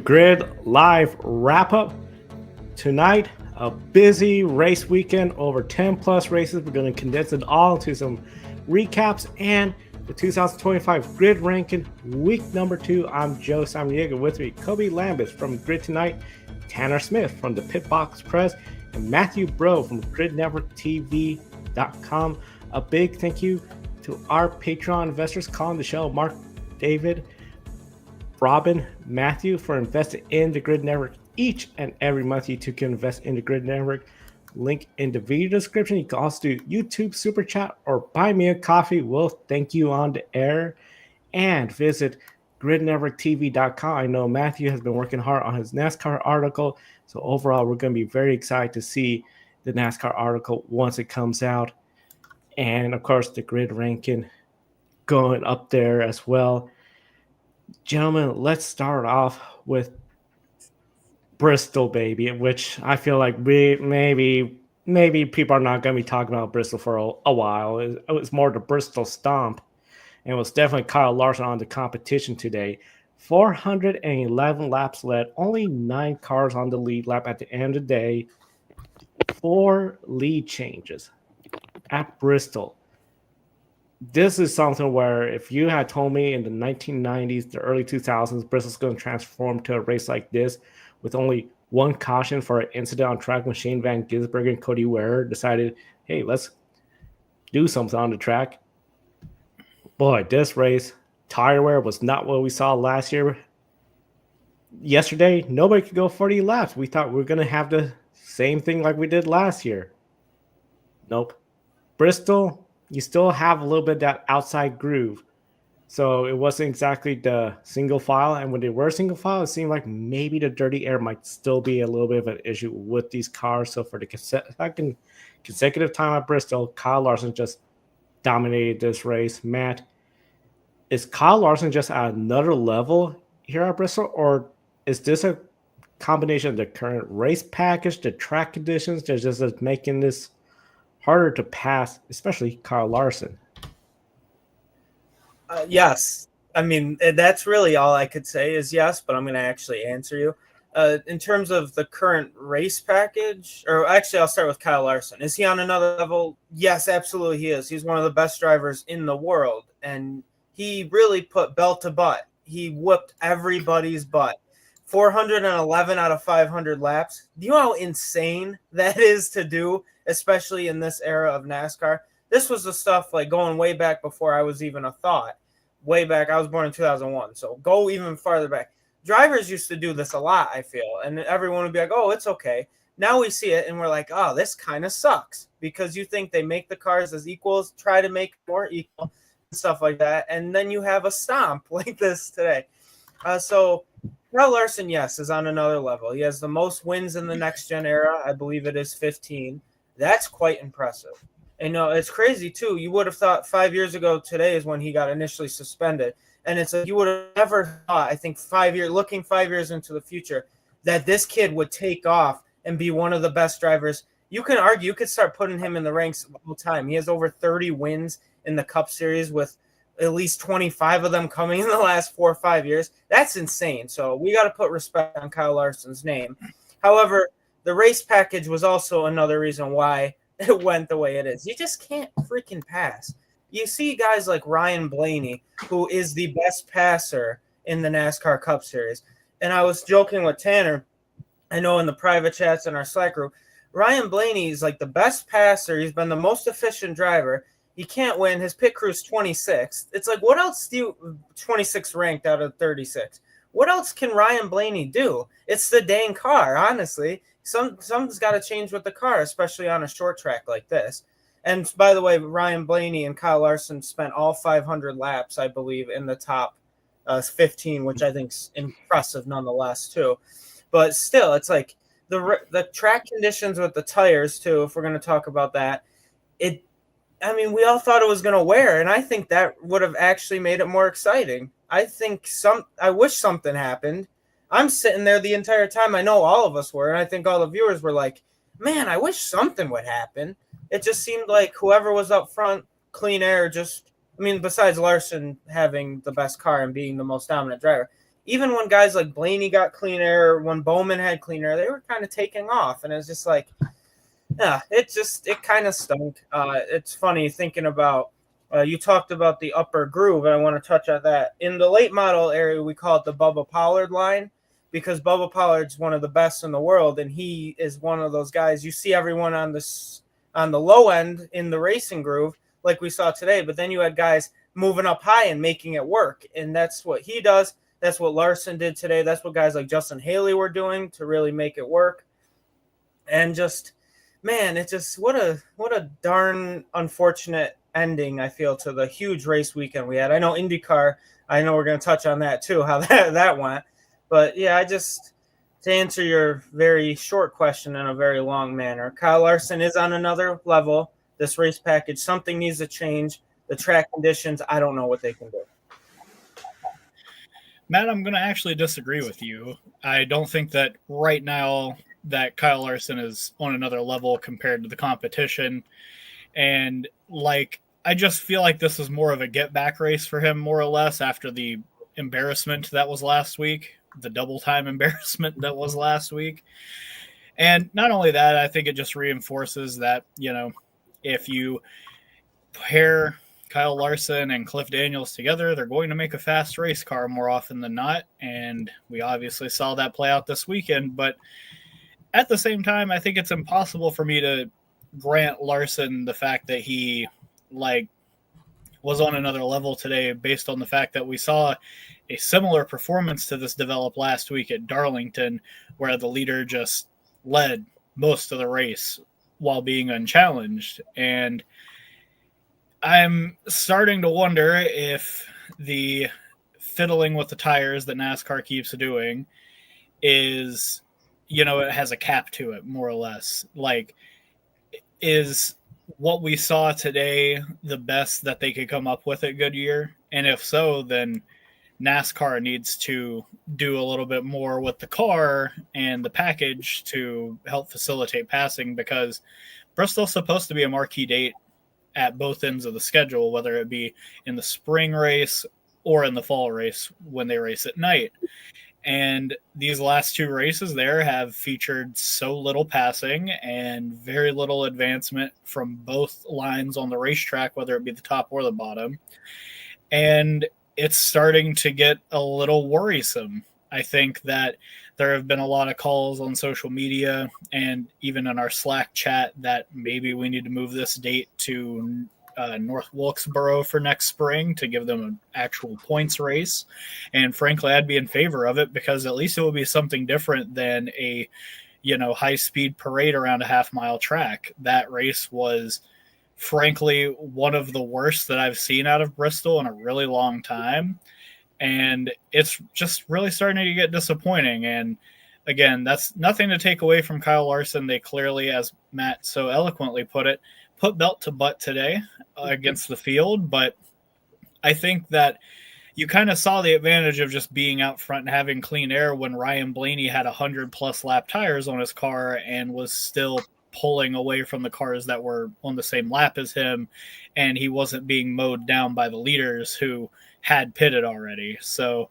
Grid Live wrap up tonight. A busy race weekend, over 10 plus races. We're going to condense it all into some recaps and the 2025 grid ranking week number 2. I'm Joe Samaniego. With me, Kobe Lambis from Grid Tonight, Tanner Smith from the Pit Box Press, and Matthew Bro from GridNetworkTV.com. A big thank you to our Patreon investors calling the show: Mark, David, Robin, Matthew, for investing in the Grid Network each and every month. You too can invest in the Grid Network. Link in the video description. You can also do YouTube Super Chat or buy me a coffee. We'll thank you on the air. And visit gridnetworktv.com. I know Matthew has been working hard on his NASCAR article. So overall, we're going to be very excited to see the NASCAR article once it comes out. And of course, the grid ranking going up there as well. Gentlemen, let's start off with Bristol, baby, which I feel like maybe people are not going to be talking about Bristol for a while. It was more the Bristol stomp, and it was definitely Kyle Larson on the competition today. 411 laps led, only 9 cars on the lead lap at the end of the day. 4 lead changes at Bristol. This is something where if you had told me in the 1990s, the early 2000s, Bristol's going to transform to a race like this with only one caution for an incident on track when Shane Van Gisbergen and Cody Ware decided, hey, let's do something on the track. Boy, this race, tire wear was not what we saw last year. Yesterday, nobody could go 40 laps. We thought we were going to have the same thing like we did last year. Nope. Bristol, you still have a little bit of that outside groove. So it wasn't exactly the single file. And when they were single file, it seemed like maybe the dirty air might still be a little bit of an issue with these cars. So for the second consecutive time at Bristol, Kyle Larson just dominated this race. Matt, is Kyle Larson just at another level here at Bristol? Or is this a combination of the current race package, the track conditions, that just making this harder to pass, especially Kyle Larson? Yes. I mean, that's really all I could say is yes, but I'm going to actually answer you. In terms of the current race package, or actually I'll start with Kyle Larson. Is he on another level? Yes, absolutely he is. He's one of the best drivers in the world, and he really put belt to butt. He whooped everybody's butt. 411 out of 500 laps. Do you know how insane that is to do, especially in this era of NASCAR? This was the stuff like going way back before I was even a thought. Way back, I was born in 2001, so go even farther back. Drivers used to do this a lot, I feel, and everyone would be like, oh, it's okay. Now we see it, and we're like, oh, this kind of sucks, because you think they make the cars as equals, try to make more equal, and stuff like that, and then you have a stomp like this today. So Kyle Larson, yes, is on another level. He has the most wins in the next-gen era. I believe it is 15. That's quite impressive. And it's crazy, too. You would have thought 5 years ago today is when he got initially suspended. And it's like you would have never thought, I think, looking 5 years into the future, that this kid would take off and be one of the best drivers. You can argue, you could start putting him in the ranks all the time. He has over 30 wins in the Cup Series with at least 25 of them coming in the last 4 or 5 years. That's insane. So we got to put respect on Kyle Larson's name. However, the race package was also another reason why it went the way it is. You just can't freaking pass. You see guys like Ryan Blaney, who is the best passer in the NASCAR Cup Series. And I was joking with Tanner, I know in the private chats in our Slack group, Ryan Blaney is like the best passer. He's been the most efficient driver. He can't win. His pit crew's 26th. It's like, what else do you 26 ranked out of 36? What else can Ryan Blaney do? It's the dang car, honestly. Something's got to change with the car, especially on a short track like this. And by the way, Ryan Blaney and Kyle Larson spent all 500 laps, I believe, in the top 15, which I think's impressive nonetheless, too. But still, it's like the track conditions with the tires, too, if we're going to talk about that, we all thought it was going to wear, and I think that would have actually made it more exciting. I wish something happened. I'm sitting there the entire time. I know all of us were, and I think all the viewers were like, man, I wish something would happen. It just seemed like whoever was up front, clean air, besides Larson having the best car and being the most dominant driver, even when guys like Blaney got clean air, when Bowman had clean air, they were kind of taking off. And it was just like, yeah, it kind of stunk. It's funny thinking about, you talked about the upper groove, and I want to touch on that. In the late model area, we call it the Bubba Pollard line, because Bubba Pollard's one of the best in the world, and he is one of those guys. You see everyone on the low end in the racing groove, like we saw today, but then you had guys moving up high and making it work, and that's what he does. That's what Larson did today. That's what guys like Justin Haley were doing to really make it work. And just, man, it just what a darn unfortunate ending, I feel, to the huge race weekend we had. I know IndyCar, I know we're going to touch on that too, how that went. But yeah, to answer your very short question in a very long manner, Kyle Larson is on another level. This race package, something needs to change. The track conditions, I don't know what they can do. Matt, I'm going to actually disagree with you. I don't think that right now that Kyle Larson is on another level compared to the competition. And I just feel like this is more of a get back race for him, more or less, after the embarrassment that was last week, the double time embarrassment that was last week. And not only that, I think it just reinforces that, if you pair Kyle Larson and Cliff Daniels together, they're going to make a fast race car more often than not. And we obviously saw that play out this weekend. But at the same time, I think it's impossible for me to grant Larson the fact that he was on another level today, based on the fact that we saw a similar performance to this develop last week at Darlington, where the leader just led most of the race while being unchallenged. And I'm starting to wonder if the fiddling with the tires that NASCAR keeps doing is, it has a cap to it, more or less. Is what we saw today the best that they could come up with at Goodyear? And if so, then NASCAR needs to do a little bit more with the car and the package to help facilitate passing, because Bristol's supposed to be a marquee date at both ends of the schedule, whether it be in the spring race or in the fall race when they race at night. And these last two races there have featured so little passing and very little advancement from both lines on the racetrack, whether it be the top or the bottom. And it's starting to get a little worrisome. I think that there have been a lot of calls on social media and even in our Slack chat that maybe we need to move this date to North Wilkesboro for next spring to give them an actual points race. And frankly, I'd be in favor of it, because at least it will be something different than a, high-speed parade around a half-mile track. That race was, frankly, one of the worst that I've seen out of Bristol in a really long time. And it's just really starting to get disappointing. And again, that's nothing to take away from Kyle Larson. They clearly, as Matt so eloquently put it, put belt to butt today against the field. But I think that you kind of saw the advantage of just being out front and having clean air when Ryan Blaney had 100+ lap tires on his car and was still pulling away from the cars that were on the same lap as him, and he wasn't being mowed down by the leaders who had pitted already. So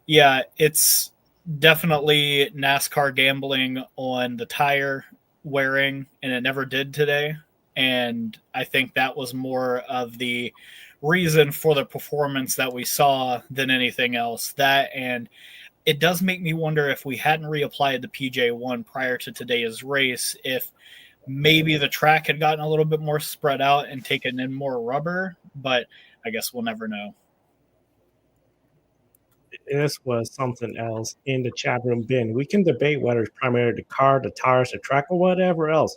yeah, it's definitely NASCAR gambling on the tire wearing, and it never did today. And I think that was more of the reason for the performance that we saw than anything else. That, and it does make me wonder, if we hadn't reapplied the PJ1 prior to today's race, if maybe the track had gotten a little bit more spread out and taken in more rubber, but I guess we'll never know. This was something else in the chat room bin. We can debate whether it's primarily the car, the tires, the track, or whatever else.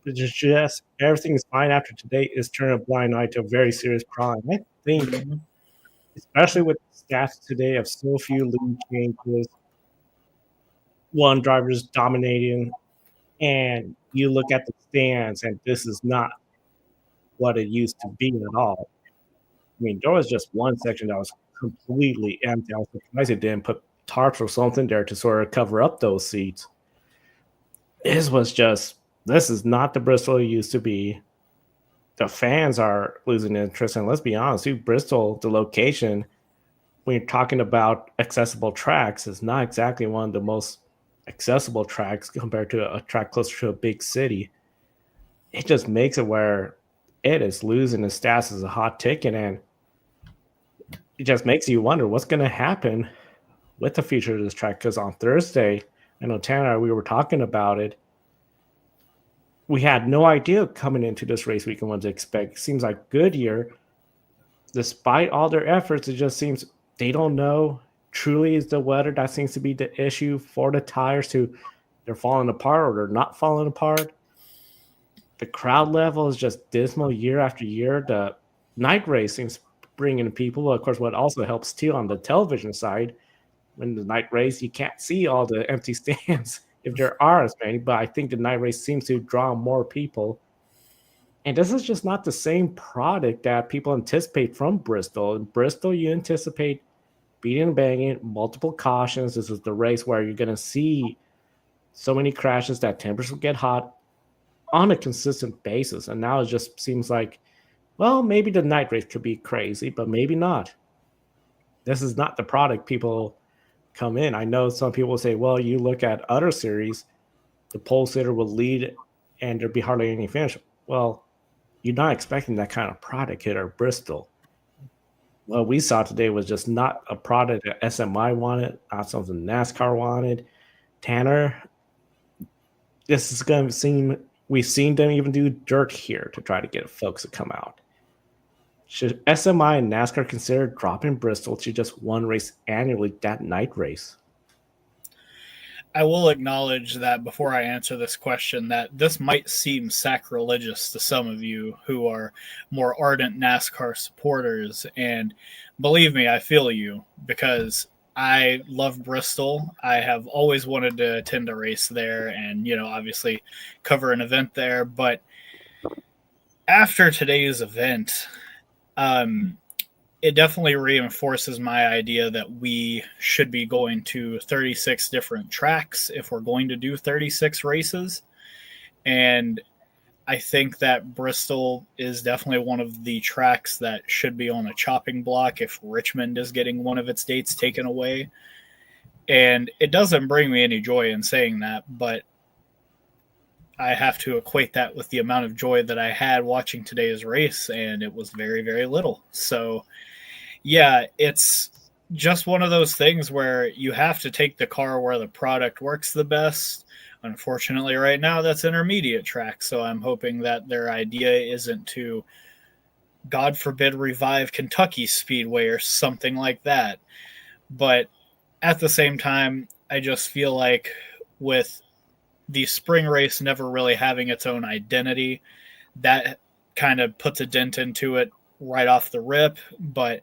It's just everything is fine after today is turning a blind eye to a very serious crime. I think, especially with the stats today of so few lead changes, one driver's dominating, and you look at the stands, and this is not what it used to be at all. I mean, there was just one section that was completely empty. I was surprised it didn't put tarps or something there to sort of cover up those seats. This is not the Bristol it used to be. The fans are losing interest, and let's be honest, Bristol, the location, when you're talking about accessible tracks, it's not exactly one of the most accessible tracks compared to a track closer to a big city. It just makes it where it is losing its stats as a hot ticket, and it just makes you wonder what's going to happen with the future of this track. Because on Thursday, I know Tanner, we were talking about it. We had no idea coming into this race weekend what to expect. It seems like Goodyear, despite all their efforts, it just seems they don't know. Truly, is the weather that seems to be the issue for the tires? They're falling apart or they're not falling apart. The crowd level is just dismal year after year. The night racing's bringing people. Of course, what also helps too on the television side, when the night race, you can't see all the empty stands if there are as many. But I think the night race seems to draw more people. And this is just not the same product that people anticipate from Bristol. In Bristol, you anticipate beating and banging, multiple cautions. This is the race where you're going to see so many crashes that temperatures will get hot on a consistent basis. And now it just seems like, well, maybe the night race could be crazy, but maybe not. This is not the product people come in. I know some people say, well, you look at other series, the pole sitter will lead and there'll be hardly any finish. Well, you're not expecting that kind of product here at Bristol. What we saw today was just not a product that SMI wanted, not something NASCAR wanted. Tanner, this is going to seem, we've seen them even do dirt here to try to get folks to come out. Should SMI and NASCAR consider dropping Bristol to just one race annually, that night race? I will acknowledge that before I answer this question, that this might seem sacrilegious to some of you who are more ardent NASCAR supporters. And believe me, I feel you, because I love Bristol. I have always wanted to attend a race there and, obviously cover an event there. But after today's event, it definitely reinforces my idea that we should be going to 36 different tracks if we're going to do 36 races. And I think that Bristol is definitely one of the tracks that should be on a chopping block if Richmond is getting one of its dates taken away. And it doesn't bring me any joy in saying that, but I have to equate that with the amount of joy that I had watching today's race, and it was very, very little. So, yeah, it's just one of those things where you have to take the car where the product works the best. Unfortunately, right now, that's intermediate track, so I'm hoping that their idea isn't to, God forbid, revive Kentucky Speedway or something like that. But at the same time, I just feel like with the spring race never really having its own identity, that kind of puts a dent into it right off the rip. But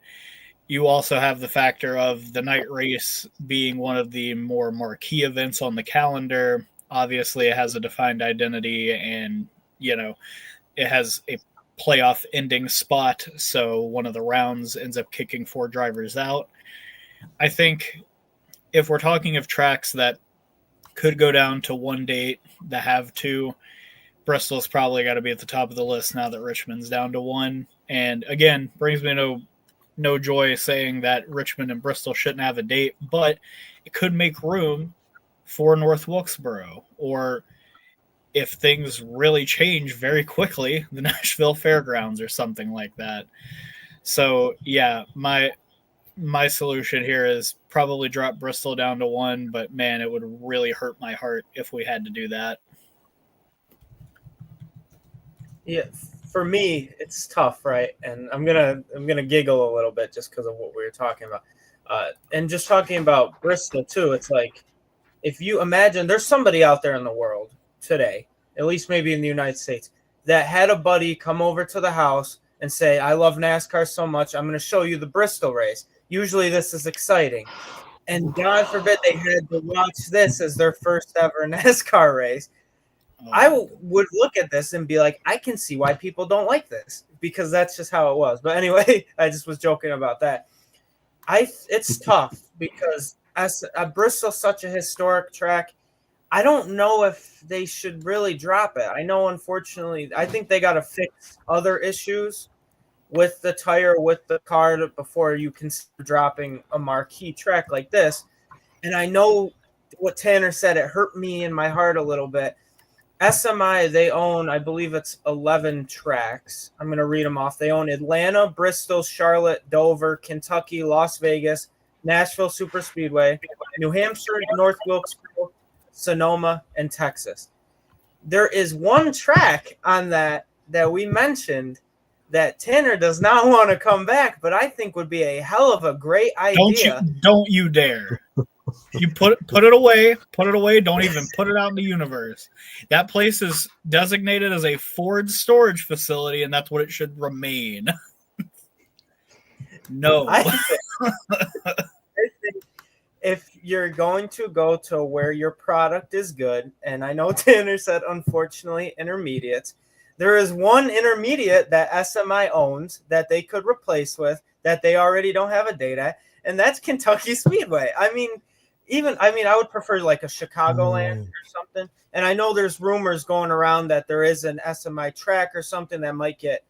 you also have the factor of the night race being one of the more marquee events on the calendar. Obviously, it has a defined identity and, it has a playoff ending spot. So one of the rounds ends up kicking 4 drivers out. I think if we're talking of tracks that could go down to one date that have 2, Bristol's probably got to be at the top of the list now that Richmond's down to 1. And again, brings me no joy saying that Richmond and Bristol shouldn't have a date, but it could make room for North Wilkesboro, or if things really change very quickly, the Nashville Fairgrounds or something like that. So yeah, my solution here is probably drop Bristol down to 1, but man, it would really hurt my heart if we had to do that. Yeah, for me, it's tough, right? And I'm gonna giggle a little bit just because of what we were talking about, and just talking about Bristol too. It's like, if you imagine there's somebody out there in the world today, at least maybe in the United States, that had a buddy come over to the house and say, "I love NASCAR so much, I'm going to show you the Bristol race. Usually this is exciting." And God forbid they had to watch this as their first ever NASCAR race. I would look at this and be like, I can see why people don't like this, because that's just how it was. But anyway, I just was joking about that. It's tough because as Bristol's such a historic track, I don't know if they should really drop it. I know, unfortunately, I think they got to fix other issues with the tire, with the car before you consider dropping a marquee track like this. And I know what Tanner said, it hurt me in my heart a little bit. SMI, they own, I believe it's 11 tracks. I'm going to read them off. They own Atlanta, Bristol, Charlotte, Dover, Kentucky, Las Vegas, Nashville Superspeedway, New Hampshire, North Wilkesboro, Sonoma, and Texas. There is one track on that we mentioned that Tanner does not want to come back, but I think would be a hell of a great idea. Don't you dare. You put it away. Put it away. Don't even put it out in the universe. That place is designated as a Ford storage facility, and that's what it should remain. No. I think if you're going to go to where your product is good, and I know Tanner said, unfortunately, intermediates, there is one intermediate that SMI owns that they could replace with that they already don't have a date at, and that's Kentucky Speedway. I would prefer like a Chicagoland or something. And I know there's rumors going around that there is an SMI track or something that might get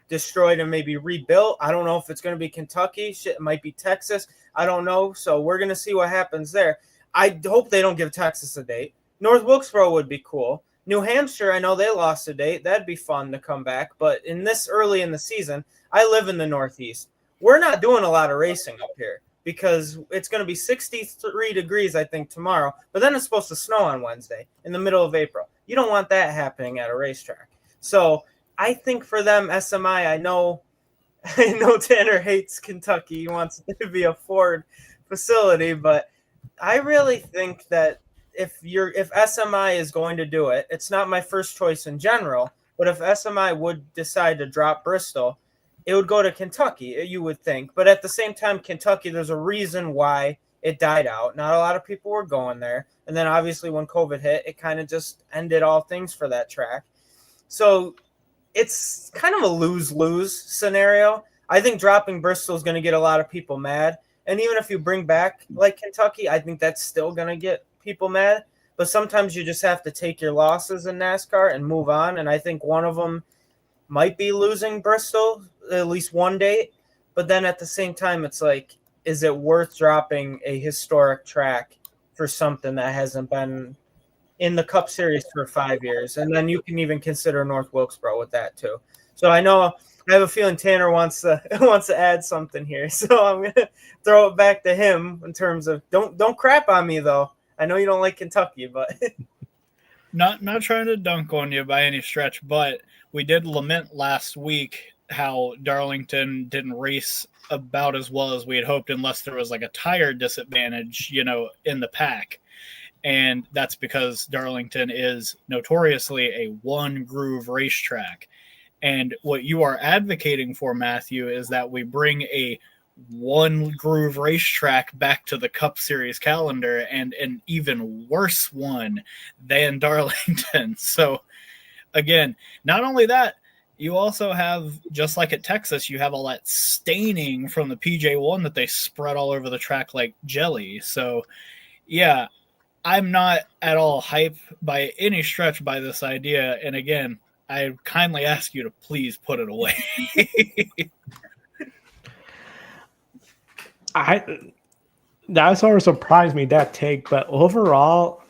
destroyed and maybe rebuilt. I don't know if it's going to be Kentucky. Shit, it might be Texas. I don't know. So we're going to see what happens there. I hope they don't give Texas a date. North Wilkesboro would be cool. New Hampshire, I know they lost a date. That'd be fun to come back. But in this early in the season, I live in the Northeast. We're not doing a lot of racing up here because it's going to be 63 degrees, I think, tomorrow. But then it's supposed to snow on Wednesday in the middle of April. You don't want that happening at a racetrack. So I think for them, SMI, I know Tanner hates Kentucky. He wants it to be a Ford facility. But I really think that if SMI is going to do it, it's not my first choice in general, but if SMI would decide to drop Bristol, it would go to Kentucky, you would think. But at the same time, Kentucky, there's a reason why it died out. Not a lot of people were going there. And then obviously when COVID hit, it kind of just ended all things for that track. So it's kind of a lose-lose scenario. I think dropping Bristol is going to get a lot of people mad. And even if you bring back like Kentucky, I think that's still going to get people mad. But sometimes you just have to take your losses in NASCAR and move on. And I think one of them might be losing Bristol at least one date. But then at the same time, it's like, is it worth dropping a historic track for something that hasn't been in the Cup Series for 5 years? And then you can even consider North Wilkesboro with that too. So I have a feeling Tanner wants to add something here. So I'm going to throw it back to him in terms of don't crap on me though. I know you don't like Kentucky, but not trying to dunk on you by any stretch, but we did lament last week how Darlington didn't race about as well as we had hoped unless there was like a tire disadvantage, in the pack. And that's because Darlington is notoriously a one groove racetrack. And what you are advocating for, Matthew, is that we bring a one groove racetrack back to the Cup Series calendar, and an even worse one than Darlington. So again, not only that, you also have, just like at Texas, you have all that staining from the PJ1 that they spread all over the track like jelly. So yeah, I'm not at all hype by any stretch by this idea. And again, I kindly ask you to please put it away. That sort of surprised me, that take, but overall,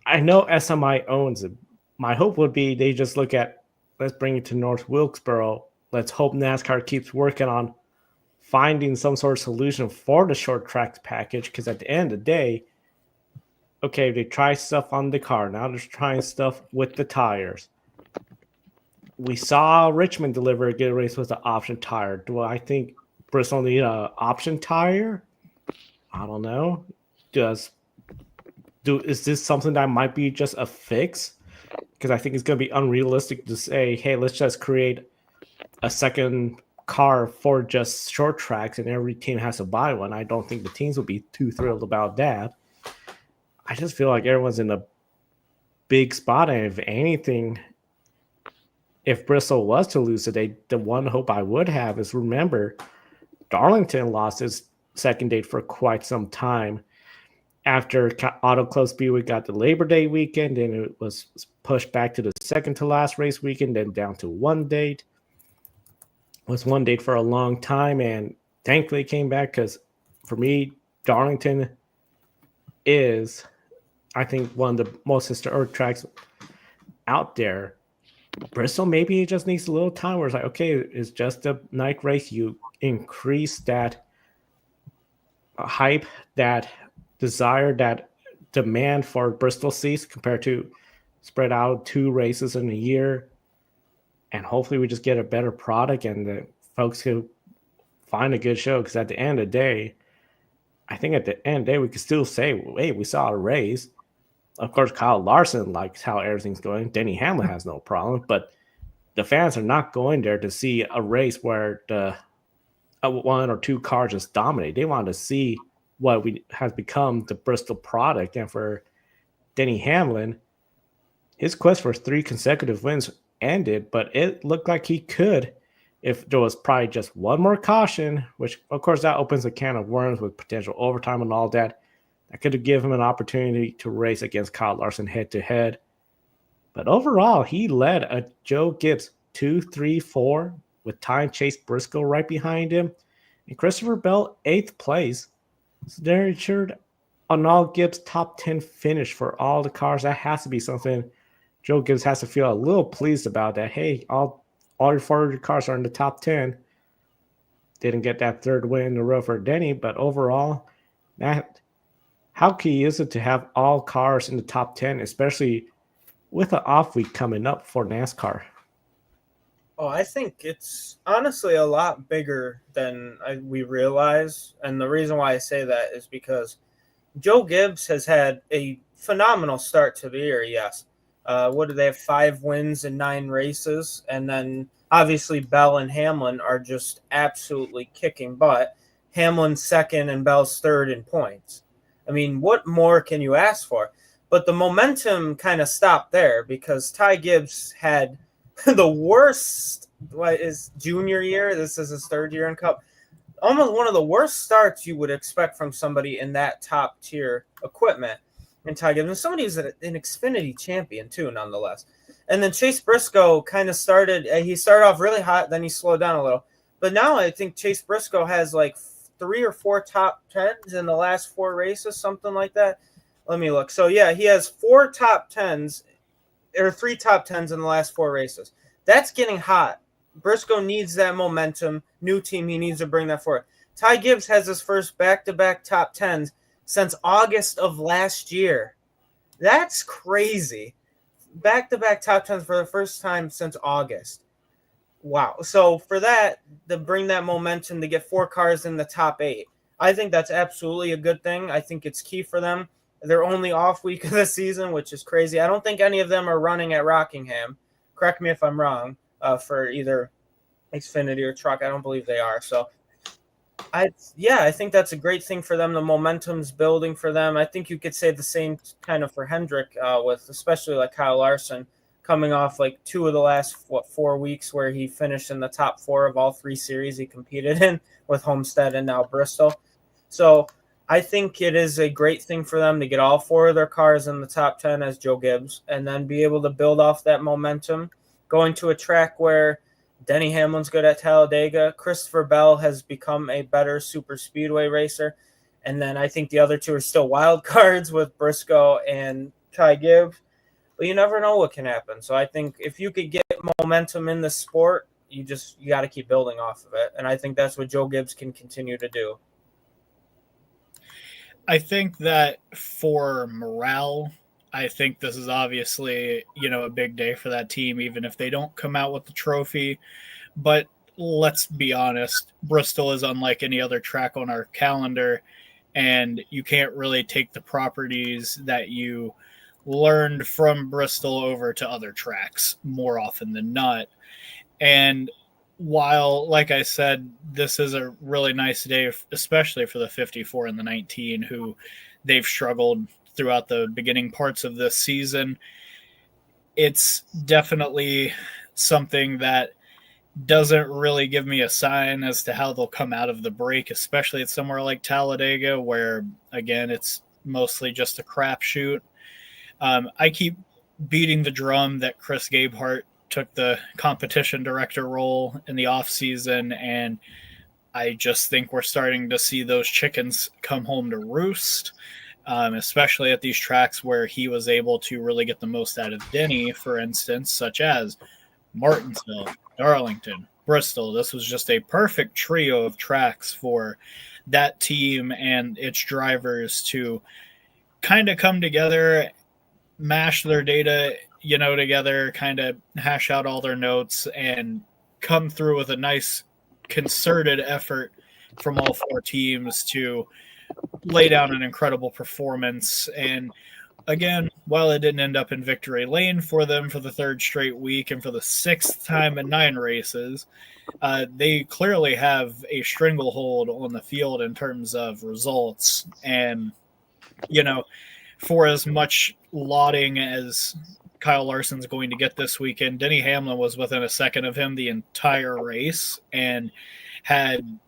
I know SMI owns it. My hope would be they just look at, let's bring it to North Wilkesboro. Let's hope NASCAR keeps working on finding some sort of solution for the short track package, because at the end of the day, okay, they try stuff on the car. Now they're trying stuff with the tires. We saw Richmond deliver a good race with the option tire. Do I think Bristol need an option tire? I don't know. Is this something that might be just a fix? Because I think it's going to be unrealistic to say, hey, let's just create a second car for just short tracks and every team has to buy one. I don't think the teams would be too thrilled about that. I just feel like everyone's in a big spot, and if anything, if Bristol was to lose today, the one hope I would have is, remember, Darlington lost his second date for quite some time. After Auto Club Speedway got the Labor Day weekend, and it was pushed back to the second to last race weekend, then down to one date. was one date for a long time, and thankfully it came back because for me, Darlington is, I think, one of the most historic tracks out there. Bristol, maybe it just needs a little time where it's like, okay, it's just a night race. You increase that hype, that desire, that demand for Bristol seats compared to spread out 2 races in a year. And hopefully we just get a better product and the folks who find a good show. Because at the end of the day, I think at the end of the day, we could still say, hey, we saw a race. Of course, Kyle Larson likes how everything's going. Denny Hamlin has no problem. But the fans are not going there to see a race where the 1 or 2 cars just dominate. They want to see what has become the Bristol product. And for Denny Hamlin, his quest for 3 consecutive wins ended, but it looked like he could if there was probably just one more caution, which of course that opens a can of worms with potential overtime and all that. That could have given him an opportunity to race against Kyle Larson head to head. But overall, he led a Joe Gibbs 2-3-4 with Ty and Chase Briscoe right behind him, and Christopher Bell 8th place. So there ensured an all Gibbs top 10 finish for all the cars. That has to be something Joe Gibbs has to feel a little pleased about. That hey, all your 400 cars are in the top 10. Didn't get that 3rd win in a row for Denny, but overall, that how key is it to have all cars in the top 10, especially with an off week coming up for NASCAR? Oh, I think it's honestly a lot bigger than we realize. And the reason why I say that is because Joe Gibbs has had a phenomenal start to the year, yes. What do they have? 5 wins in 9 races. And then obviously Bell and Hamlin are just absolutely kicking butt. Hamlin's 2nd and Bell's 3rd in points. I mean, what more can you ask for? But the momentum kind of stopped there because Ty Gibbs had the worst, his junior year. This is his 3rd year in Cup. Almost one of the worst starts you would expect from somebody in that top tier equipment. And Ty Gibbs, and somebody who's an Xfinity champion too, nonetheless. And then Chase Briscoe kind of started. He started off really hot, then he slowed down a little. But now I think Chase Briscoe has like 3 or 4 top 10s in the last 4 races, something like that. Let me look. So yeah, he has 4 top 10s or 3 top 10s in the last 4 races. That's getting hot. Briscoe needs that momentum. New team, he needs to bring that forward. Ty Gibbs has his first back-to-back top 10s since August of last year. That's crazy. Back-to-back top 10s for the first time since August. Wow. So for that, to bring that momentum to get 4 cars in the top 8, I think that's absolutely a good thing. I think it's key for them. Their only off week of the season, which is crazy. I don't think any of them are running at Rockingham. Correct me if I'm wrong, for either Xfinity or Truck. I don't believe they are. So I think that's a great thing for them. The momentum's building for them. I think you could say the same kind of for Hendrick, with especially like Kyle Larson coming off like 2 of the last 4 weeks where he finished in the top 4 of all 3 series he competed in with Homestead and now Bristol. So I think it is a great thing for them to get all 4 of their cars in the top 10 as Joe Gibbs and then be able to build off that momentum going to a track where Denny Hamlin's good at Talladega. Christopher Bell has become a better super speedway racer. And then I think the other 2 are still wild cards with Briscoe and Ty Gibbs. But you never know what can happen. So I think if you could get momentum in the sport, you got to keep building off of it. And I think that's what Joe Gibbs can continue to do. I think that for morale, I think this is obviously, a big day for that team, even if they don't come out with the trophy. But let's be honest, Bristol is unlike any other track on our calendar, and you can't really take the properties that you learned from Bristol over to other tracks more often than not. And while, like I said, this is a really nice day, especially for the 54 and the 19, who they've struggled throughout the beginning parts of this season, it's definitely something that doesn't really give me a sign as to how they'll come out of the break, especially at somewhere like Talladega, where, again, it's mostly just a crapshoot. I keep beating the drum that Chris Gabehart took the competition director role in the off season, and I just think we're starting to see those chickens come home to roost, especially at these tracks where he was able to really get the most out of Denny, for instance, such as Martinsville, Darlington, Bristol. This was just a perfect trio of tracks for that team and its drivers to kind of come together, mash their data, together, kind of hash out all their notes and come through with a nice concerted effort from all four teams to lay down an incredible performance. And again, while it didn't end up in victory lane for them for the third straight week and for the sixth time in 9 races, they clearly have a stranglehold on the field in terms of results. And, for as much lauding as Kyle Larson's going to get this weekend, Denny Hamlin was within a second of him the entire race, and had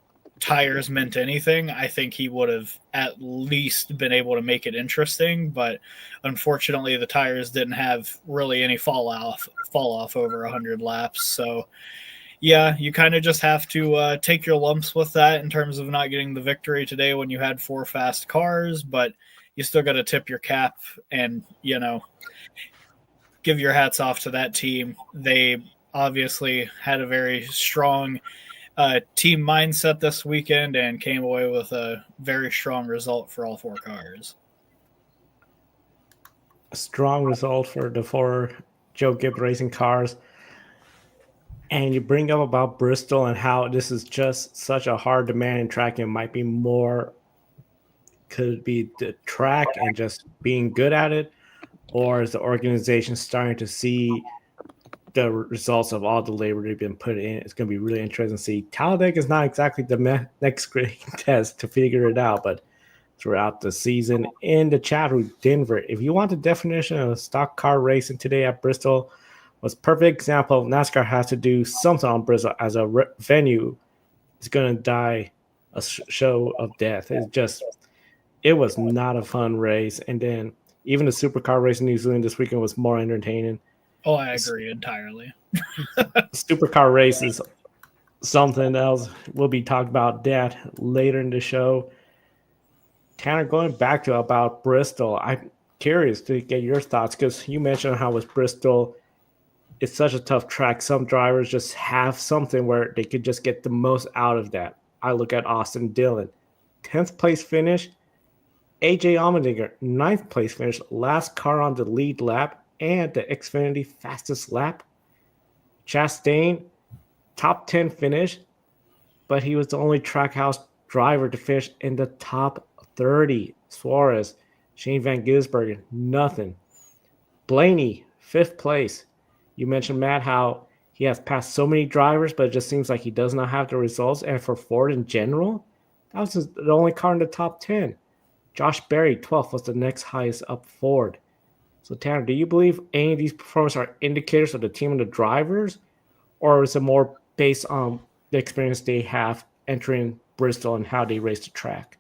tires meant anything, I think he would have at least been able to make it interesting. But unfortunately, the tires didn't have really any fall off over 100 laps. So yeah, you kind of just have to take your lumps with that in terms of not getting the victory today when you had 4 fast cars, but you still got to tip your cap and, give your hats off to that team. They obviously had a very strong team mindset this weekend and came away with a very strong result for all 4 cars. A strong result for the 4 Joe Gibbs Racing cars. And you bring up about Bristol and how this is just such a hard demanding track. It might be more, could be the track and just being good at it, or is the organization starting to see the results of all the labor they've been put in? It's going to be really interesting to see. Talladega is not exactly the next great test to figure it out, but throughout the season in the chat room, Denver, if you want the definition of stock car racing today at Bristol, was a perfect example of NASCAR has to do something on Bristol as a venue. It's going to die a show of death. It was not a fun race. And then even the Supercar race in New Zealand this weekend was more entertaining. Oh, I agree entirely. Supercar race is something else. We'll be talking about that later in the show. Tanner, going back to about Bristol, I'm curious to get your thoughts because you mentioned how with Bristol, it's such a tough track. Some drivers just have something where they could just get the most out of that. I look at Austin Dillon, 10th place finish. AJ Allmendinger, 9th place finish, last car on the lead lap and the Xfinity fastest lap. Chastain, top 10 finish, but he was the only Trackhouse driver to finish in the top 30. Suarez, Shane Van Gisbergen, nothing. Blaney, 5th place. You mentioned, Matt, how he has passed so many drivers, but it just seems like he does not have the results. And for Ford in general, that was the only car in the top 10. Josh Berry, 12th, was the next highest up Ford. So, Tanner, do you believe any of these performances are indicators of the team and the drivers, or is it more based on the experience they have entering Bristol and how they race the track?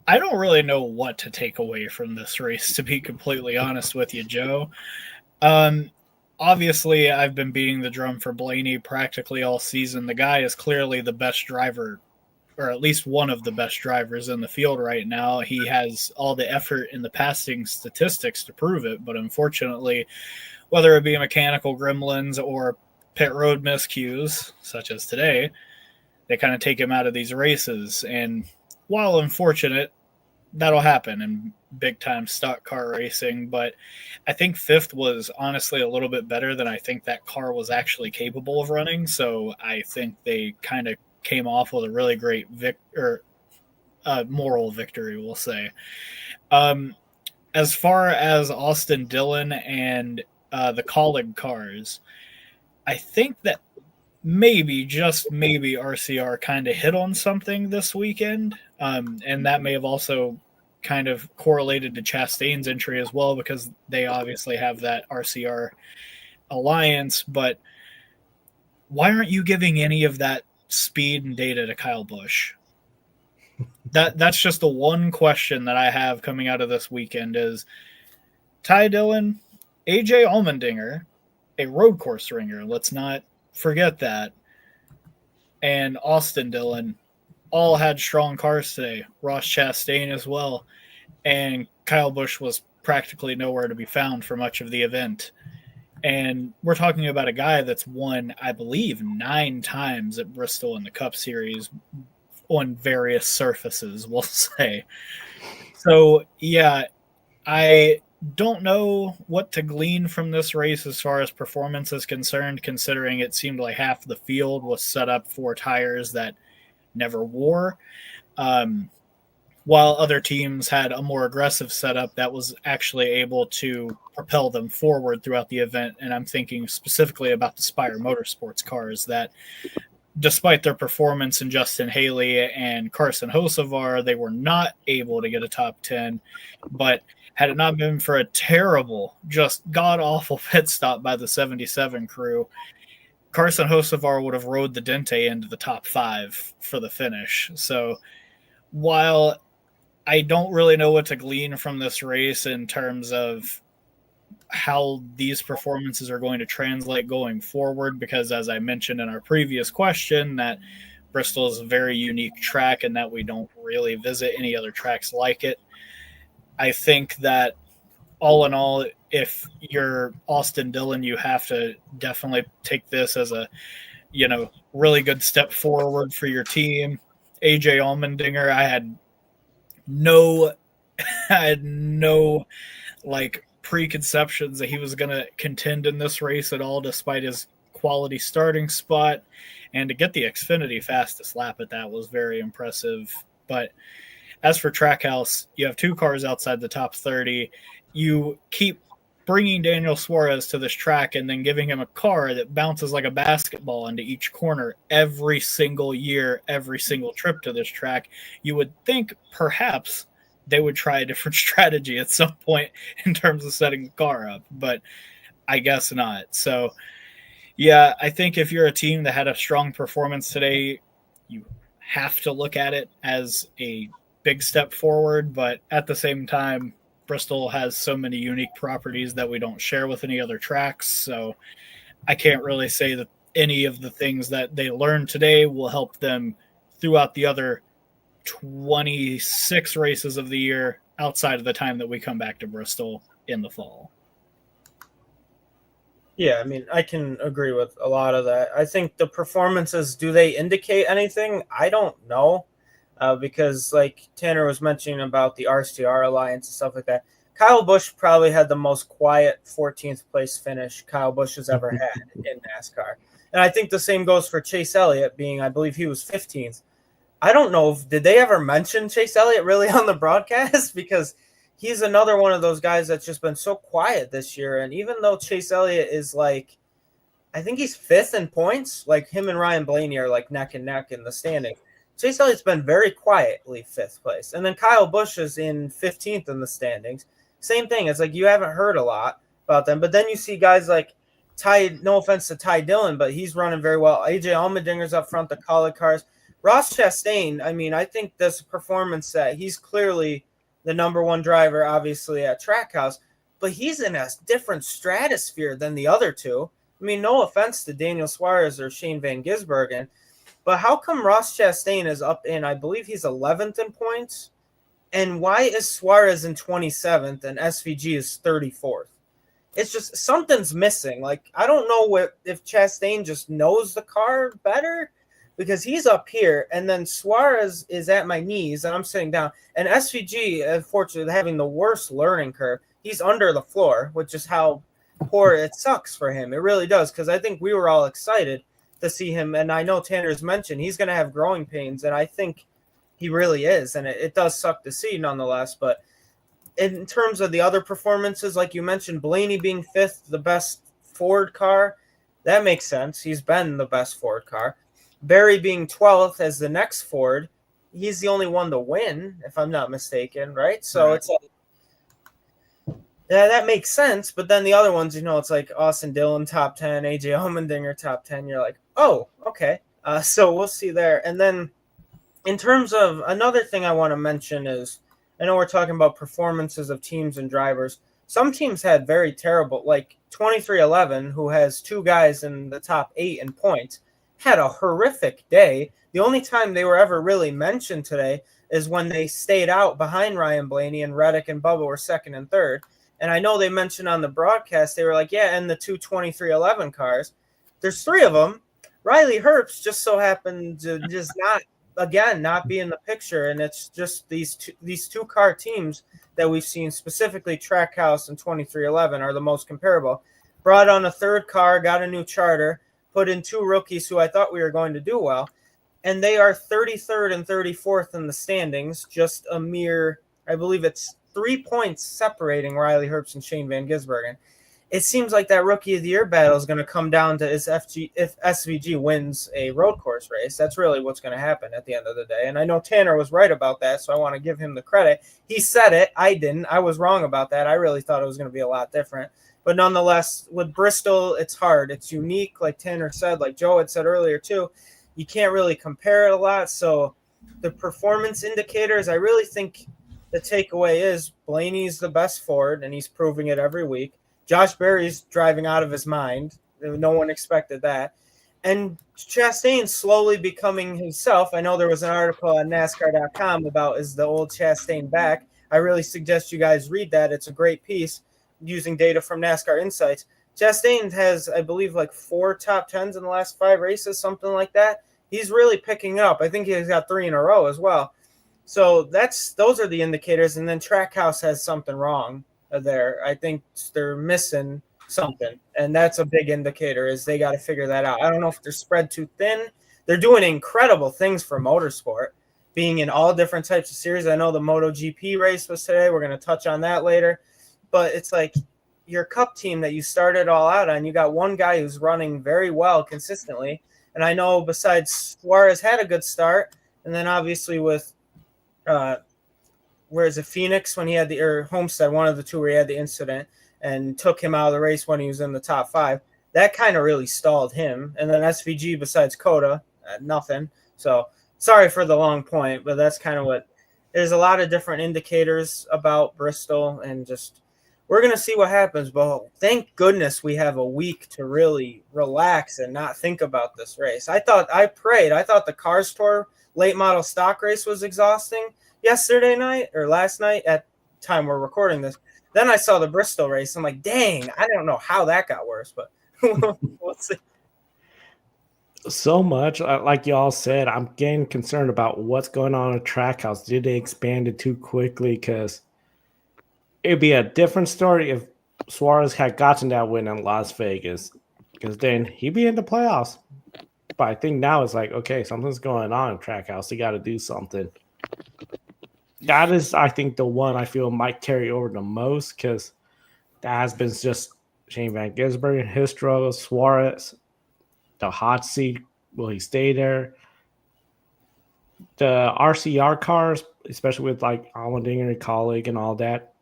I don't really know what to take away from this race, to be completely honest with you, Joe. Obviously, I've been beating the drum for Blaney practically all season. The guy is clearly the best driver, or at least one of the best drivers in the field right now. He has all the effort in the passing statistics to prove it, but unfortunately, whether it be mechanical gremlins or pit road miscues, such as today, they kind of take him out of these races. And while unfortunate, that'll happen in big-time stock car racing, but I think 5th was honestly a little bit better than I think that car was actually capable of running, so I think they kind of came off with a really great moral victory, we'll say. As far as Austin Dillon and the Colleague cars, I think that maybe, just maybe, RCR kind of hit on something this weekend, and that may have also kind of correlated to Chastain's entry as well, because they obviously have that RCR alliance. But why aren't you giving any of that speed and data to Kyle Busch? That's just the one question that I have coming out of this weekend is, Ty Dillon, AJ Allmendinger, a road course ringer, let's not forget that, and Austin Dillon all had strong cars today. Ross Chastain as well. And Kyle Busch was practically nowhere to be found for much of the event. And we're talking about a guy that's won, I believe, 9 times at Bristol in the Cup Series on various surfaces, we'll say. So, yeah, I don't know what to glean from this race as far as performance is concerned, considering it seemed like half the field was set up for tires that never wore, while other teams had a more aggressive setup that was actually able to propel them forward throughout the event. And I'm thinking specifically about the Spire Motorsports cars that, despite their performance in Justin Haley and Carson Hocevar, they were not able to get a top 10. But had it not been for a terrible, just god-awful pit stop by the 77 crew, Carson Hocevar would have rode the Dente into the top 5 for the finish. So while I don't really know what to glean from this race in terms of how these performances are going to translate going forward, because as I mentioned in our previous question, that Bristol is a very unique track and that we don't really visit any other tracks like it. I think that all in all, if you're Austin Dillon, you have to definitely take this as a, really good step forward for your team. AJ Allmendinger, I had no preconceptions that he was going to contend in this race at all, despite his quality starting spot. And to get the Xfinity fastest lap at that was very impressive. But as for Trackhouse, you have 2 cars outside the top 30. You keep bringing Daniel Suarez to this track and then giving him a car that bounces like a basketball into each corner every single year, every single trip to this track. You would think perhaps they would try a different strategy at some point in terms of setting the car up, but I guess not. So, yeah, I think if you're a team that had a strong performance today, you have to look at it as a big step forward, but at the same time, Bristol has so many unique properties that we don't share with any other tracks, so I can't really say that any of the things that they learned today will help them throughout the other 26 races of the year outside of the time that we come back to Bristol in the fall. Yeah, I mean, I can agree with a lot of that. I think the performances, do they indicate anything? I don't know. Because like Tanner was mentioning about the RCR Alliance and stuff like that, Kyle Busch probably had the most quiet 14th place finish Kyle Busch has ever had in NASCAR. And I think the same goes for Chase Elliott being, I believe he was 15th. I don't know, did they ever mention Chase Elliott really on the broadcast? Because he's another one of those guys that's just been so quiet this year. And even though Chase Elliott is like, I think he's 5th in points, like him and Ryan Blaney are like neck and neck in the standing. Chase Elliott's been very quietly 5th place. And then Kyle Busch is in 15th in the standings. Same thing. It's like you haven't heard a lot about them. But then you see guys like Ty, no offense to Ty Dillon, but he's running very well. AJ Allmendinger's up front, the Kaulig cars. Ross Chastain, I mean, I think this performance that he's clearly the number 1 driver, obviously, at Trackhouse. But he's in a different stratosphere than the other 2. I mean, no offense to Daniel Suarez or Shane Van Gisbergen, but how come Ross Chastain is up in, I believe he's 11th in points? And why is Suarez in 27th and SVG is 34th? It's just something's missing. Like, I don't know if Chastain just knows the car better, because he's up here and then Suarez is at my knees and I'm sitting down. And SVG, unfortunately, having the worst learning curve, he's under the floor, which is how poor it sucks for him. It really does, because I think we were all excited to see him, and I know Tanner's mentioned he's going to have growing pains, and I think he really is, and it does suck to see nonetheless. But in terms of the other performances, like you mentioned, Blaney being 5th, the best Ford car, that makes sense. He's been the best Ford car. Barry being 12th as the next Ford, he's the only one to win, if I'm not mistaken, right? So It's like, yeah, that makes sense. But then the other ones, it's like Austin Dillon, top 10, AJ Allmendinger, top 10. You're like, oh, okay. So we'll see there. And then in terms of another thing I want to mention is, I know we're talking about performances of teams and drivers, some teams had very terrible, like 2311, who has 2 guys in the top 8 in points, had a horrific day. The only time they were ever really mentioned today is when they stayed out behind Ryan Blaney, and Reddick and Bubba were 2nd and 3rd. And I know they mentioned on the broadcast, they were like, yeah, and the 2 2311 cars. There's 3 of them. Riley Herbst just so happened to just not be in the picture. And it's just these two car teams that we've seen, specifically Trackhouse and 2311, are the most comparable. Brought on a 3rd car, got a new charter, put in 2 rookies who I thought we were going to do well. And they are 33rd and 34th in the standings, just a mere, I believe it's 3 points separating Riley Herbst and Shane Van Gisbergen. It seems like that Rookie of the Year battle is going to come down to if SVG wins a road course race. That's really what's going to happen at the end of the day. And I know Tanner was right about that, so I want to give him the credit. He said it. I didn't. I was wrong about that. I really thought it was going to be a lot different. But nonetheless, with Bristol, it's hard. It's unique, like Tanner said, like Joe had said earlier too. You can't really compare it a lot. So the performance indicators, I really think the takeaway is Blaney's the best Ford, and he's proving it every week. Josh Berry's driving out of his mind. No one expected that. And Chastain's slowly becoming himself. I know there was an article on NASCAR.com about is the old Chastain back. I really suggest you guys read that. It's a great piece using data from NASCAR Insights. Chastain has, I believe, like 4 top 10s in the last 5 races, something like that. He's really picking it up. I think he's got 3 in a row as well. So those are the indicators. And then Trackhouse has something wrong there. I think they're missing something, and that's a big indicator, is they got to figure that out. I don't know if they're spread too thin. They're doing incredible things for motorsport, being in all different types of series. I know the MotoGP race was today. We're going to touch on that later. But it's like your Cup team that you started all out on, you got one guy who's running very well consistently. And I know besides Suarez had a good start, and then obviously with where is it, Phoenix, when he had or Homestead, one of the 2 where he had the incident and took him out of the race when he was in the top 5. That kind of really stalled him. And then SVG, besides Coda, nothing. So sorry for the long point, but that's kind of what – there's a lot of different indicators about Bristol, and just we're going to see what happens. But thank goodness we have a week to really relax and not think about this race. I thought the Cars Tour late model stock race was exhausting yesterday night or last night at time we're recording this. Then I saw the Bristol race. I'm like, dang, I don't know how that got worse, but we'll see. So much, like y'all said, I'm getting concerned about what's going on at Trackhouse. Did they expand it too quickly? Because it'd be a different story if Suarez had gotten that win in Las Vegas, because then he'd be in the playoffs. But I think now it's like, okay, something's going on at Trackhouse. They got to do something. That is, I think, the one I feel might carry over the most, because that has been just Shane Van Gisbergen, his struggles, Suarez, the hot seat. Will he stay there? The RCR cars, especially with like Allmendinger and Colleague and all that,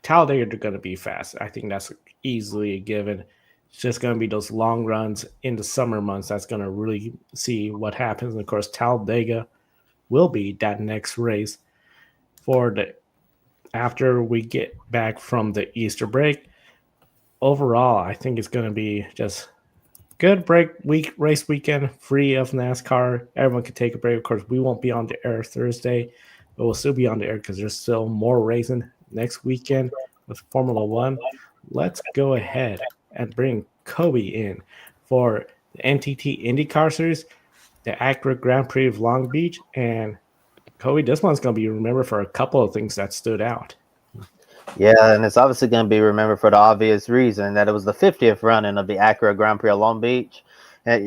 Talladega are going to be fast. I think that's easily a given. It's just going to be those long runs in the summer months that's going to really see what happens. And of course, Talladega will be that next race for after we get back from the Easter break. Overall, I think it's going to be just good race weekend, free of NASCAR. Everyone can take a break. Of course, we won't be on the air Thursday, but we'll still be on the air because there's still more racing next weekend with Formula One. Let's go ahead and bring Kobe in for the NTT IndyCar Series, the Acura Grand Prix of Long Beach, and Kobe, this one's going to be remembered for a couple of things that stood out. Yeah, and it's obviously going to be remembered for the obvious reason that it was the 50th running of the Acura Grand Prix of Long Beach. And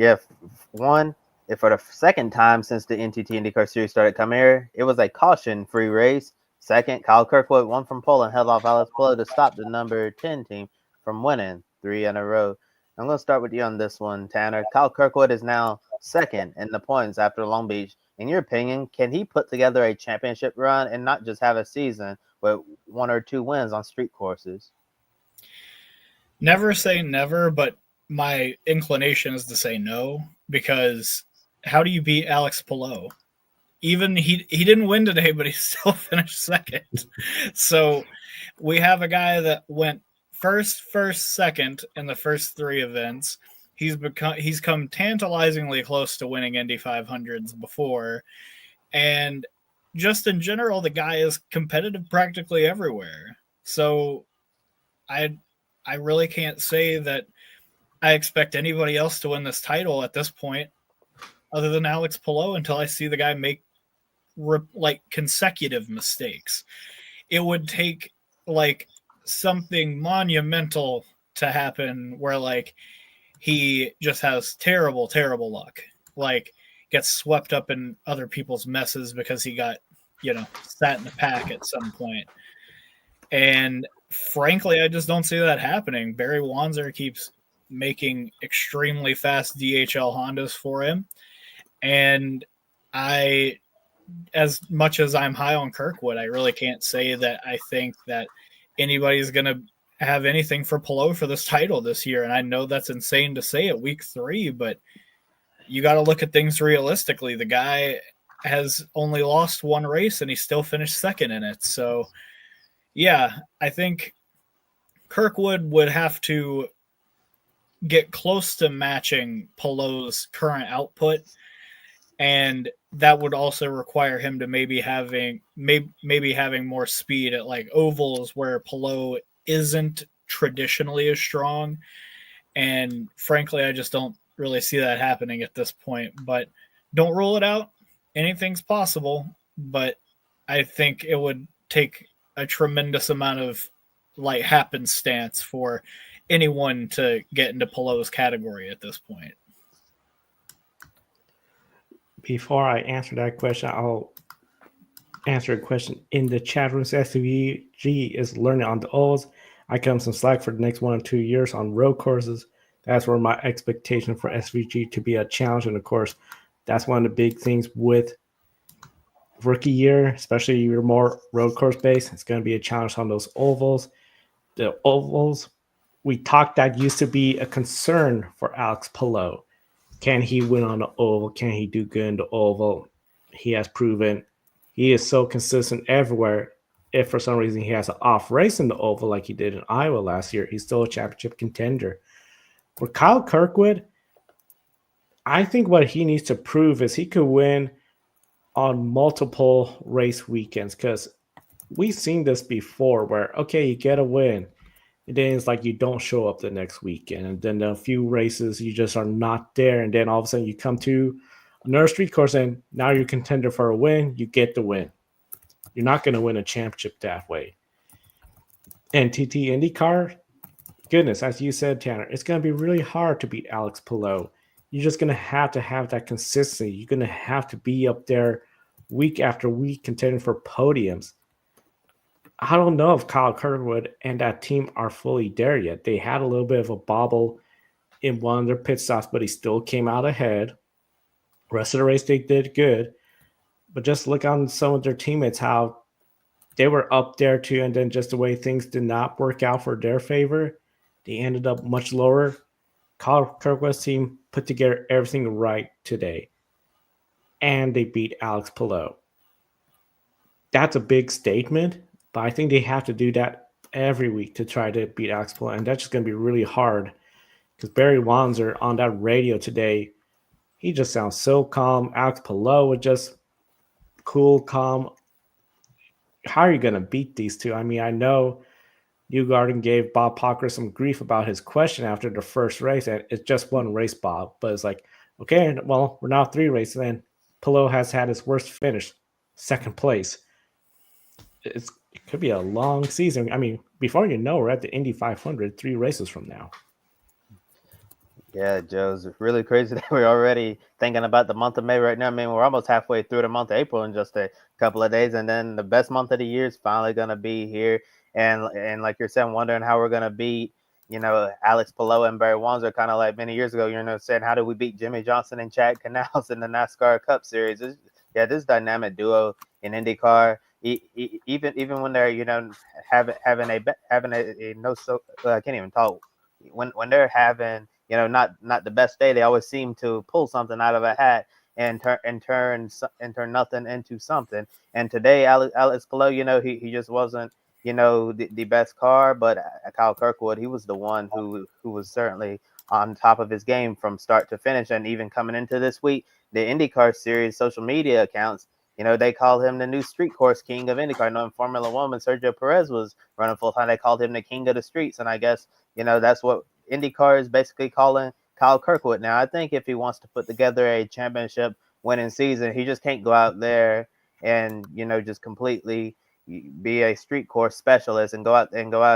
for the second time since the NTT IndyCar Series started coming here, it was a caution-free race. Second, Kyle Kirkwood won from pole and held off Alex Palou to stop the number 10 team from winning 3 in a row. I'm going to start with you on this one, Tanner. Kyle Kirkwood is now second in the points after Long Beach. In your opinion, can he put together a championship run and not just have a season with 1 or 2 wins on street courses? Never say never, but my inclination is to say no, because how do you beat Alex Palou? Even he didn't win today, but he still finished second. So we have a guy that went first, second in the first 3 events. He's come tantalizingly close to winning Indy 500s before, and just in general, the guy is competitive practically everywhere. So I really can't say that I expect anybody else to win this title at this point, other than Alex Palou, until I see the guy make consecutive mistakes. It would take something monumental to happen where he just has terrible luck, gets swept up in other people's messes because he got sat in the pack at some point. And frankly, I just don't see that happening. Barry Wanzer keeps making extremely fast DHL Hondas for him, and as much as I'm high on Kirkwood, I really can't say that I think that anybody's going to have anything for Palou for this title this year. And I know that's insane to say at week 3, but you got to look at things realistically. The guy has only lost 1 race and he still finished second in it. So yeah, I think Kirkwood would have to get close to matching Palou's current output, and that would also require him to maybe having more speed at ovals where Palou isn't traditionally as strong. And frankly, I just don't really see that happening at this point, but don't rule it out. Anything's possible, but I think it would take a tremendous amount of happenstance for anyone to get into Palou's category at this point. Before I answer that question, I'll answer a question in the chat room. SVG is learning on the ovals. I come some slack for the next 1 or 2 years on road courses. That's where my expectation for SVG to be a challenge. And of course, that's one of the big things with rookie year, especially you're more road course based. It's going to be a challenge on those ovals. The ovals, we talked that used to be a concern for Alex Palou. Can he win on the oval? Can he do good in the oval? He has proven he is so consistent everywhere. If for some reason he has an off race in the oval like he did in Iowa last year, he's still a championship contender. For Kyle Kirkwood, I think what he needs to prove is he could win on multiple race weekends, because we've seen this before where, okay, you get a win, and then it's you don't show up the next weekend, and then a few races you just are not there, and then all of a sudden you come to another street course and now you're contender for a win, you get the win. You're not going to win a championship that way. And TT IndyCar, goodness, as you said, Tanner, it's going to be really hard to beat Alex Palou. You're just going to have that consistency. You're going to have to be up there week after week contending for podiums. I don't know if Kyle Kirkwood and that team are fully there yet. They had a little bit of a bobble in one of their pit stops, but he still came out ahead. The rest of the race, they did good. But just look on some of their teammates, how they were up there too, and then just the way things did not work out for their favor, they ended up much lower. Kyle Kirkwood's team put together everything right today, and they beat Alex Palou. That's a big statement, but I think they have to do that every week to try to beat Alex Palou, and that's just going to be really hard because Barry Wanzer on that radio today, he just sounds so calm. Alex Palou was just cool, calm. How are you going to beat these two? I mean, I know Newgarden gave Bob Pocker some grief about his question after the first race, and it's just one race, Bob. But it's okay, well, we're now 3 races, and Palou has had his worst finish, second place. It could be a long season. I mean, before you know, we're at the Indy 500 3 races from now. Yeah, Joe, it's really crazy that we're already thinking about the month of May right now. I mean, we're almost halfway through the month of April in just a couple of days, and then the best month of the year is finally going to be here. And like you're saying, wondering how we're going to beat, Alex Palou and Barry Wanzer, kind of like many years ago, saying, how do we beat Jimmy Johnson and Chad Canals in the NASCAR Cup Series? This dynamic duo in IndyCar, even when they're, having a no, so I can't even talk. When they're having, not the best day, they always seem to pull something out of a hat and turn nothing into something. And today, Alex Palou, he just wasn't the best car, but Kyle Kirkwood, he was the one who was certainly on top of his game from start to finish. And even coming into this week, the IndyCar Series social media accounts, they call him the new street course king of IndyCar. In Formula One, when Sergio Perez was running full time, they called him the king of the streets. And I guess, that's what IndyCar is basically calling Kyle Kirkwood now. I think if he wants to put together a championship winning season, he just can't go out there and, just completely be a street course specialist and go out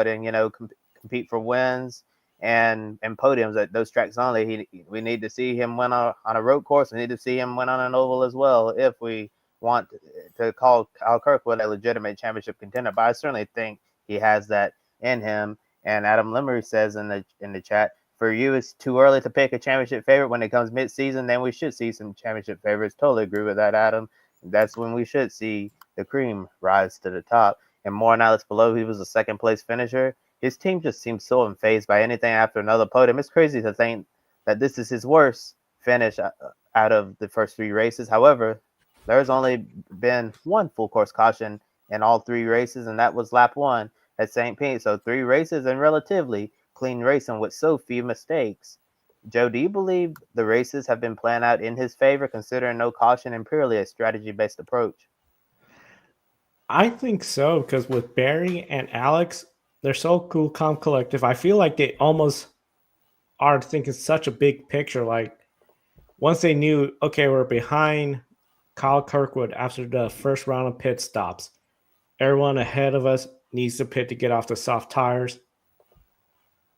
and compete for wins and podiums at those tracks only. We need to see him win on a road course. We need to see him win on an oval as well if we want to call Kyle Kirkwood a legitimate championship contender. But I certainly think he has that in him. And Adam Limmery says in the chat, for you, it's too early to pick a championship favorite. When it comes mid-season, then we should see some championship favorites. Totally agree with that, Adam. That's when we should see the cream rise to the top. And more on Alex Palou, he was a second-place finisher. His team just seems so unfazed by anything after another podium. It's crazy to think that this is his worst finish out of the first three races. However, there's only been one full-course caution in all three races, and that was lap 1 at St. Pete. So 3 races and relatively clean racing with so few mistakes. Joe, do you believe the races have been planned out in his favor, considering no caution and purely a strategy-based approach? I think so, because with Barry and Alex, they're so cool, calm, collective. I feel like they almost are thinking such a big picture. Like, once they knew, okay, we're behind Kyle Kirkwood after the first round of pit stops, everyone ahead of us needs to pit to get off the soft tires.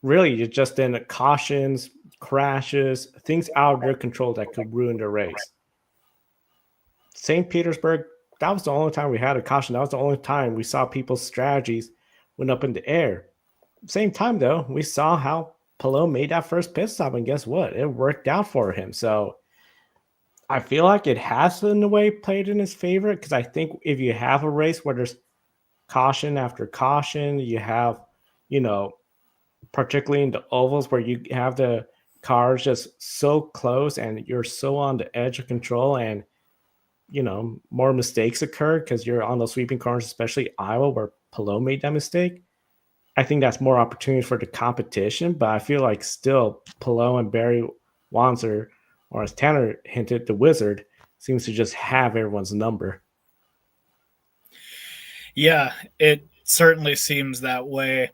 Really, you're just in cautions, crashes, things out of their control that could ruin the race. St. Petersburg, that was the only time we had a caution. That was the only time we saw people's strategies went up in the air. Same time, though, we saw how Palou made that first pit stop, and guess what? It worked out for him. So I feel like it has, in a way, played in his favor, because I think if you have a race where there's caution after caution, you have, particularly in the ovals where you have the cars just so close and you're so on the edge of control, and more mistakes occur because you're on those sweeping corners, especially Iowa where Palou made that mistake. I think that's more opportunity for the competition, but I feel like still Palou and Barry Wanzer, or as Tanner hinted, the Wizard, seems to just have everyone's number. Yeah, it certainly seems that way.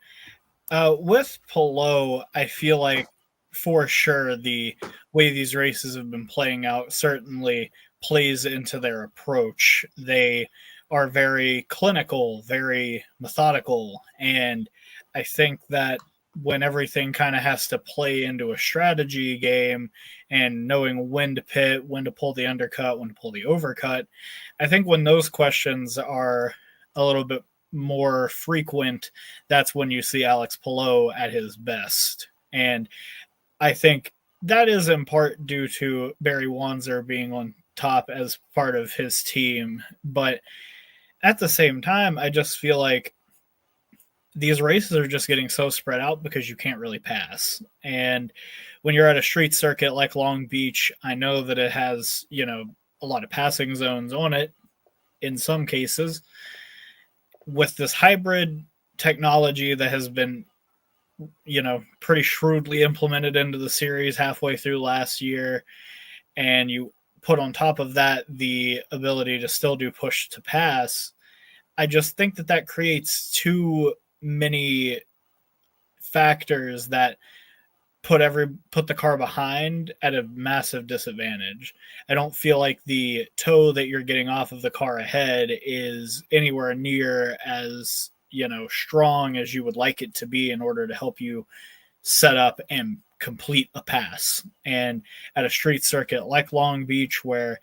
With Palou, I feel like for sure the way these races have been playing out certainly plays into their approach. They are very clinical, very methodical, and I think that when everything kind of has to play into a strategy game and knowing when to pit, when to pull the undercut, when to pull the overcut, I think when those questions are a little bit more frequent, that's when you see Alex Palou at his best. And I think that is in part due to Barry Wanzer being on top as part of his team. But at the same time, I just feel like these races are just getting so spread out because you can't really pass. And when you're at a street circuit like Long Beach, I know that it has, a lot of passing zones on it in some cases. With this hybrid technology that has been, pretty shrewdly implemented into the series halfway through last year, and you put on top of that the ability to still do push to pass, I just think that creates too many factors that put the car behind at a massive disadvantage. I don't feel like the toe that you're getting off of the car ahead is anywhere near as, strong as you would like it to be in order to help you set up and complete a pass. And at a street circuit like Long Beach, where,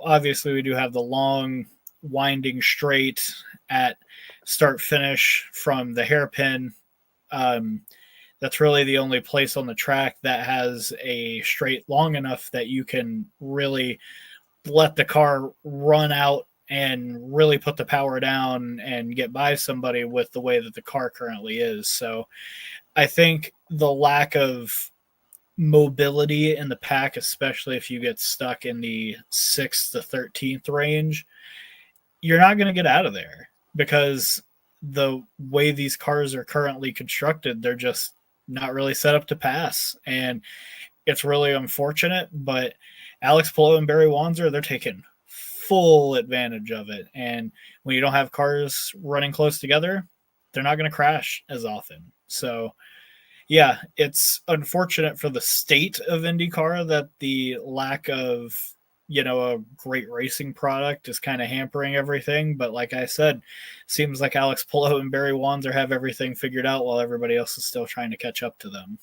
obviously we do have the long winding straight at start finish from the hairpin, that's really the only place on the track that has a straight long enough that you can really let the car run out and really put the power down and get by somebody with the way that the car currently is. So I think the lack of mobility in the pack, especially if you get stuck in the 6th to 13th range, you're not going to get out of there, because the way these cars are currently constructed, they're just not really set up to pass. And it's really unfortunate, but Alex Palou and Barry Wanzer, they're taking full advantage of it. And when you don't have cars running close together, they're not going to crash as often. So, yeah, it's unfortunate for the state of IndyCar that the lack of, a great racing product is kind of hampering everything. But like I said, seems like Alex Palou and Barry Wanzer have everything figured out while everybody else is still trying to catch up to them.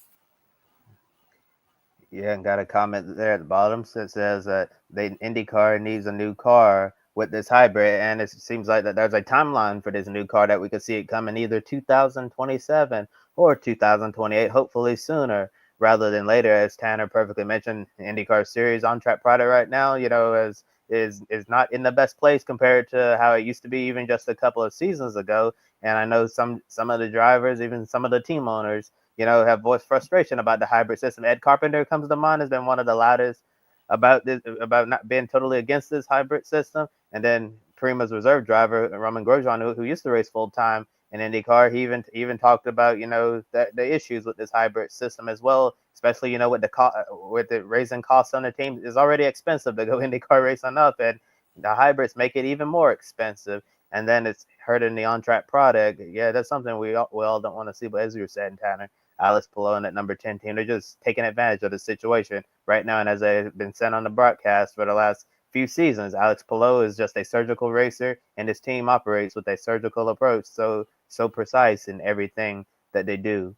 Yeah, and got a comment there at the bottom that says that IndyCar needs a new car with this hybrid, and it seems like that there's a timeline for this new car that we could see it coming either 2027 or 2028, hopefully sooner rather than later. As Tanner perfectly mentioned, IndyCar Series on-track product right now, is not in the best place compared to how it used to be even just a couple of seasons ago. And I know some of the drivers, even some of the team owners, have voiced frustration about the hybrid system. Ed Carpenter comes to mind, has been one of the loudest about this, about not being totally against this hybrid system. And then Prima's reserve driver, Roman Grosjean, who used to race full time in IndyCar, he even talked about, the issues with this hybrid system as well, especially, with the raising costs on the team. It's already expensive to go IndyCar racing up, and the hybrids make it even more expensive. And then it's hurting the on-track product. Yeah, that's something we all don't want to see. But as you were saying, Tanner, Alex Palou and that number 10 team, they're just taking advantage of the situation right now. And as I've been said on the broadcast for the last few seasons, Alex Palou is just a surgical racer, and his team operates with a surgical approach, so precise in everything that they do.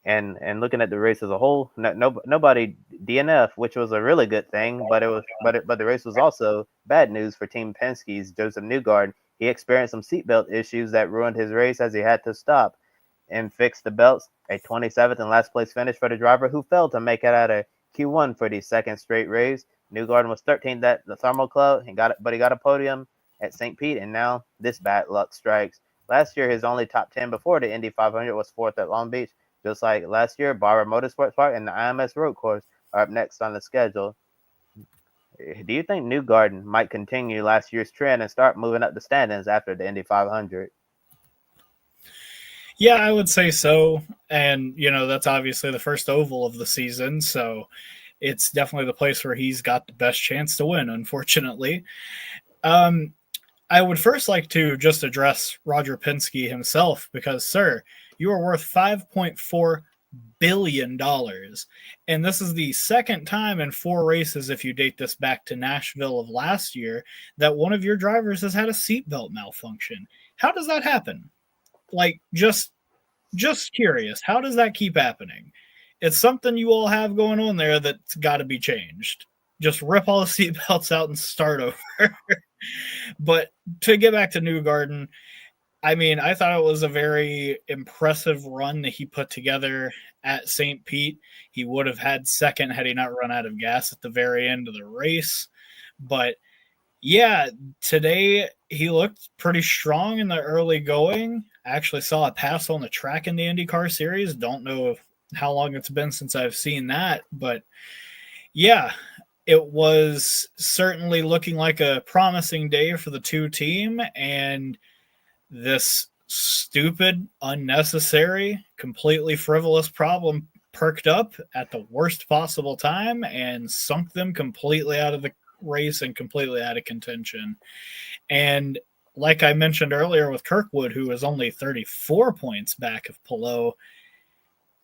And looking at the race as a whole, nobody DNF, which was a really good thing, but the race was also bad news for Team Penske's Joseph Newgarden. He experienced some seatbelt issues that ruined his race as he had to stop and fix the belts. A 27th and last place finish for the driver who failed to make it out of Q1 for the second straight race. Newgarden was 13th at the Thermal Club, but he got a podium at St. Pete, and now this bad luck strikes. Last year, his only top 10 before the Indy 500 was 4th at Long Beach. Just like last year, Barber Motorsports Park and the IMS Road Course are up next on the schedule. Do you think Newgarden might continue last year's trend and start moving up the standings after the Indy 500? Yeah, I would say so. And, that's obviously the first oval of the season. So it's definitely the place where he's got the best chance to win, unfortunately. I would first like to just address Roger Penske himself because, sir, you are worth $5.4 billion. And this is the second time in 4 races, if you date this back to Nashville of last year, that one of your drivers has had a seatbelt malfunction. How does that happen? Like, just curious. How does that keep happening? It's something you all have going on there that's got to be changed. Just rip all the seatbelts out and start over. But to get back to Newgarden, I mean, I thought it was a very impressive run that he put together at St. Pete. He would have had second had he not run out of gas at the very end of the race. But yeah, today he looked pretty strong in the early going. I actually saw a pass on the track in the IndyCar Series. Don't know how long it's been since I've seen that. But yeah, it was certainly looking like a promising day for the two team. And this stupid, unnecessary, completely frivolous problem perked up at the worst possible time and sunk them completely out of the race and completely out of contention. And like I mentioned earlier with Kirkwood, who was only 34 points back of Palou,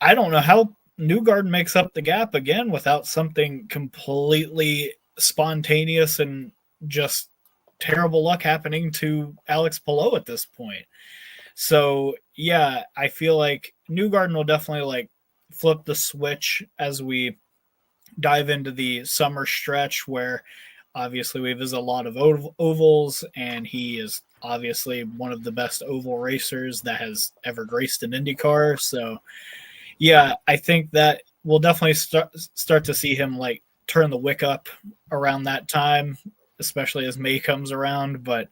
I don't know how Newgarden makes up the gap again without something completely spontaneous and just terrible luck happening to Alex Palou at this point. So yeah, I feel like Newgarden will definitely flip the switch as we dive into the summer stretch where obviously we visit a lot of ovals, and he is obviously one of the best oval racers that has ever graced an IndyCar. So yeah, I think that we'll definitely start to see him turn the wick up around that time, especially as May comes around. But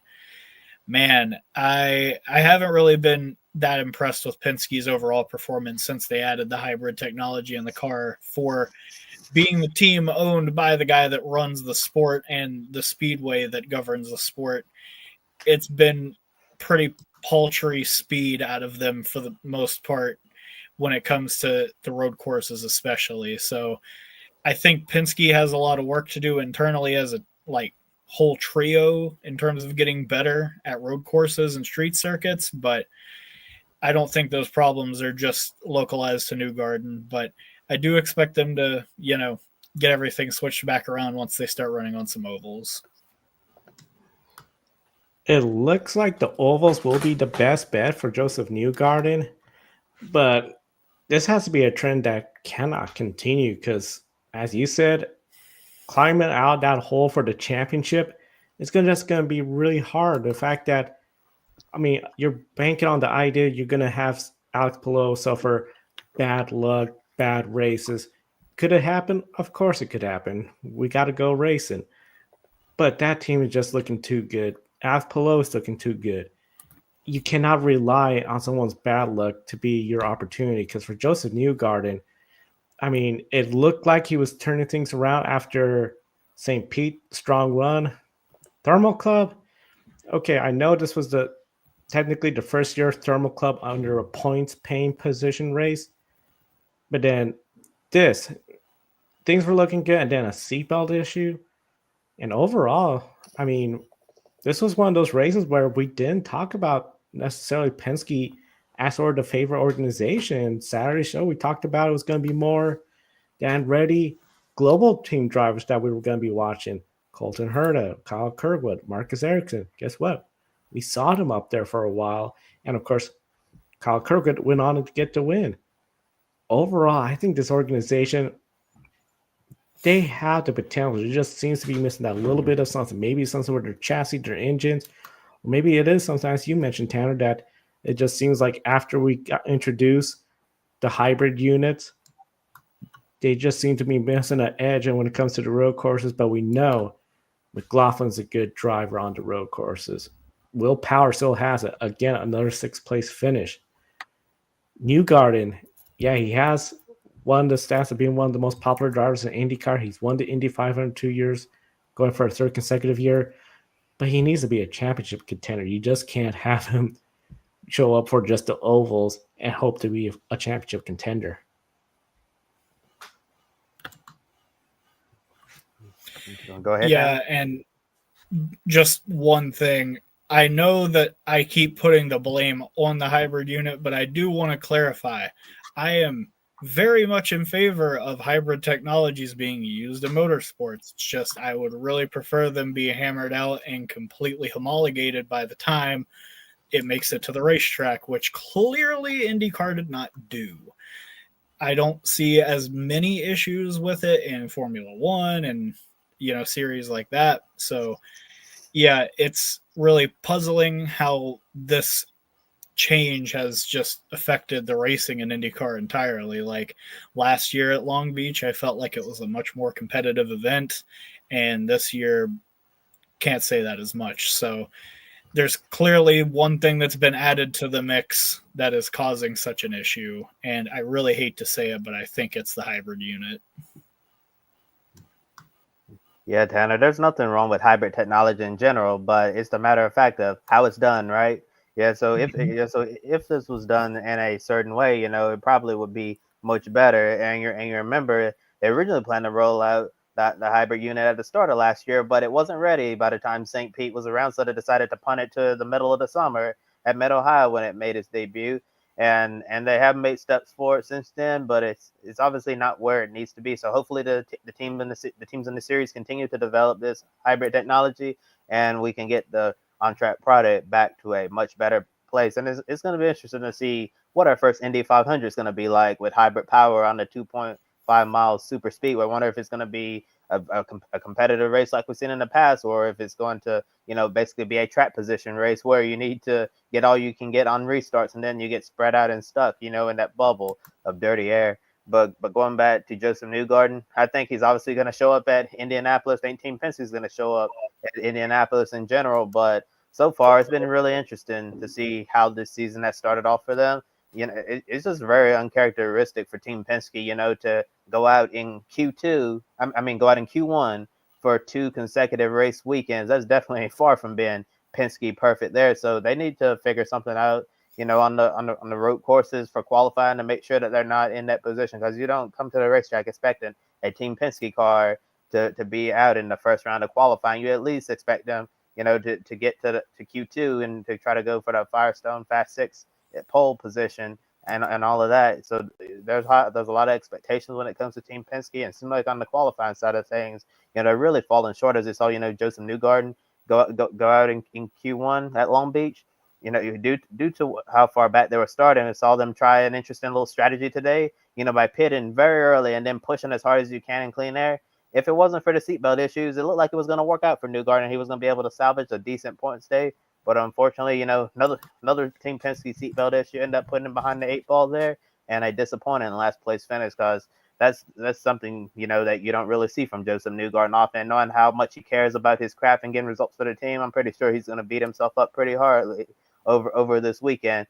man, I haven't really been that impressed with Penske's overall performance since they added the hybrid technology in the car for being the team owned by the guy that runs the sport and the speedway that governs the sport. It's been pretty paltry speed out of them for the most part when it comes to the road courses, especially. So I think Penske has a lot of work to do internally as a whole trio in terms of getting better at road courses and street circuits, but I don't think those problems are just localized to Newgarden. But I do expect them to, get everything switched back around once they start running on some ovals. It looks like the ovals will be the best bet for Joseph Newgarden, but this has to be a trend that cannot continue because, as you said, climbing out that hole for the championship is just going to be really hard. The fact that, you're banking on the idea you're going to have Alex Palou suffer bad luck, bad races. Could it happen? Of course it could happen. We got to go racing. But that team is just looking too good. Alex Palou is looking too good. You cannot rely on someone's bad luck to be your opportunity because for Joseph Newgarden, it looked like he was turning things around after St. Pete, strong run. Thermal Club, okay, I know this was technically the first year Thermal Club under a points paying position race, but then things were looking good, and then a seatbelt issue. And overall, this was one of those races where we didn't talk about necessarily Penske as sort of the favorite organization. Saturday show, we talked about it was going to be more Dan Reddy global team drivers that we were going to be watching. Colton Herta, Kyle Kirkwood, Marcus Ericsson. Guess what? We saw them up there for a while. And of course, Kyle Kirkwood went on to get the win. Overall, I think this organization, they have the potential. It just seems to be missing that little bit of something. Maybe something with their chassis, their engines. Or maybe it is sometimes, you mentioned, Tanner, that it just seems like after we got introduced the hybrid units, they just seem to be missing an edge when it comes to the road courses. But we know McLaughlin's a good driver on the road courses. Will Power still has it. Again, another 6th place finish. Newgarden, yeah, he has won the stats of being one of the most popular drivers in IndyCar. He's won the Indy 500 2 years, going for a 3rd consecutive year. But he needs to be a championship contender. You just can't have him show up for just the ovals and hope to be a championship contender. Go ahead. Yeah, and just one thing. I know that I keep putting the blame on the hybrid unit, but I do want to clarify. I am very much in favor of hybrid technologies being used in motorsports. It's just I would really prefer them be hammered out and completely homologated by the time it makes it to the racetrack, which clearly IndyCar did not do. I don't see as many issues with it in Formula One and series like that. So yeah, it's really puzzling how this change has just affected the racing in IndyCar entirely. Like last year at Long Beach, I felt like it was a much more competitive event, and this year can't say that as much. So there's clearly one thing that's been added to the mix that is causing such an issue, and I really hate to say it, but I think it's the hybrid unit. Yeah, Tanner, there's nothing wrong with hybrid technology in general, but it's the matter of fact of how it's done, right? Yeah, so if this was done in a certain way, it probably would be much better. And you remember they originally planned to roll out the hybrid unit at the start of last year, but it wasn't ready by the time St. Pete was around, so they decided to punt it to the middle of the summer at Mid-Ohio when it made its debut. And they haven't made steps forward since then, but it's obviously not where it needs to be. So hopefully the teams in the series continue to develop this hybrid technology, and we can get the on-track product back to a much better place. And it's going to be interesting to see what our first Indy 500 is going to be like with hybrid power on the 2.5 mile super speedway. I wonder if it's going to be a competitive race like we've seen in the past, or if it's going to, basically be a track position race where you need to get all you can get on restarts, and then you get spread out and stuck, in that bubble of dirty air. But going back to Joseph Newgarden, I think he's obviously going to show up at Indianapolis. I think Team Penske is going to show up at Indianapolis in general. But so far, it's been really interesting to see how this season has started off for them. It's just very uncharacteristic for Team Penske, to go out in Q2. Go out in Q1 for 2 consecutive race weekends. That's definitely far from being Penske perfect there. So they need to figure something out, on the road courses for qualifying to make sure that they're not in that position, because you don't come to the racetrack expecting a Team Penske car to be out in the first round of qualifying. You at least expect them, to get to Q2 and to try to go for the Firestone Fast 6 pole position and all of that. So there's a lot of expectations when it comes to Team Penske, and it seems like on the qualifying side of things, they're really falling short. As you saw, Joseph Newgarden go out in Q1 at Long Beach. Due to how far back they were starting, I saw them try an interesting little strategy today, by pitting very early and then pushing as hard as you can in clean air. If it wasn't for the seatbelt issues, it looked like it was going to work out for Newgarden. He was going to be able to salvage a decent points day. But unfortunately, another Team Penske seatbelt issue ended up putting him behind the 8 ball there, and a disappointing last place finish, because that's something, that you don't really see from Joseph Newgarden often. Knowing how much he cares about his craft and getting results for the team, I'm pretty sure he's going to beat himself up pretty hard over this weekend,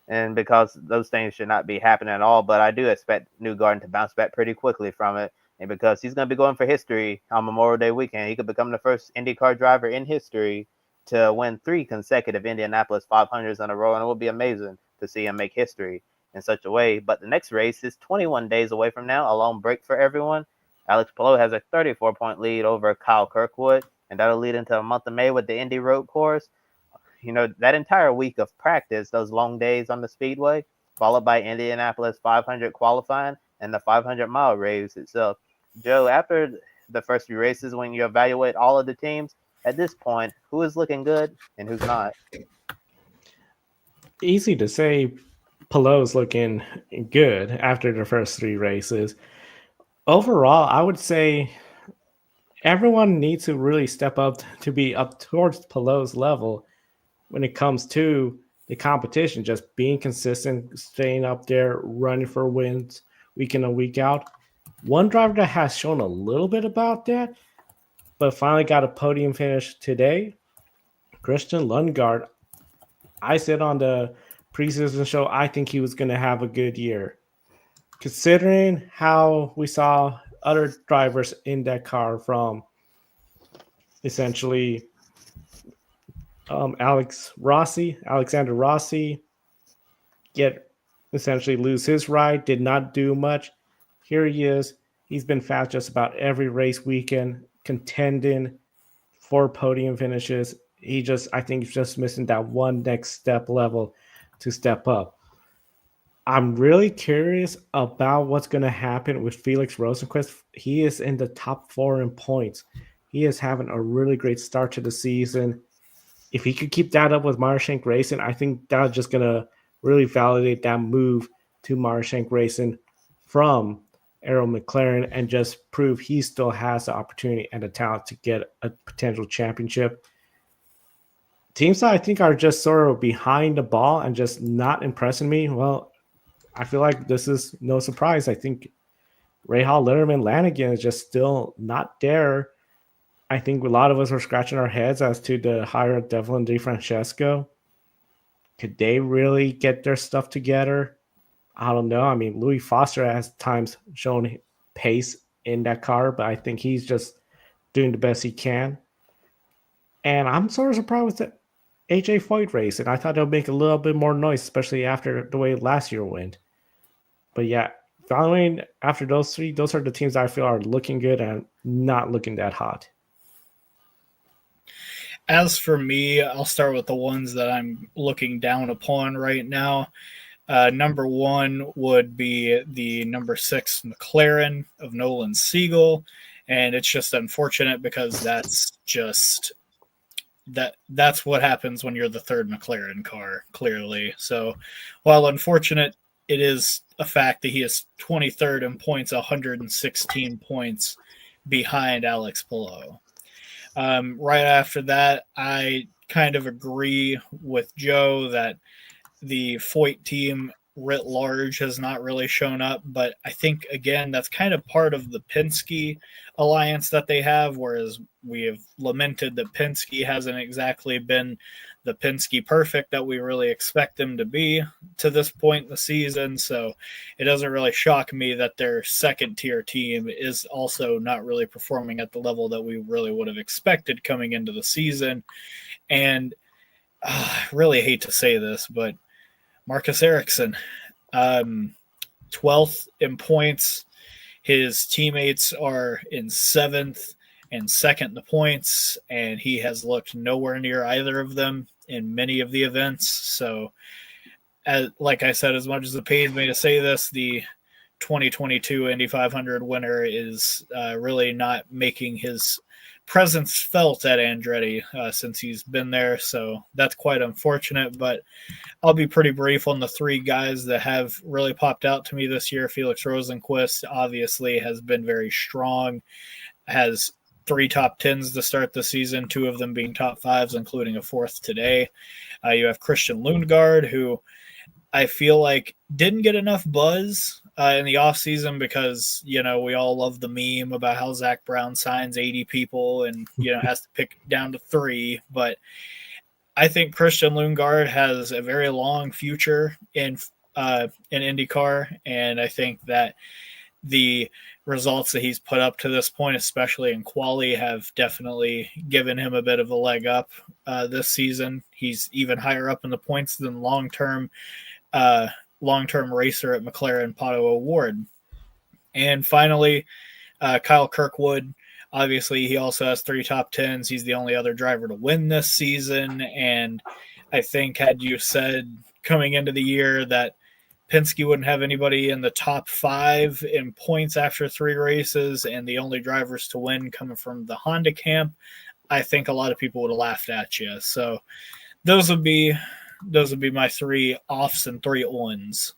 and because those things should not be happening at all. But I do expect Newgarden to bounce back pretty quickly from it, and because he's going to be going for history on Memorial Day weekend, he could become the first IndyCar driver in history to win 3 consecutive Indianapolis 500s in a row, and it will be amazing to see him make history in such a way. But the next race is 21 days away from now, a long break for everyone. Alex Palou has a 34-point lead over Kyle Kirkwood, and that'll lead into a month of May with the Indy Road Course. That entire week of practice, those long days on the speedway, followed by Indianapolis 500 qualifying and the 500-mile race itself. Joe, after the first few races, when you evaluate all of the teams, at this point, who is looking good and who's not? Easy to say Palou's looking good after the first 3 races. Overall, I would say everyone needs to really step up to be up towards Palou's level when it comes to the competition, just being consistent, staying up there, running for wins week in and week out. One driver that has shown a little bit about that, but finally got a podium finish today, Christian Lundgaard. I said on the preseason show, I think he was going to have a good year. Considering how we saw other drivers in that car, from essentially Alexander Rossi, essentially lose his ride, did not do much. Here he is. He's been fast just about every race weekend, contending for podium finishes. I think he's just missing that one next step level to step up. I'm really curious about what's going to happen with Felix Rosenqvist. He is in the top 4 in points. He is having a really great start to the season. If he could keep that up with Meyer-Shank Racing, I think that's just going to really validate that move to Meyer-Shank Racing from Arrow McLaren, and just prove he still has the opportunity and the talent to get a potential championship. Teams that I think are just sort of behind the ball and just not impressing me, well, I feel like this is no surprise. I think Rahal, Letterman, Lanigan is just still not there. I think a lot of us are scratching our heads as to the hire of Devlin DeFrancesco. Could they really get their stuff together? I don't know. I mean, Louis Foster has times shown pace in that car, but I think he's just doing the best he can. And I'm sort of surprised with the AJ Foyt race, and I thought it would make a little bit more noise, especially after the way last year went. But yeah, following after those 3, those are the teams I feel are looking good and not looking that hot. As for me, I'll start with the ones that I'm looking down upon right now. Number 1 would be the number 6 McLaren of Nolan Siegel, and it's just unfortunate because that's what happens when you're the 3rd McLaren car, clearly. So while unfortunate, it is a fact that he is 23rd in points, 116 points behind Alex Palou. Right after that, I kind of agree with Joe that the Foyt team writ large has not really shown up, but I think, again, that's kind of part of the Penske alliance that they have, whereas we have lamented that Penske hasn't exactly been the Penske perfect that we really expect them to be to this point in the season. So it doesn't really shock me that their 2nd-tier team is also not really performing at the level that we really would have expected coming into the season. And I really hate to say this, but Marcus Ericsson, 12th in points. His teammates are in 7th and 2nd in the points, and he has looked nowhere near either of them in many of the events. So, like I said, as much as it pains me to say this, the 2022 Indy 500 winner is really not making his presence felt at Andretti since he's been there. So that's quite unfortunate, but I'll be pretty brief on the 3 guys that have really popped out to me this year. Felix Rosenqvist obviously has been very strong, has 3 top 10s to start the season, 2 of them being top 5s, including a 4th today. You have Christian Lundgaard, who I feel like didn't get enough buzz in the offseason because, we all love the meme about how Zach Brown signs 80 people and, has to pick down to 3. But I think Christian Lundgaard has a very long future in IndyCar, and I think that the results that he's put up to this point, especially in quali, have definitely given him a bit of a leg up this season. He's even higher up in the points than long-term racer at McLaren, Pato O'Ward. And finally, Kyle Kirkwood. Obviously, he also has 3 top 10s. He's the only other driver to win this season. And I think had you said coming into the year that Penske wouldn't have anybody in the top 5 in points after 3 races and the only drivers to win coming from the Honda camp, I think a lot of people would have laughed at you. So those would be my 3 offs and 3 ons.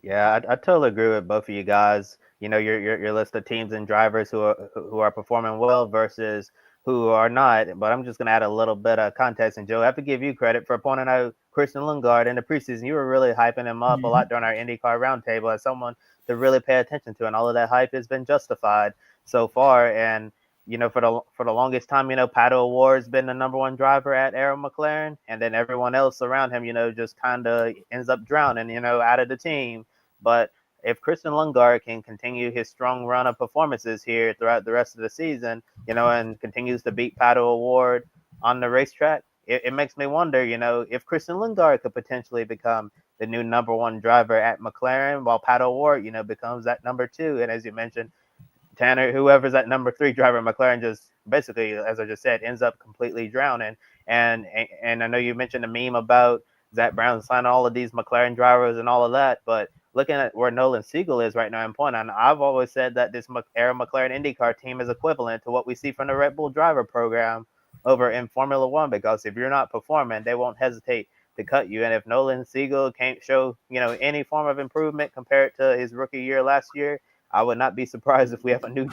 Yeah, I totally agree with both of you guys. Your list of teams and drivers who are performing well versus who are not. But I'm just going to add a little bit of context. And Joe, I have to give you credit for pointing out Christian Lundgaard in the preseason. You were really hyping him up a lot during our IndyCar roundtable as someone to really pay attention to. And all of that hype has been justified so far. And, for the longest time, Pato O'Ward's been the number 1 driver at Arrow McLaren. And then everyone else around him, just kind of ends up drowning, out of the team. But if Christian Lundgaard can continue his strong run of performances here throughout the rest of the season, and continues to beat Pato O'Ward on the racetrack, it makes me wonder, if Christian Lundgaard could potentially become the new number 1 driver at McLaren, while Pato O'Ward, becomes that number 2. And as you mentioned, Tanner, whoever's that number 3 driver at McLaren just basically, as I just said, ends up completely drowning. And I know you mentioned the meme about Zach Brown signing all of these McLaren drivers and all of that, but looking at where Nolan Siegel is right now in point, and I've always said that this Arrow McLaren IndyCar team is equivalent to what we see from the Red Bull driver program over in Formula One, because if you're not performing, they won't hesitate to cut you. And if Nolan Siegel can't show, any form of improvement compared to his rookie year last year, I would not be surprised if we have a new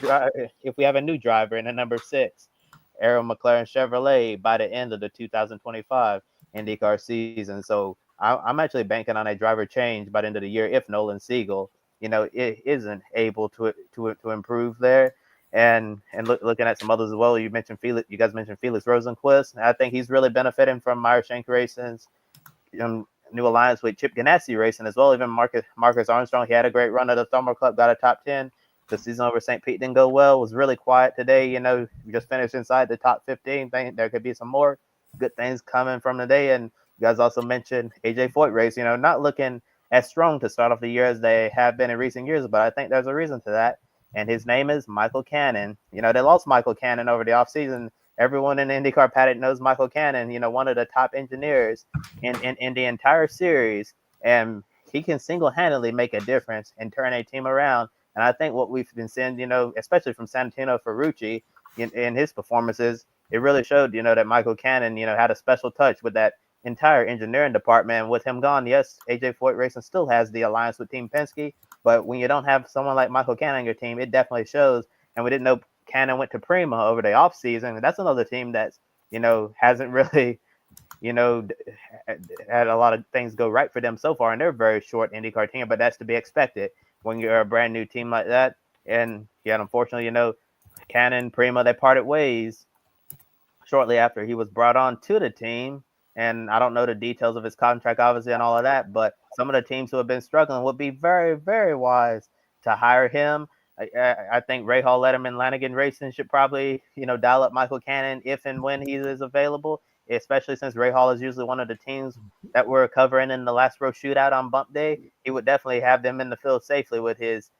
driver in the number 6 Arrow McLaren Chevrolet by the end of the 2025 IndyCar season. So I'm actually banking on a driver change by the end of the year if Nolan Siegel, it isn't able to improve there. And looking at some others as well, you guys mentioned Felix Rosenqvist. I think he's really benefiting from Meyer Shank Racing's new alliance with Chip Ganassi Racing as well. Even Marcus Armstrong, he had a great run at the Summer Cup, got a top 10. The season over St. Pete didn't go well, was really quiet today. Just finished inside the top 15. Think there could be some more good things coming from today. And you guys also mentioned AJ Foyt race, not looking as strong to start off the year as they have been in recent years, but I think there's a reason to that. And his name is Michael Cannon. They lost Michael Cannon over the offseason. Everyone in the IndyCar paddock knows Michael Cannon, one of the top engineers in the entire series. And he can single-handedly make a difference and turn a team around. And I think what we've been seeing, especially from Santino Ferrucci in his performances, it really showed, that Michael Cannon, had a special touch with that entire engineering department. And with him gone, yes, AJ Foyt Racing still has the alliance with Team Penske, but when you don't have someone like Michael Cannon on your team, it definitely shows. And we didn't know Cannon went to Prima over the offseason, and that's another team that's, hasn't really, had a lot of things go right for them so far, and they're a very short IndyCar team, but that's to be expected when you're a brand new team like that. And yeah, unfortunately, Cannon, Prima, they parted ways shortly after he was brought on to the team. And I don't know the details of his contract, obviously, and all of that, but some of the teams who have been struggling would be very, very wise to hire him. I think Rahal, Letterman, Lanigan Racing should probably, dial up Michael Cannon if and when he is available, especially since Rahal is usually one of the teams that we're covering in the last row shootout on bump day. He would definitely have them in the field safely with his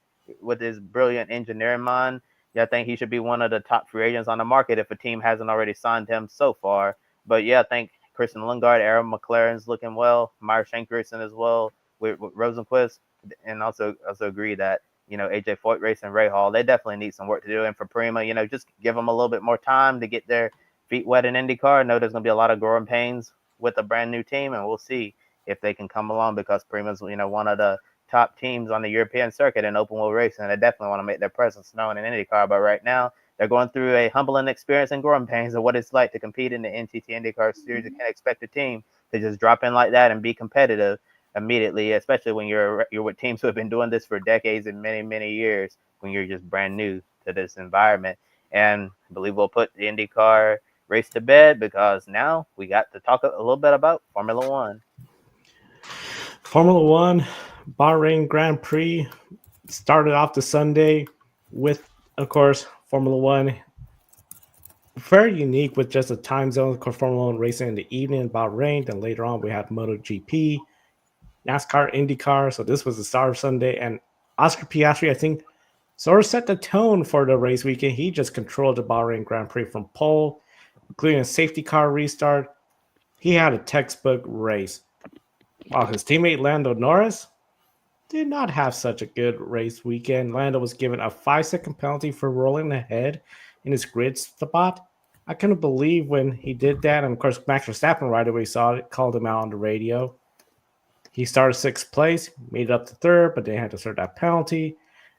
brilliant engineering mind. Yeah, I think he should be one of the top free agents on the market if a team hasn't already signed him so far. But yeah, I think Christian Lundgaard, Aaron McLaren's looking well, Meyer Shankerson as well with Rosenquist, and also agree that AJ Foyt Racing, Ray Hall, they definitely need some work to do. And for Prima, just give them a little bit more time to get their feet wet in IndyCar. I know there's going to be a lot of growing pains with a brand new team, and we'll see if they can come along because Prima's, one of the top teams on the European circuit in open wheel racing. They definitely want to make their presence known in IndyCar, but right now they're going through a humbling experience and growing pains of what it's like to compete in the NTT IndyCar Series. You can't expect a team to just drop in like that and be competitive immediately, especially when you're with teams who have been doing this for decades and many years, when you're just brand new to this environment. And I believe we'll put the IndyCar race to bed because now we got to talk a little bit about Formula One. Formula One, Bahrain Grand Prix started off the Sunday with, of course, Formula One. Very unique with just a time zone. Of course, Formula One racing in the evening in Bahrain. Then later on, we had MotoGP, NASCAR, IndyCar. So this was the start of Sunday. And Oscar Piastri, I think, sort of set the tone for the race weekend. He just controlled the Bahrain Grand Prix from pole, including a safety car restart. He had a textbook race. While his teammate Lando Norris did not have such a good race weekend. Lando was given a 5-second penalty for rolling ahead in his grid spot. I couldn't believe when he did that. And of course, Max Verstappen right away saw it, called him out on the radio. He started 6th place, made it up to 3rd, but they had to serve that penalty.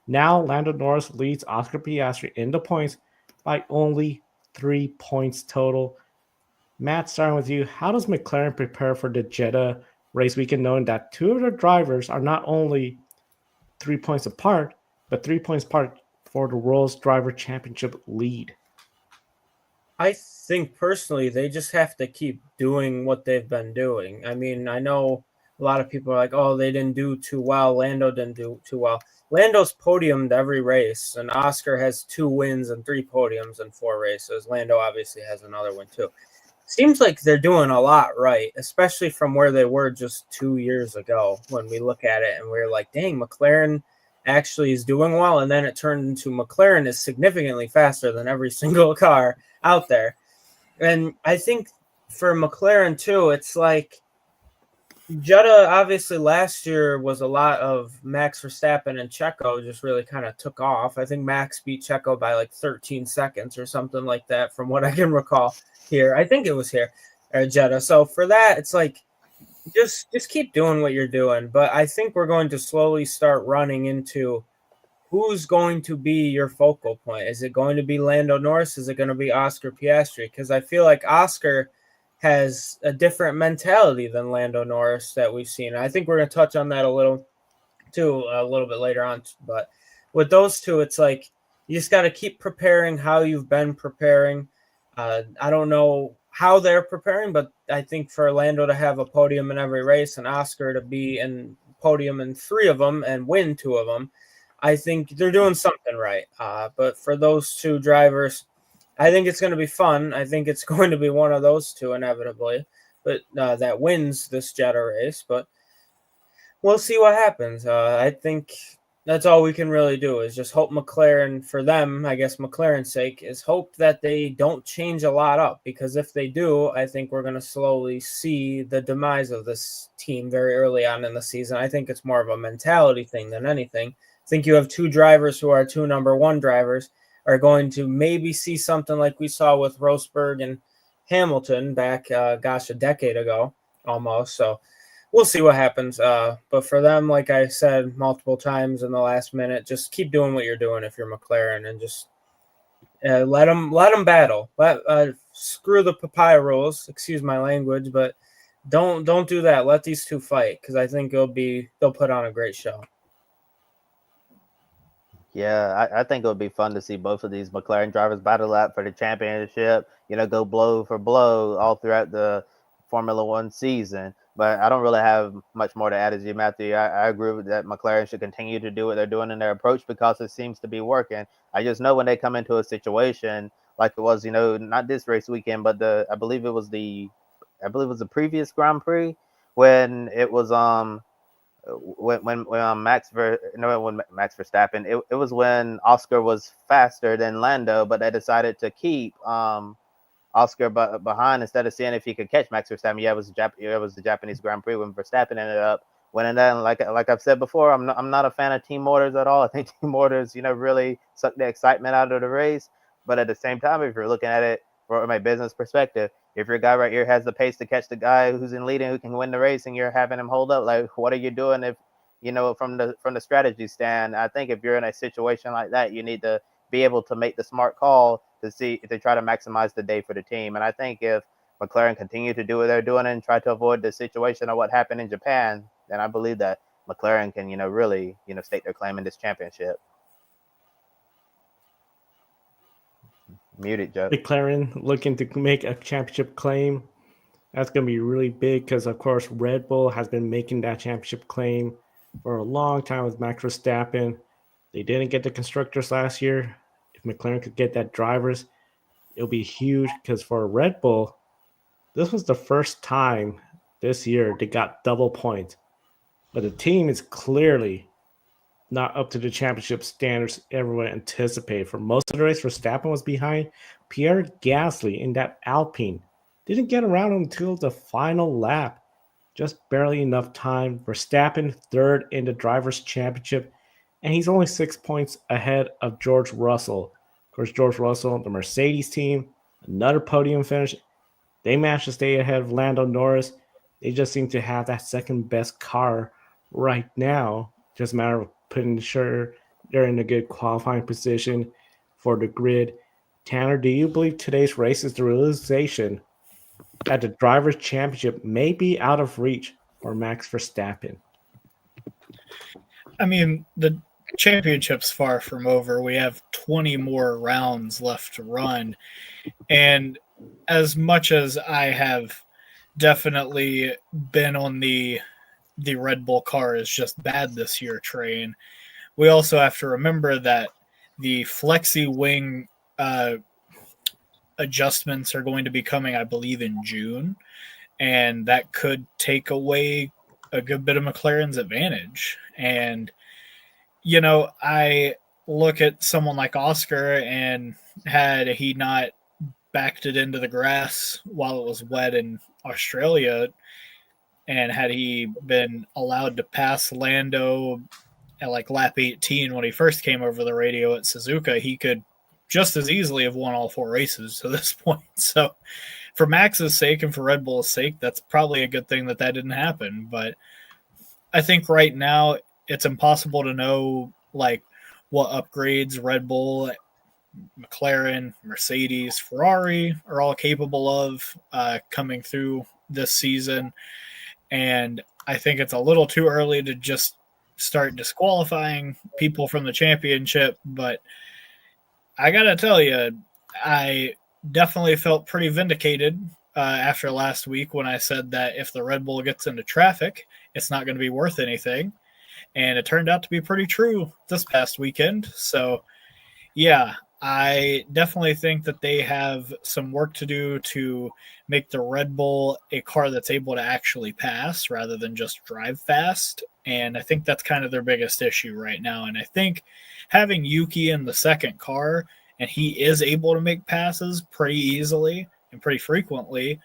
Now, Lando Norris leads Oscar Piastri in the points by only 3 points total. Matt, starting with you, how does McLaren prepare for the Jeddah race weekend, knowing that 2 of their drivers are not only 3 points apart, but 3 points apart for the World's Driver Championship lead? I think personally they just have to keep doing what they've been doing. I mean, I know a lot of people are like, oh, they didn't do too well. Lando didn't do too well. Lando's podiumed every race, and Oscar has 2 wins and 3 podiums in 4 races. Lando obviously has another one too. Seems like they're doing a lot right, especially from where they were just 2 years ago when we look at it and we're like, dang, McLaren actually is doing well. And then it turned into McLaren is significantly faster than every single car out there. And I think for McLaren too, it's like Jeddah obviously last year was a lot of Max Verstappen and Checo just really kind of took off. I think Max beat Checo by like 13 seconds or something like that from what I can recall here. I think it was here at Jeddah. So for that, it's like just keep doing what you're doing. But I think we're going to slowly start running into who's going to be your focal point. Is it going to be Lando Norris? Is it going to be Oscar Piastri? Because I feel like Oscar has a different mentality than Lando Norris that we've seen. I think we're going to touch on that a little bit later on. But with those two, it's like you just got to keep preparing how you've been preparing. I don't know how they're preparing, but I think for Lando to have a podium in every race and Oscar to be in podium in 3 of them and win 2 of them, I think they're doing something right. But for those 2 drivers, I think it's going to be fun. I think it's going to be one of those 2 inevitably, but that wins this Jeddah race. But we'll see what happens. I think that's all we can really do is just hope McLaren, for them, I guess McLaren's sake, is hope that they don't change a lot up. Because if they do, I think we're going to slowly see the demise of this team very early on in the season. I think it's more of a mentality thing than anything. I think you have 2 drivers who are 2 number 1 drivers are going to maybe see something like we saw with Rosberg and Hamilton back, a decade ago almost. So we'll see what happens. But for them, like I said multiple times in the last minute, just keep doing what you're doing if you're McLaren and just let them battle. Screw the papaya rules, excuse my language, but don't do that. Let these 2 fight because I think they'll put on a great show. Yeah, I think it'll be fun to see both of these McLaren drivers battle out for the championship, go blow for blow all throughout the Formula One season. But I don't really have much more to add as you, Matthew. I agree with that. McLaren should continue to do what they're doing in their approach because it seems to be working. I just know when they come into a situation like it was, not this race weekend, but I believe it was the previous Grand Prix when it was when Max Verstappen, it was when Oscar was faster than Lando, but they decided to keep Oscar behind instead of seeing if he could catch Max Verstappen. Yeah, it was the Japanese Grand Prix when Verstappen ended up winning that. And like I've said before, I'm not a fan of team orders at all. I think team orders, really suck the excitement out of the race. But at the same time, if you're looking at it from a business perspective, if your guy right here has the pace to catch the guy who's in leading who can win the race, and you're having him hold up, like what are you doing? If from the strategy stand, I think if you're in a situation like that, you need to be able to make the smart call to try to maximize the day for the team. And I think if McLaren continue to do what they're doing and try to avoid the situation of what happened in Japan, then I believe that McLaren can really stake their claim in this championship. Muted, Joe. McLaren looking to make a championship claim. That's going to be really big because, of course, Red Bull has been making that championship claim for a long time with Max Verstappen. They didn't get the constructors last year. If McLaren could get that drivers, it'll be huge because for Red Bull, this was the first time this year they got double points. But the team is clearly not up to the championship standards everyone anticipated. For most of the race, Verstappen was behind. Pierre Gasly in that Alpine didn't get around until the final lap. Just barely enough time. Verstappen third in the Drivers' Championship, and he's only 6 points ahead of George Russell. Of course, George Russell, the Mercedes team, another podium finish. They managed to stay ahead of Lando Norris. They just seem to have that second best car right now. Just a matter of putting sure they're in a good qualifying position for the grid. Tanner, do you believe today's race is the realization that the Drivers' Championship may be out of reach for Max Verstappen? I mean, the championship's far from over. We have 20 more rounds left to run. And as much as I have definitely been on the Red Bull car is just bad this year train, we also have to remember that the flexi wing adjustments are going to be coming, I believe, in June, and that could take away a good bit of McLaren's advantage. And I look at someone like Oscar, and had he not backed it into the grass while it was wet in Australia, and had he been allowed to pass Lando at like lap 18 when he first came over the radio at Suzuka, he could just as easily have won all 4 races to this point. So for Max's sake and for Red Bull's sake, that's probably a good thing that didn't happen. But I think right now it's impossible to know like what upgrades Red Bull, McLaren, Mercedes, Ferrari are all capable of coming through this season. And I think it's a little too early to just start disqualifying people from the championship. But I got to tell you, I definitely felt pretty vindicated after last week when I said that if the Red Bull gets into traffic, it's not going to be worth anything. And it turned out to be pretty true this past weekend. So, yeah, I definitely think that they have some work to do to make the Red Bull a car that's able to actually pass rather than just drive fast. And I think that's kind of their biggest issue right now. And I think having Yuki in the second car, and he is able to make passes pretty easily and pretty frequently,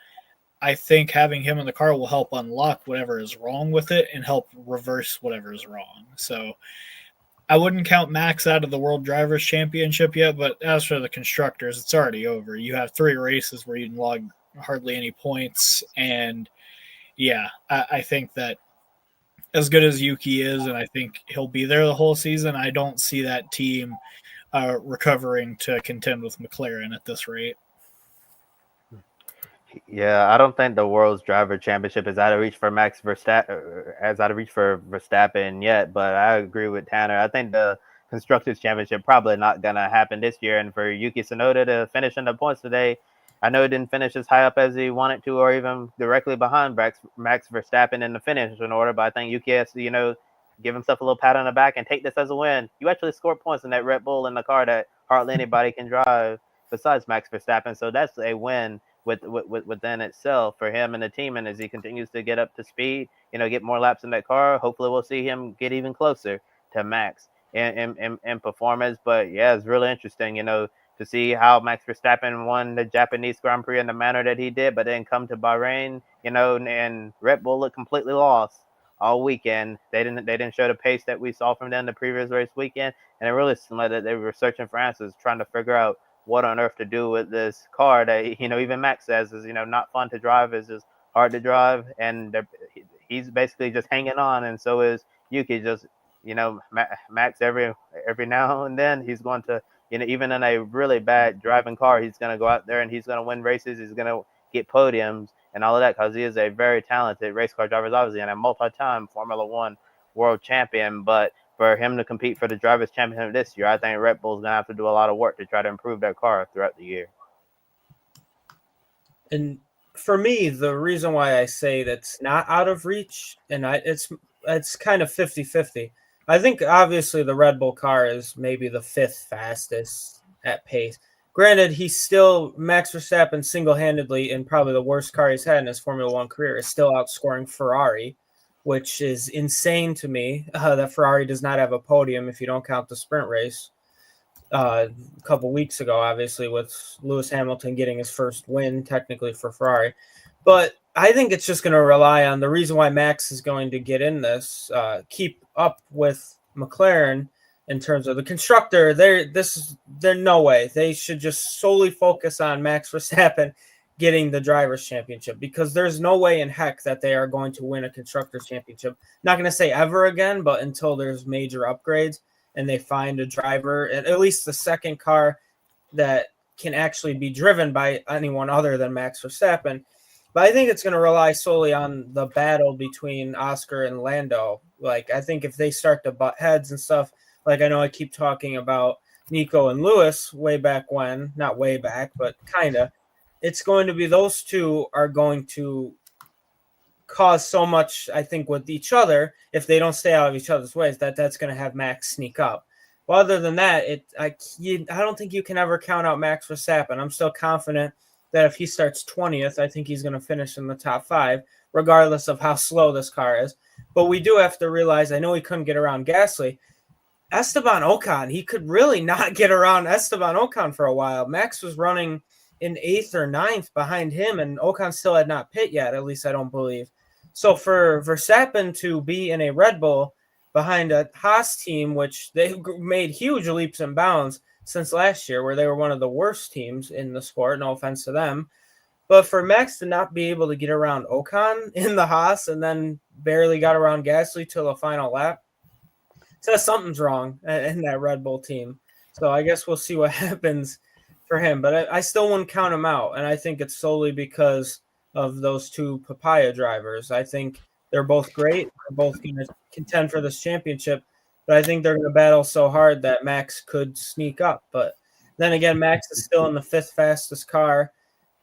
I think having him in the car will help unlock whatever is wrong with it and help reverse whatever is wrong. So I wouldn't count Max out of the World Drivers' Championship yet, but as for the constructors, it's already over. You have 3 races where you can log hardly any points. And yeah, I think that as good as Yuki is, and I think he'll be there the whole season, I don't see that team recovering to contend with McLaren at this rate. Yeah, I don't think the World's Driver Championship is out of reach for Verstappen yet, but I agree with Tanner. I think the Constructors Championship probably not gonna happen this year, and for Yuki Tsunoda to finish in the points today, I know he didn't finish as high up as he wanted to, or even directly behind Max Verstappen in the finishing order. But I think Yuki has to, give himself a little pat on the back and take this as a win. You actually scored points in that Red Bull in the car that hardly anybody can drive besides Max Verstappen. So that's a win within itself for him and the team. And as he continues to get up to speed, get more laps in that car, hopefully we'll see him get even closer to Max in performance. But yeah, it's really interesting, to see how Max Verstappen won the Japanese Grand Prix in the manner that he did, but then come to Bahrain, and Red Bull looked completely lost all weekend. They didn't show the pace that we saw from them the previous race weekend, and it really seemed like that they were searching for answers, trying to figure out what on earth to do with this car that even Max says is not fun to drive, is just hard to drive, and he's basically just hanging on, and so is Yuki. Just Max every now and then he's going to even in a really bad driving car, he's going to go out there and he's going to win races. He's going to get podiums and all of that because he is a very talented race car driver, obviously, and a multi-time Formula One world champion. But for him to compete for the Drivers' Championship this year, I think Red Bull's going to have to do a lot of work to try to improve their car throughout the year. And for me, the reason why I say that's not out of reach, and it's kind of 50-50. I think obviously the Red Bull car is maybe the 5th fastest at pace. Granted, Max Verstappen single-handedly in probably the worst car he's had in his Formula One career is still outscoring Ferrari, which is insane to me that Ferrari does not have a podium if you don't count the sprint race. A couple weeks ago, obviously, with Lewis Hamilton getting his first win technically for Ferrari. But I think it's just going to rely on the reason why Max is going to get in this, keep up with McLaren in terms of the constructor. There's no way. They should just solely focus on Max Verstappen getting the Drivers' Championship, because there's no way in heck that they are going to win a Constructors' Championship. Not going to say ever again, but until there's major upgrades and they find a driver, at least the second car that can actually be driven by anyone other than Max Verstappen. But I think it's going to rely solely on the battle between Oscar and Lando. Like, I think if they start to butt heads and stuff, like I know I keep talking about Nico and Lewis way back when, not way back, but kind of, it's going to be those two are going to cause so much, I think, with each other if they don't stay out of each other's ways, that's going to have Max sneak up. Well, other than that, I don't think you can ever count out Max Verstappen. I'm still confident that if he starts 20th, I think he's going to finish in the top 5, regardless of how slow this car is. But we do have to realize, I know he couldn't get around Gasly. Esteban Ocon, he could really not get around Esteban Ocon for a while. Max was running in 8th or 9th behind him, and Ocon still had not pit yet, at least I don't believe. So for Verstappen to be in a Red Bull behind a Haas team, which they made huge leaps and bounds since last year, where they were one of the worst teams in the sport, no offense to them. But for Max to not be able to get around Ocon in the Haas and then barely got around Gasly till the final lap, says something's wrong in that Red Bull team. So I guess we'll see what happens for him. But I still wouldn't count him out, and I think it's solely because of those two papaya drivers. I think they're both great. They're both going to contend for this championship, but I think they're going to battle so hard that Max could sneak up. But then again, Max is still in the 5th fastest car.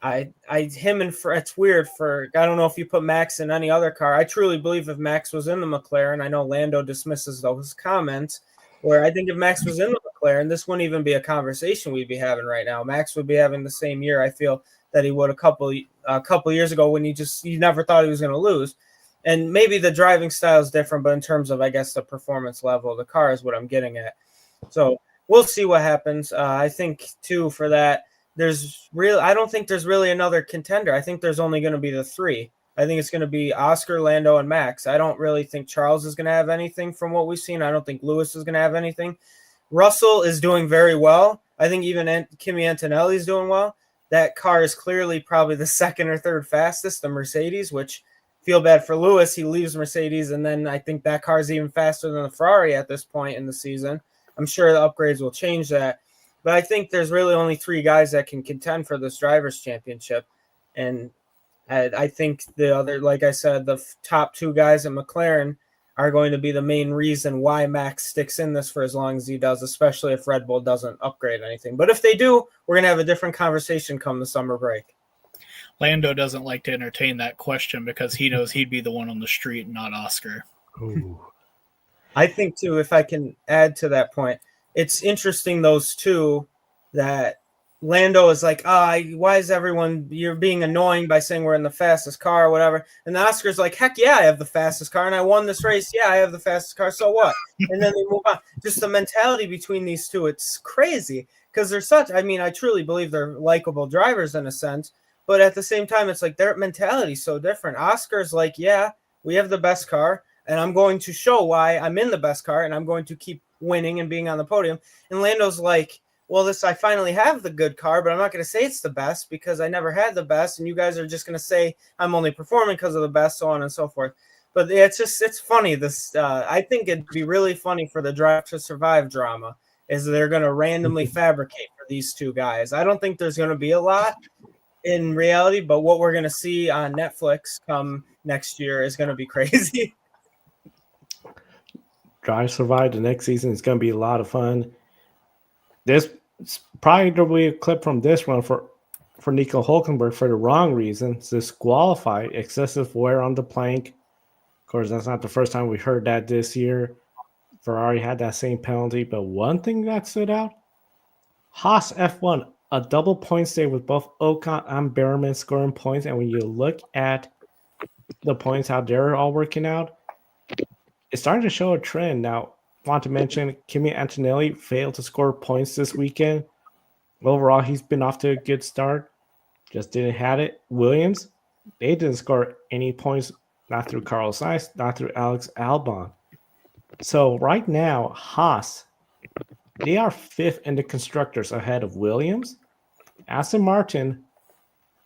It's weird I don't know if you put Max in any other car. I truly believe if Max was in the McLaren, I know Lando dismisses those comments, where I think if Max was in the McLaren, this wouldn't even be a conversation we'd be having right now. Max would be having the same year, I feel, that he would a couple years ago when you never thought he was going to lose. And maybe the driving style is different, but in terms of, I guess, the performance level of the car is what I'm getting at. So we'll see what happens. I think, too, for that, I don't think there's really another contender. I think there's only going to be the 3. I think it's going to be Oscar, Lando, and Max. I don't really think Charles is going to have anything from what we've seen. I don't think Lewis is going to have anything. Russell is doing very well. I think even Kimi Antonelli is doing well. That car is clearly probably the 2nd or 3rd fastest, the Mercedes, which feel bad for Lewis. He leaves Mercedes, and then I think that car is even faster than the Ferrari at this point in the season. I'm sure the upgrades will change that. But I think there's really only 3 guys that can contend for this Drivers' Championship. And I think the other, like I said, the top 2 guys at McLaren, are going to be the main reason why Max sticks in this for as long as he does, especially if Red Bull doesn't upgrade anything. But if they do, we're going to have a different conversation come the summer break. Lando doesn't like to entertain that question because he knows he'd be the one on the street, not Oscar. Ooh. I think, too, if I can add to that point, it's interesting, those two, that Lando is like, why is everyone, you're being annoying by saying we're in the fastest car or whatever. And Oscar's like, heck yeah, I have the fastest car and I won this race. Yeah, I have the fastest car. So what? And then they move on. Just the mentality between these two, it's crazy because they're such, I mean, I truly believe they're likable drivers in a sense, but at the same time, it's like their mentality's so different. Oscar's like, yeah, we have the best car and I'm going to show why I'm in the best car and I'm going to keep winning and being on the podium. And Lando's like, well, I finally have the good car, but I'm not going to say it's the best because I never had the best. And you guys are just going to say I'm only performing because of the best, so on and so forth. But it's funny. I think it'd be really funny for the Drive to Survive drama is they're going to randomly fabricate for these two guys. I don't think there's going to be a lot in reality, but what we're going to see on Netflix come next year is going to be crazy. Drive to Survive the next season is going to be a lot of fun. This probably there will be a clip from this one for Nico Hulkenberg for the wrong reasons. Disqualified, excessive wear on the plank. Of course, that's not the first time we heard that this year. Ferrari had that same penalty, but one thing that stood out, Haas F1, a double points day with both Ocon and Behrman scoring points. And when you look at the points, how they're all working out, it's starting to show a trend. Now, want to mention Kimi Antonelli failed to score points this weekend. Overall, he's been off to a good start. Just didn't have it. Williams, they didn't score any points, not through Carlos Sainz, not through Alex Albon. So right now, Haas, they are fifth in the constructors ahead of Williams, Aston Martin,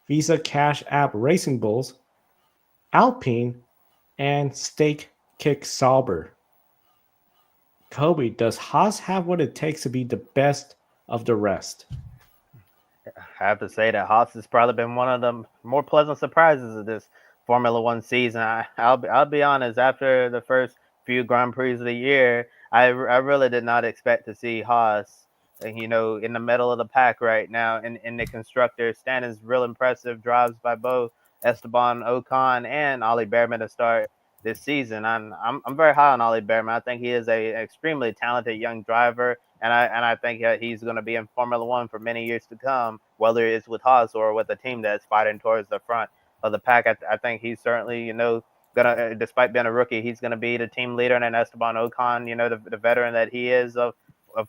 Visa Cash App Racing Bulls, Alpine, and Steak Kick Sauber. Kobe, does Haas have what it takes to be the best of the rest? I have to say that Haas has probably been one of the more pleasant surprises of this Formula One season. I'll be honest, after the first few Grand Prix of the year, I really did not expect to see Haas, in the middle of the pack right now in the constructor standings. Real impressive drives by both Esteban Ocon and Ollie Behrman to start this season. I'm very high on Ollie Behrman. I think he is an extremely talented young driver, and I think he's going to be in Formula One for many years to come, whether it's with Haas or with a team that's fighting towards the front of the pack. I think he's certainly, gonna, despite being a rookie, he's gonna be the team leader. And then Esteban Ocon, the veteran that he is of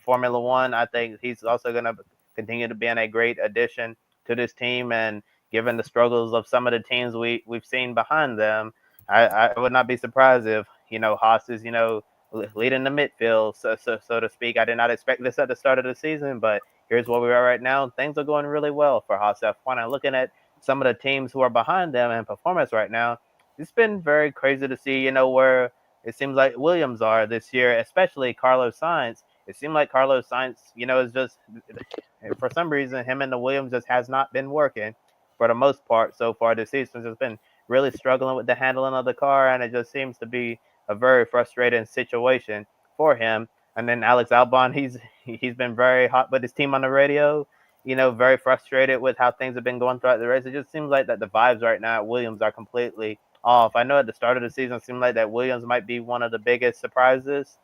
Formula One, I think he's also gonna continue to be a great addition to this team. And given the struggles of some of the teams we've seen behind them, I would not be surprised if Haas is leading the midfield, so to speak. I did not expect this at the start of the season, but here's where we are right now. Things are going really well for Haas F1. And looking at some of the teams who are behind them in performance right now, it's been very crazy to see, where it seems like Williams are this year, especially Carlos Sainz. It seemed like Carlos Sainz, is just, for some reason, him and the Williams just has not been working for the most part so far this season. Just been really struggling with the handling of the car, and it just seems to be a very frustrating situation for him. And then Alex Albon, he's been very hot with his team on the radio, very frustrated with how things have been going throughout the race. It just seems like that the vibes right now at Williams are completely off. I know at the start of the season it seemed like that Williams might be one of the biggest surprises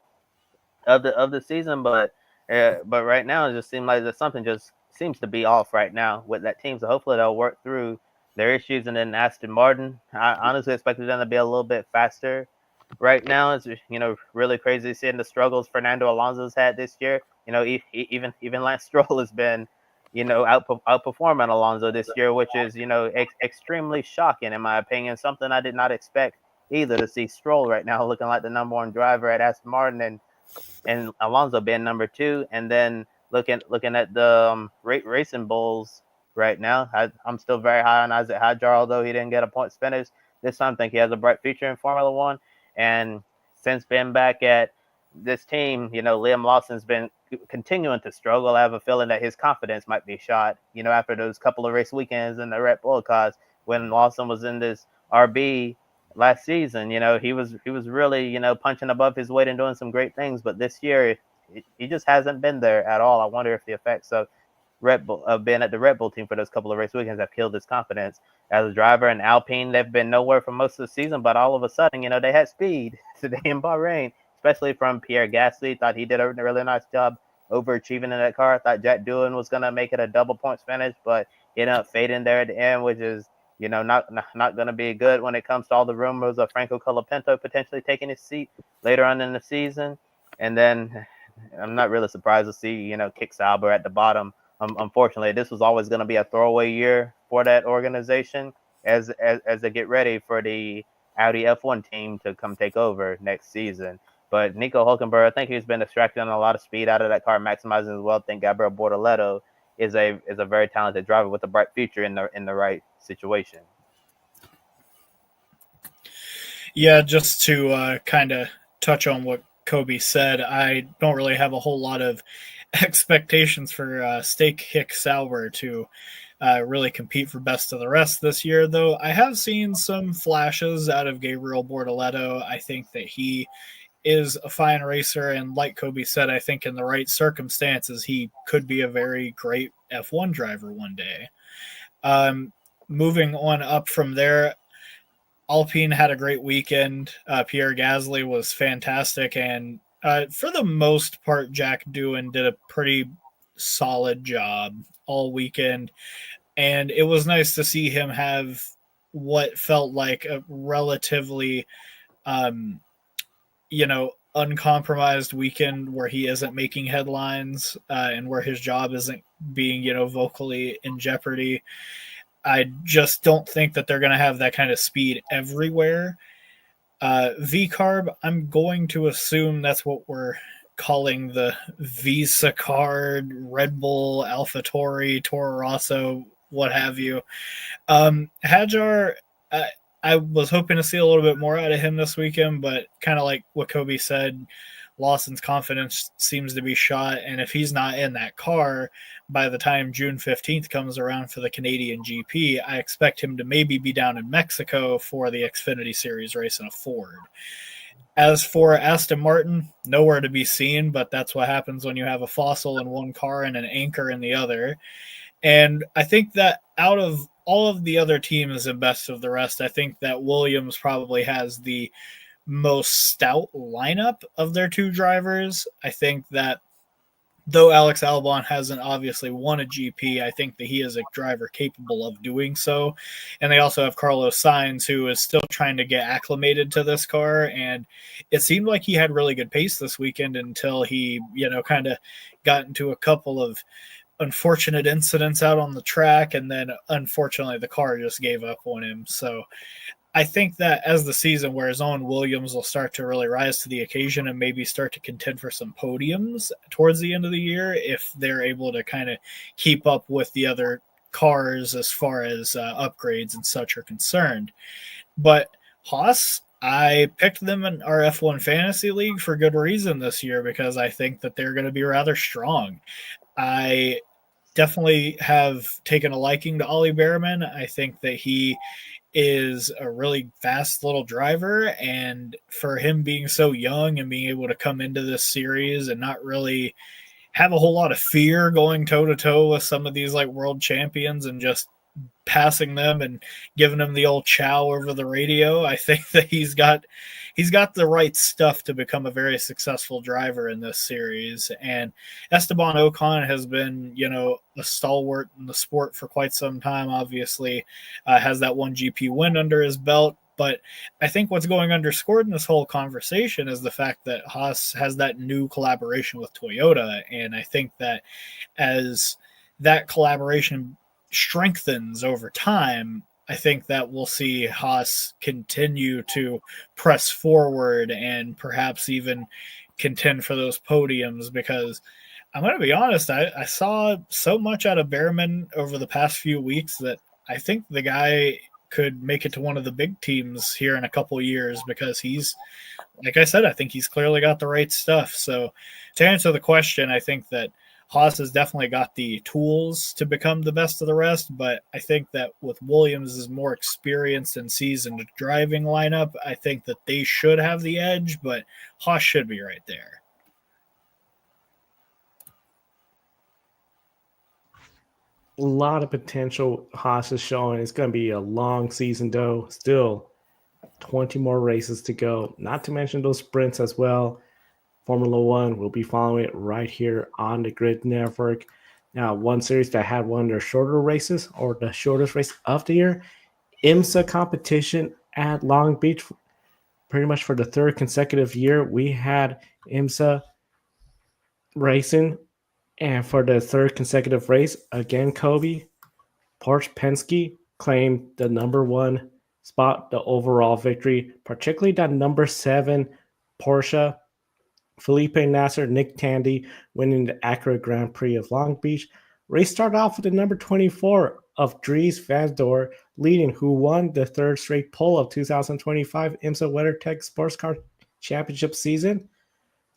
of the season, but right now it just seems like that something just seems to be off right now with that team. So hopefully they'll work through their issues. And then Aston Martin, I honestly expected them to be a little bit faster. Right now, it's really crazy seeing the struggles Fernando Alonso's had this year. Even Lance Stroll has been outperforming Alonso this year, which is extremely shocking in my opinion. Something I did not expect either, to see Stroll right now looking like the number one driver at Aston Martin and Alonso being number two. And then looking at the Racing Bulls right now, I'm still very high on Isaac Hadjar, although he didn't get a points finish this time. I think he has a bright future in Formula One. And since being back at this team, Liam Lawson's been continuing to struggle. I have a feeling that his confidence might be shot, after those couple of race weekends in the Red Bull cars when Lawson was in this RB last season, he was really, punching above his weight and doing some great things. But this year, he just hasn't been there at all. I wonder if the effects of Red Bull, being at the Red Bull team for those couple of race weekends, have killed his confidence as a driver. And Alpine, they've been nowhere for most of the season, but all of a sudden, they had speed today in Bahrain, especially from Pierre Gasly. Thought he did a really nice job overachieving in that car. I thought Jack Doohan was going to make it a double points finish, but he ended up fading there at the end, which is, not going to be good when it comes to all the rumors of Franco Colapinto potentially taking his seat later on in the season. And then I'm not really surprised to see, Kick Sauber at the bottom. Unfortunately, this was always going to be a throwaway year for that organization as they get ready for the Audi F1 team to come take over next season. But Nico Hülkenberg, I think he's been extracting a lot of speed out of that car, maximizing as well. I think Gabriel Bortoleto is a very talented driver with a bright future in the right situation. Yeah, just to kind of touch on what Kobe said, I don't really have a whole lot of expectations for Steak Hick Sauber to really compete for best of the rest this year, though I have seen some flashes out of Gabriel Bortoleto. I think that he is a fine racer, and like Kobe said, I think in the right circumstances, he could be a very great F1 driver one day. Moving on up from there, Alpine had a great weekend. Pierre Gasly was fantastic, and for the most part, Jack Doohan did a pretty solid job all weekend, and it was nice to see him have what felt like a relatively uncompromised weekend where he isn't making headlines and where his job isn't being, vocally in jeopardy. I just don't think that they're going to have that kind of speed everywhere. V-Carb, I'm going to assume that's what we're calling the Visa card, Red Bull, AlphaTauri, Toro Rosso, what have you. Hadjar, I was hoping to see a little bit more out of him this weekend, but kind of like what Kobe said, Lawson's confidence seems to be shot, and if he's not in that car by the time June 15th comes around for the Canadian GP, I expect him to maybe be down in Mexico for the Xfinity Series race in a Ford. As for Aston Martin, nowhere to be seen, but that's what happens when you have a fossil in one car and an anchor in the other. And I think that out of all of the other teams and best of the rest, I think that Williams probably has the most stout lineup of their two drivers. I think that though Alex Albon hasn't obviously won a GP, I think that he is a driver capable of doing so. And they also have Carlos Sainz, who is still trying to get acclimated to this car. And it seemed like he had really good pace this weekend until he, kind of got into a couple of unfortunate incidents out on the track. And then unfortunately the car just gave up on him. So I think that as the season wears on, Williams will start to really rise to the occasion and maybe start to contend for some podiums towards the end of the year if they're able to kind of keep up with the other cars as far as upgrades and such are concerned. But Haas, I picked them in our F1 Fantasy League for good reason this year because I think that they're going to be rather strong. I definitely have taken a liking to Ollie Behrman. I think that he is a really fast little driver, and for him being so young and being able to come into this series and not really have a whole lot of fear going toe-to-toe with some of these like world champions and just passing them and giving them the old chow over the radio, I think that he's got the right stuff to become a very successful driver in this series. And Esteban Ocon has been, a stalwart in the sport for quite some time, obviously, has that one GP win under his belt. But I think what's going underscored in this whole conversation is the fact that Haas has that new collaboration with Toyota. And I think that as that collaboration strengthens over time, I think that we'll see Haas continue to press forward and perhaps even contend for those podiums, because I'm going to be honest, I saw so much out of Behrman over the past few weeks that I think the guy could make it to one of the big teams here in a couple of years, because he's, like I said, I think he's clearly got the right stuff. So to answer the question, I think that Haas has definitely got the tools to become the best of the rest, but I think that with Williams' more experienced and seasoned driving lineup, I think that they should have the edge, but Haas should be right there. A lot of potential Haas is showing. It's going to be a long season, though. Still 20 more races to go, not to mention those sprints as well. Formula One will be following it right here on the Grid Network. Now, one series that had one of their shorter races, or the shortest race of the year, IMSA competition at Long Beach, pretty much for the third consecutive year. We had IMSA racing, and for the third consecutive race, again, Kobe, Porsche Penske claimed the number one spot, the overall victory, particularly that number 7 Porsche. Felipe Nasser, Nick Tandy winning the Acura Grand Prix of Long Beach. Race started off with the number 24 of Dries Van Doorn leading, who won the third straight pole of 2025 IMSA WeatherTech Sports Car Championship season.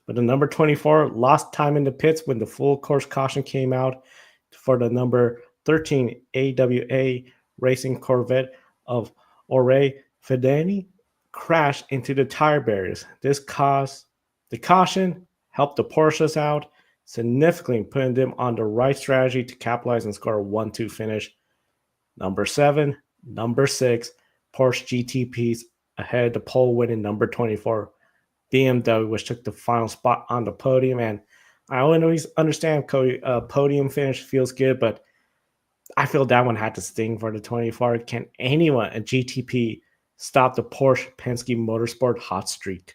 But the number 24 lost time in the pits when the full course caution came out for the number 13 AWA Racing Corvette of Ore Fedani crashed into the tire barriers. This caused the caution, helped the Porsches out, significantly putting them on the right strategy to capitalize and score a 1-2 finish. Number 7, number 6, Porsche GTPs ahead the pole winning number 24 BMW, which took the final spot on the podium. And I always understand podium finish feels good, but I feel that one had to sting for the 24. Can anyone at GTP stop the Porsche Penske Motorsport hot streak?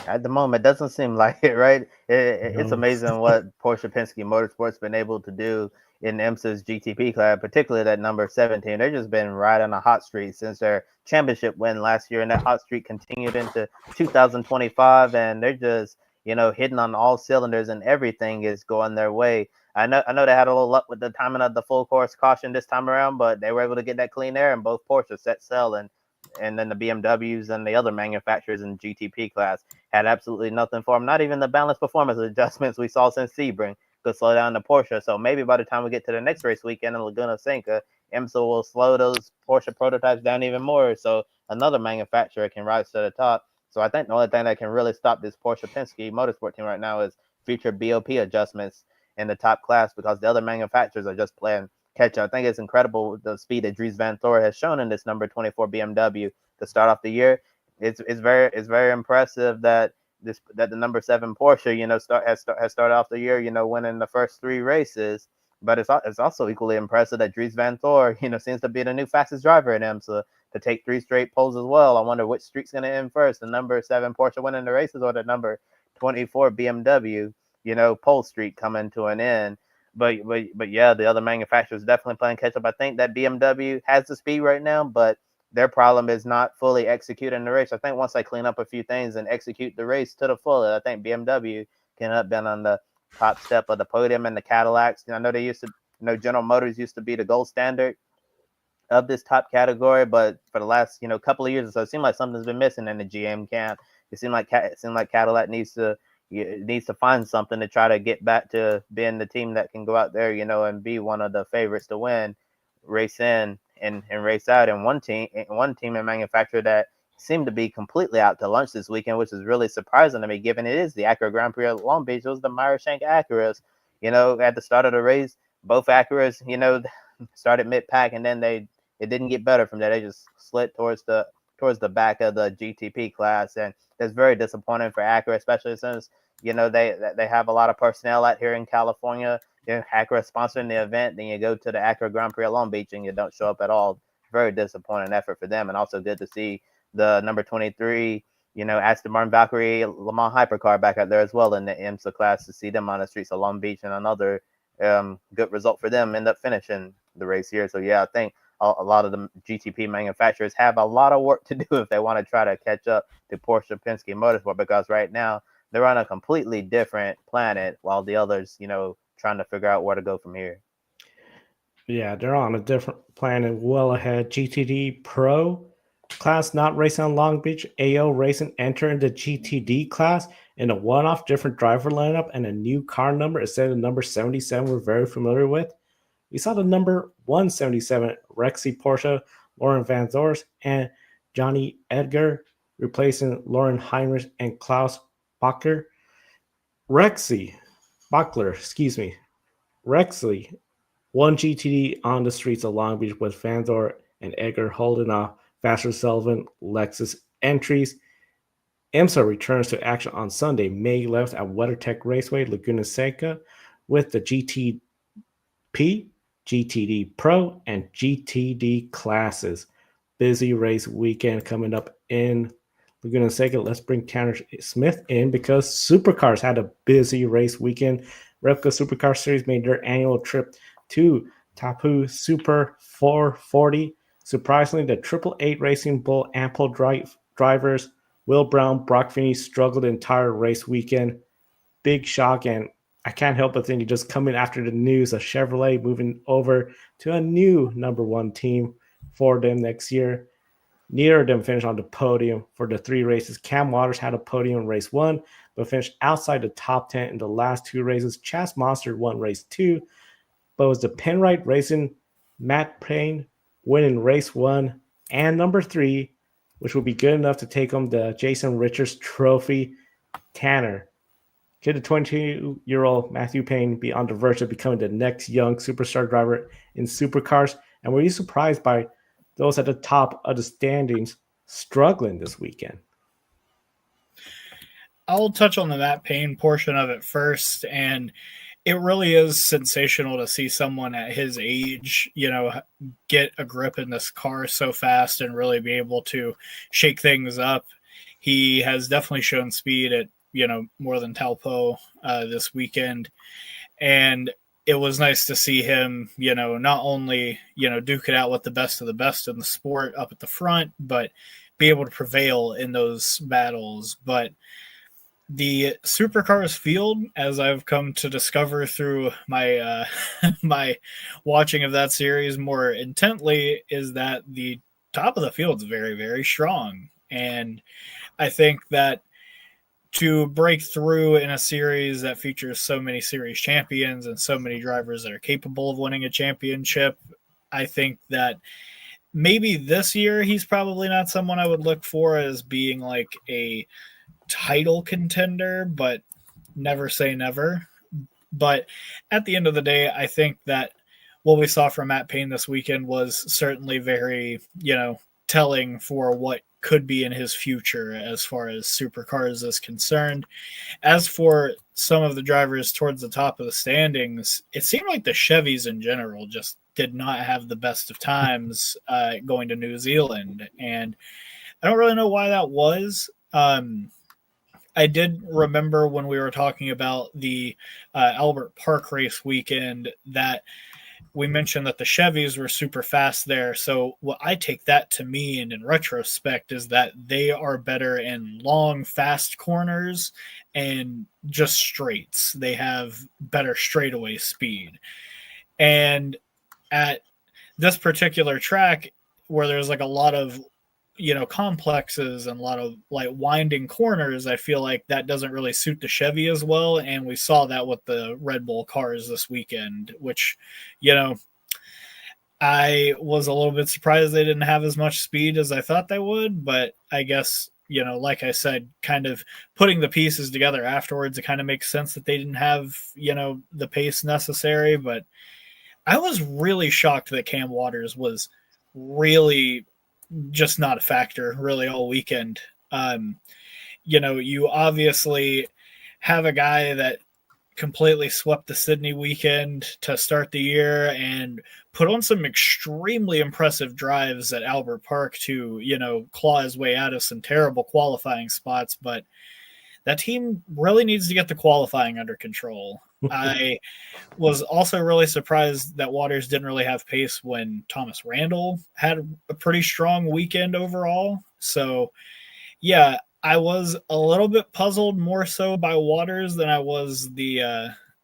At the moment, it doesn't seem like it, right? It's No. amazing what Porsche Penske Motorsport's been able to do in IMSA's GTP class, particularly that number 17. They've just been right on a hot streak since their championship win last year, and that hot streak continued into 2025, and they're just, hitting on all cylinders, and everything is going their way. I know they had a little luck with the timing of the full course caution this time around, but they were able to get that clean air, and both Porsches set sail, and then the BMWs and the other manufacturers in GTP class had absolutely nothing for them. Not even the balanced performance adjustments we saw since Sebring could slow down the Porsche. So maybe by the time we get to the next race weekend in Laguna Seca, IMSA will slow those Porsche prototypes down even more. So another manufacturer can rise to the top. So I think the only thing that can really stop this Porsche Penske Motorsport team right now is future BOP adjustments in the top class, because the other manufacturers are just playing catch up. I think it's incredible the speed that Dries Van Doorn has shown in this number 24 BMW to start off the year. It's very impressive that the number 7 Porsche has started off the year winning the first 3 races. But it's also equally impressive that Dries Van Doorn seems to be the new fastest driver in IMSA to take 3 straight poles as well. I wonder which streak's going to end first, the number 7 Porsche winning the races or the number 24 BMW pole streak coming to an end. But yeah, the other manufacturers definitely playing catch up. I think that BMW has the speed right now, but their problem is not fully executing the race. I think once they clean up a few things and execute the race to the fullest, I think BMW can have been on the top step of the podium. And the Cadillacs, I know they used to, General Motors used to be the gold standard of this top category, but for the last couple of years or so, it seemed like something's been missing in the GM camp. It seemed like Cadillac needs to find something to try to get back to being the team that can go out there, and be one of the favorites to win, race in and race out. And one team and manufacturer that seemed to be completely out to lunch this weekend, which is really surprising to me, given it is the Acura Grand Prix of Long Beach. It was the Meyer Shank Acuras. At the start of the race, both Acuras, started mid-pack, and then it didn't get better from there. They just slid towards the back of the GTP class, and it's very disappointing for Acura, especially since they have a lot of personnel out here in California. Acura sponsoring the event, then you go to the Acura Grand Prix of Long Beach and you don't show up at all. Very disappointing effort for them, and also good to see the number 23, Aston Martin Valkyrie Le Mans Hypercar back out there as well in the IMSA class, to see them on the streets of Long Beach, and another good result for them, end up finishing the race here. So yeah, I think a lot of the GTP manufacturers have a lot of work to do if they want to try to catch up to Porsche Penske Motorsport, because right now they're on a completely different planet, while the others, trying to figure out where to go from here. Yeah, they're on a different planet, well ahead. GTD Pro class not racing on Long Beach, AO Racing entered the GTD class in a one-off different driver lineup and a new car number instead of the number 77 we're very familiar with. We saw the number 177 Rexy Porsche, Lauren Van Zors, and Johnny Edgar replacing Lauren Heinrich and Klaus Bachler. Rexley won GTD on the streets of Long Beach with Van Zor and Edgar holding off Vassar Sullivan Lexus entries. IMSA returns to action on Sunday, May 11th at WeatherTech Raceway, Laguna Seca, with the GTP, GTD Pro, and GTD classes. Busy race weekend coming up in Laguna Seca. Let's bring Tanner Smith in because Supercars had a busy race weekend. Replica Supercar Series made their annual trip to Tapu Super 440. Surprisingly, the Triple Eight Racing Bull Ample drivers Will Brown, Brock Finney struggled the entire race weekend. Big shock, and I can't help but think he just coming after the news of Chevrolet moving over to a new number one team for them next year. Neither of them finished on the podium for the three races. Cam Waters had a podium in race one, but finished outside the top 10 in the last two races. Chas Monster won race two, but it was the Penrite Racing Matt Payne winning race one and number three, which will be good enough to take home the Jason Richards Trophy. Tanner, could the 22-year-old Matthew Payne be on the verge of becoming the next young superstar driver in supercars? And were you surprised by those at the top of the standings struggling this weekend? I'll touch on the Matt Payne portion of it first, and it really is sensational to see someone at his age, get a grip in this car so fast and really be able to shake things up. He has definitely shown speed at, more than Talpo this weekend. And it was nice to see him, not only, duke it out with the best of the best in the sport up at the front, but be able to prevail in those battles. But the Supercars field, as I've come to discover through my my watching of that series more intently, is that the top of the field is very, very strong. And I think that to break through in a series that features so many series champions and so many drivers that are capable of winning a championship, I think that maybe this year he's probably not someone I would look for as being like a title contender, but never say never. But at the end of the day, I think that what we saw from Matt Payne this weekend was certainly very, telling for what could be in his future as far as supercars is concerned. As for some of the drivers towards the top of the standings, it seemed like the Chevys in general just did not have the best of times going to New Zealand. And I don't really know why that was. I did remember when we were talking about the Albert Park race weekend that we mentioned that the Chevys were super fast there. So what I take that to mean in retrospect is that they are better in long, fast corners and just straights. They have better straightaway speed. And at this particular track where there's like a lot of complexes and a lot of like winding corners, I feel like that doesn't really suit the Chevy as well. And we saw that with the Red Bull cars this weekend, which, I was a little bit surprised they didn't have as much speed as I thought they would. But I guess, like I said, kind of putting the pieces together afterwards, it kind of makes sense that they didn't have, the pace necessary. But I was really shocked that Cam Waters was really just not a factor really all weekend. You obviously have a guy that completely swept the Sydney weekend to start the year and put on some extremely impressive drives at Albert Park to, claw his way out of some terrible qualifying spots. But that team really needs to get the qualifying under control. I was also really surprised that Waters didn't really have pace when Thomas Randall had a pretty strong weekend overall. So, yeah, I was a little bit puzzled more so by Waters than I was by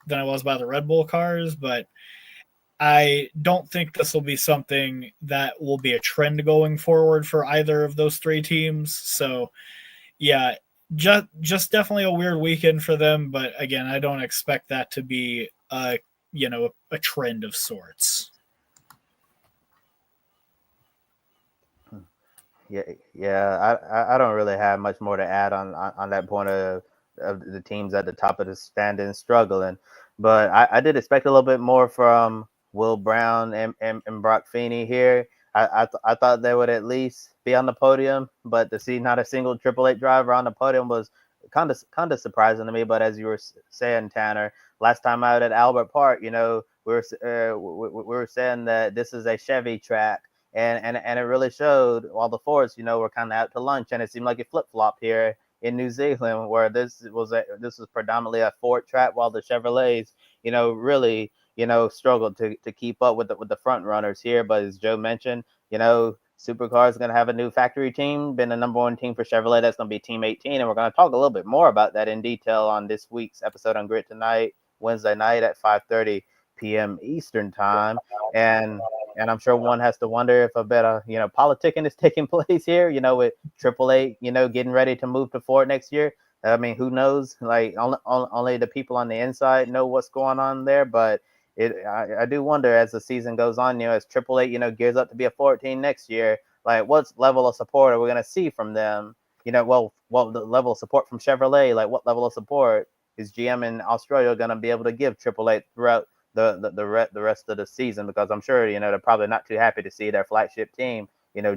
the Red Bull cars. But I don't think this will be something that will be a trend going forward for either of those three teams. So, yeah, just definitely a weird weekend for them. But again, I don't expect that to be a trend of sorts. Yeah. I don't really have much more to add on that point of the teams at the top of the standing struggling, but I did expect a little bit more from Will Brown and Brock Feeney here. I thought they would at least be on the podium, but to see not a single Triple Eight driver on the podium was kind of surprising to me. But as you were saying, Tanner, last time out at Albert Park, we were saying that this is a Chevy track. And it really showed while the Fords, were kind of out to lunch, and it seemed like it flip flopped here in New Zealand, where this was predominantly a Ford track, while the Chevrolets, really, struggled to keep up with the front runners here. But as Joe mentioned, Supercars is going to have a new factory team, been the number one team for Chevrolet. That's going to be Team 18, and we're going to talk a little bit more about that in detail on this week's episode on Grid Tonight, Wednesday night at 5:30 p.m. Eastern time. And I'm sure one has to wonder if a bit of, politicking is taking place here, with Triple Eight, getting ready to move to Ford next year. I mean, who knows? Like, only the people on the inside know what's going on there. But I do wonder as the season goes on, as Triple Eight, gears up to be a 14 next year, like, what level of support are we going to see from them? Well, the level of support from Chevrolet, like, what level of support is GM in Australia going to be able to give Triple Eight throughout the rest of the season? Because I'm sure they're probably not too happy to see their flagship team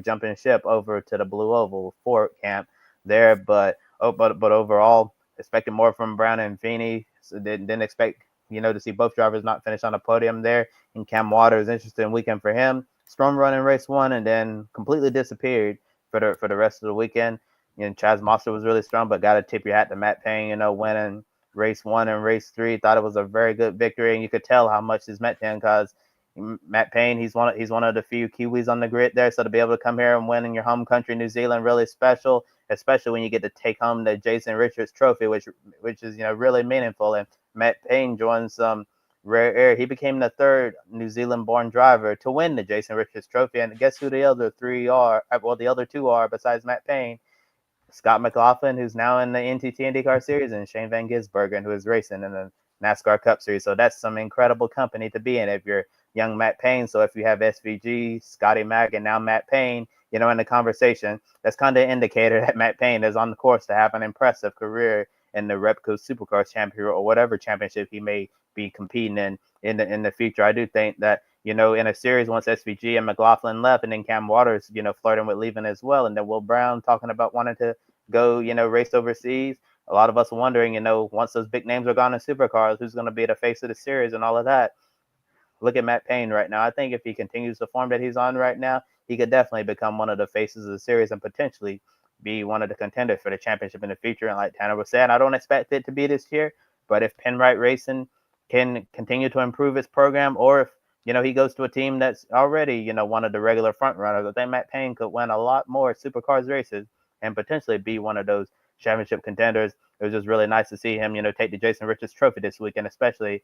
jumping ship over to the Blue Oval Ford camp there. But overall, expecting more from Brown and Feeney. So didn't expect to see both drivers not finish on the podium there. And Cam Waters, interesting weekend for him. Strong run in race one and then completely disappeared for the rest of the weekend. Chaz Monster was really strong, but got to tip your hat to Matt Payne, winning race one and race three. Thought it was a very good victory, and you could tell how much this meant to him because Matt Payne, he's one of the few Kiwis on the grid there. So to be able to come here and win in your home country, New Zealand, really special, especially when you get to take home the Jason Richards Trophy, which is really meaningful. And Matt Payne joins some rare air. He became the third New Zealand-born driver to win the Jason Richards Trophy, and guess who the other three are? Well, the other two are besides Matt Payne. Scott McLaughlin, who's now in the NTT IndyCar Series, and Shane Van Gisbergen, who is racing in the NASCAR Cup Series. So that's some incredible company to be in if you're young Matt Payne. So if you have SVG, Scotty Mack, and now Matt Payne, in the conversation, that's kind of an indicator that Matt Payne is on the course to have an impressive career in the Repco Supercars Championship or whatever championship he may be competing in the future. I do think that in a series once SVG and McLaughlin left, and then Cam Waters, flirting with leaving as well, and then Will Brown talking about wanting to go, race overseas. A lot of us wondering, once those big names are gone in Supercars, who's going to be the face of the series and all of that. Look at Matt Payne right now. I think if he continues the form that he's on right now, he could definitely become one of the faces of the series and potentially be one of the contenders for the championship in the future. And like Tanner was saying, I don't expect it to be this year, but if Penrite Racing can continue to improve its program, or if he goes to a team that's already one of the regular front runners, I think Matt Payne could win a lot more Supercars races and potentially be one of those championship contenders. It was just really nice to see him take the Jason Richards Trophy this weekend, especially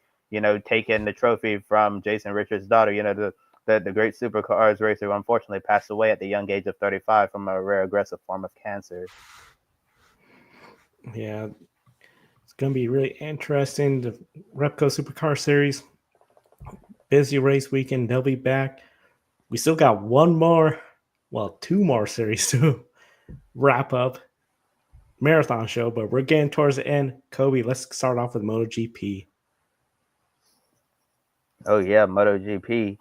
taking the trophy from Jason Richards' daughter, the great Supercars racer who unfortunately passed away at the young age of 35 from a rare aggressive form of cancer. Yeah, it's going to be really interesting. The Repco Supercar Series, busy race weekend. They'll be back. We still got two more series to wrap up. Marathon show, but we're getting towards the end. Kobe, let's start off with MotoGP. Oh, yeah, MotoGP.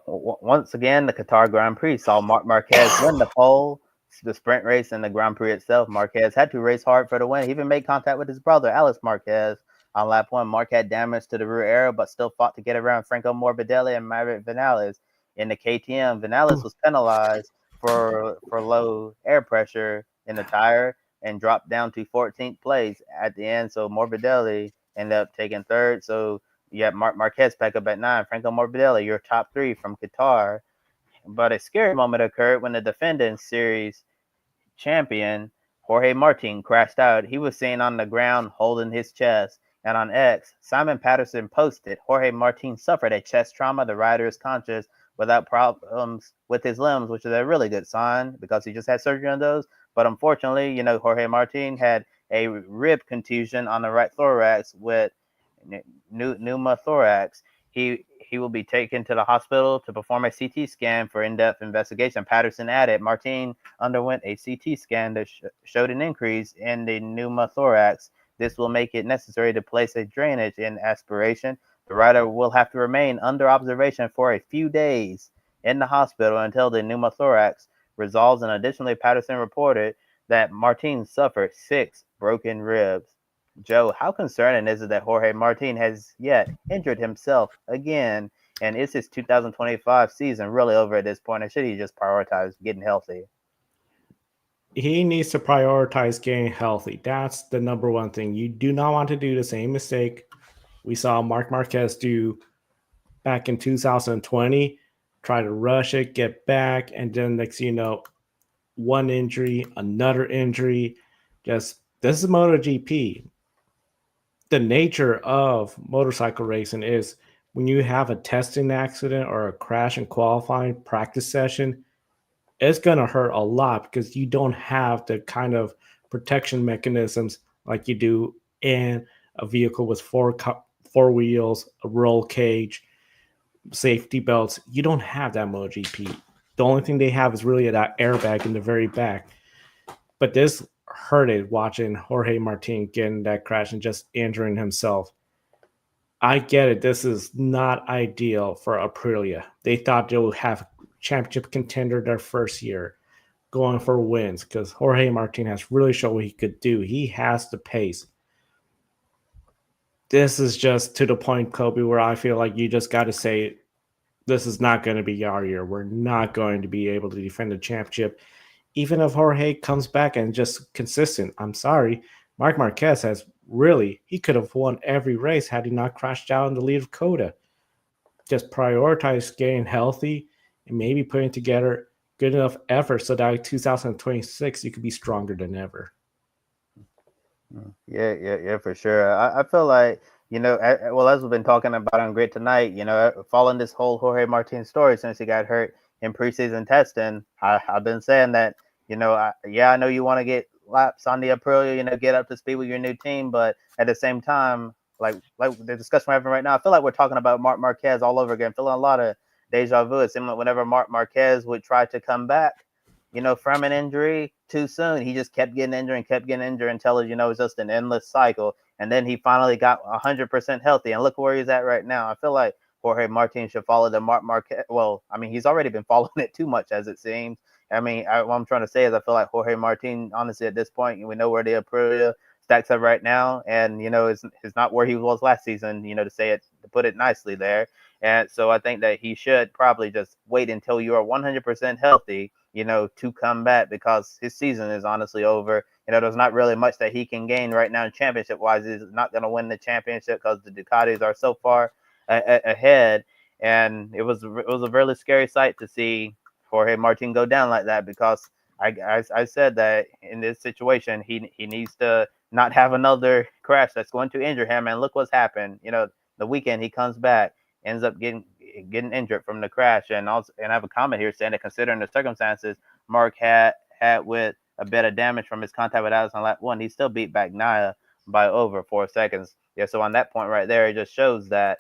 Once again, the Qatar Grand Prix saw Marc Marquez win the pole, the sprint race, and the Grand Prix itself. Marquez had to race hard for the win. He even made contact with his brother, Alex Marquez, on lap one. Marc had damage to the rear aero, but still fought to get around Franco Morbidelli and Maverick Vinales. In the KTM, Vinales was penalized for low air pressure in the tire and dropped down to 14th place at the end. So Morbidelli ended up taking third. So you have Marquez back up at 9. Franco Morbidelli, your top 3 from Qatar. But a scary moment occurred when the defending series champion, Jorge Martin, crashed out. He was seen on the ground holding his chest. And on X, Simon Patterson posted, Jorge Martin suffered a chest trauma. The rider is conscious without problems with his limbs, which is a really good sign because he just had surgery on those. But unfortunately, Jorge Martin had a rib contusion on the right thorax with pneumothorax. He will be taken to the hospital to perform a CT scan for in-depth investigation. Patterson added, Martin underwent a CT scan that showed an increase in the pneumothorax. This will make it necessary to place a drainage in aspiration. The rider will have to remain under observation for a few days in the hospital until the pneumothorax resolves. And additionally, Patterson reported that Martin suffered 6 broken ribs. Joe, how concerning is it that Jorge Martin has yet injured himself again? And is his 2025 season really over at this point? Or should he just prioritize getting healthy? He needs to prioritize getting healthy. That's the number one thing. You do not want to do the same mistake we saw Marc Marquez do back in 2020. Try to rush it, get back, and then next one injury, another injury. This is MotoGP. The nature of motorcycle racing is when you have a testing accident or a crash in qualifying practice session, it's going to hurt a lot because you don't have the kind of protection mechanisms like you do in a vehicle with four wheels, a roll cage, safety belts. You don't have that MotoGP. The only thing they have is really that airbag in the very back. But this hurted watching Jorge Martin getting that crash and just injuring himself. I get it. This is not ideal for Aprilia. They thought they would have championship contender their first year going for wins because Jorge Martin has really shown what he could do. He has the pace. This is just to the point, Kobe, where I feel like you just got to say, this is not going to be our year. We're not going to be able to defend the championship. Even if Jorge comes back and just consistent, I'm sorry, Marc Marquez he could have won every race had he not crashed out in the lead of Coda. Just prioritize getting healthy and maybe putting together good enough effort so that in 2026 you could be stronger than ever. Yeah, for sure. I feel like, as we've been talking about on Grid tonight, following this whole Jorge Martin story since he got hurt in preseason testing, I've been saying that, I know you want to get laps on the Aprilia, get up to speed with your new team, but at the same time, like the discussion we're having right now, I feel like we're talking about Marc Marquez all over again, feeling a lot of deja vu. It seemed like whenever Marc Marquez would try to come back, from an injury too soon, he just kept getting injured until, it was just an endless cycle. And then he finally got 100% healthy. And look where he's at right now. I feel like Jorge Martin should follow the Marc Marquez. Well, I mean, he's already been following it too much, as it seems. I mean, what I'm trying to say is I feel like Jorge Martin, honestly, at this point, we know where the Aprilia stacks up right now. And, it's not where he was last season, to put it nicely there. And so I think that he should probably just wait until you are 100% healthy, to come back, because his season is honestly over. There's not really much that he can gain right now championship wise. He's not going to win the championship because the Ducatis are so far ahead. And it was a really scary sight to see Jorge Martin go down like that, because I said that in this situation, he needs to not have another crash that's going to injure him. And look what's happened. The weekend he comes back, ends up getting injured from the crash. And I have a comment here saying that considering the circumstances Mark had with a bit of damage from his contact with Alex on lap 1, he still beat Bagnaia by over 4 seconds. Yeah, so on that point right there, it just shows that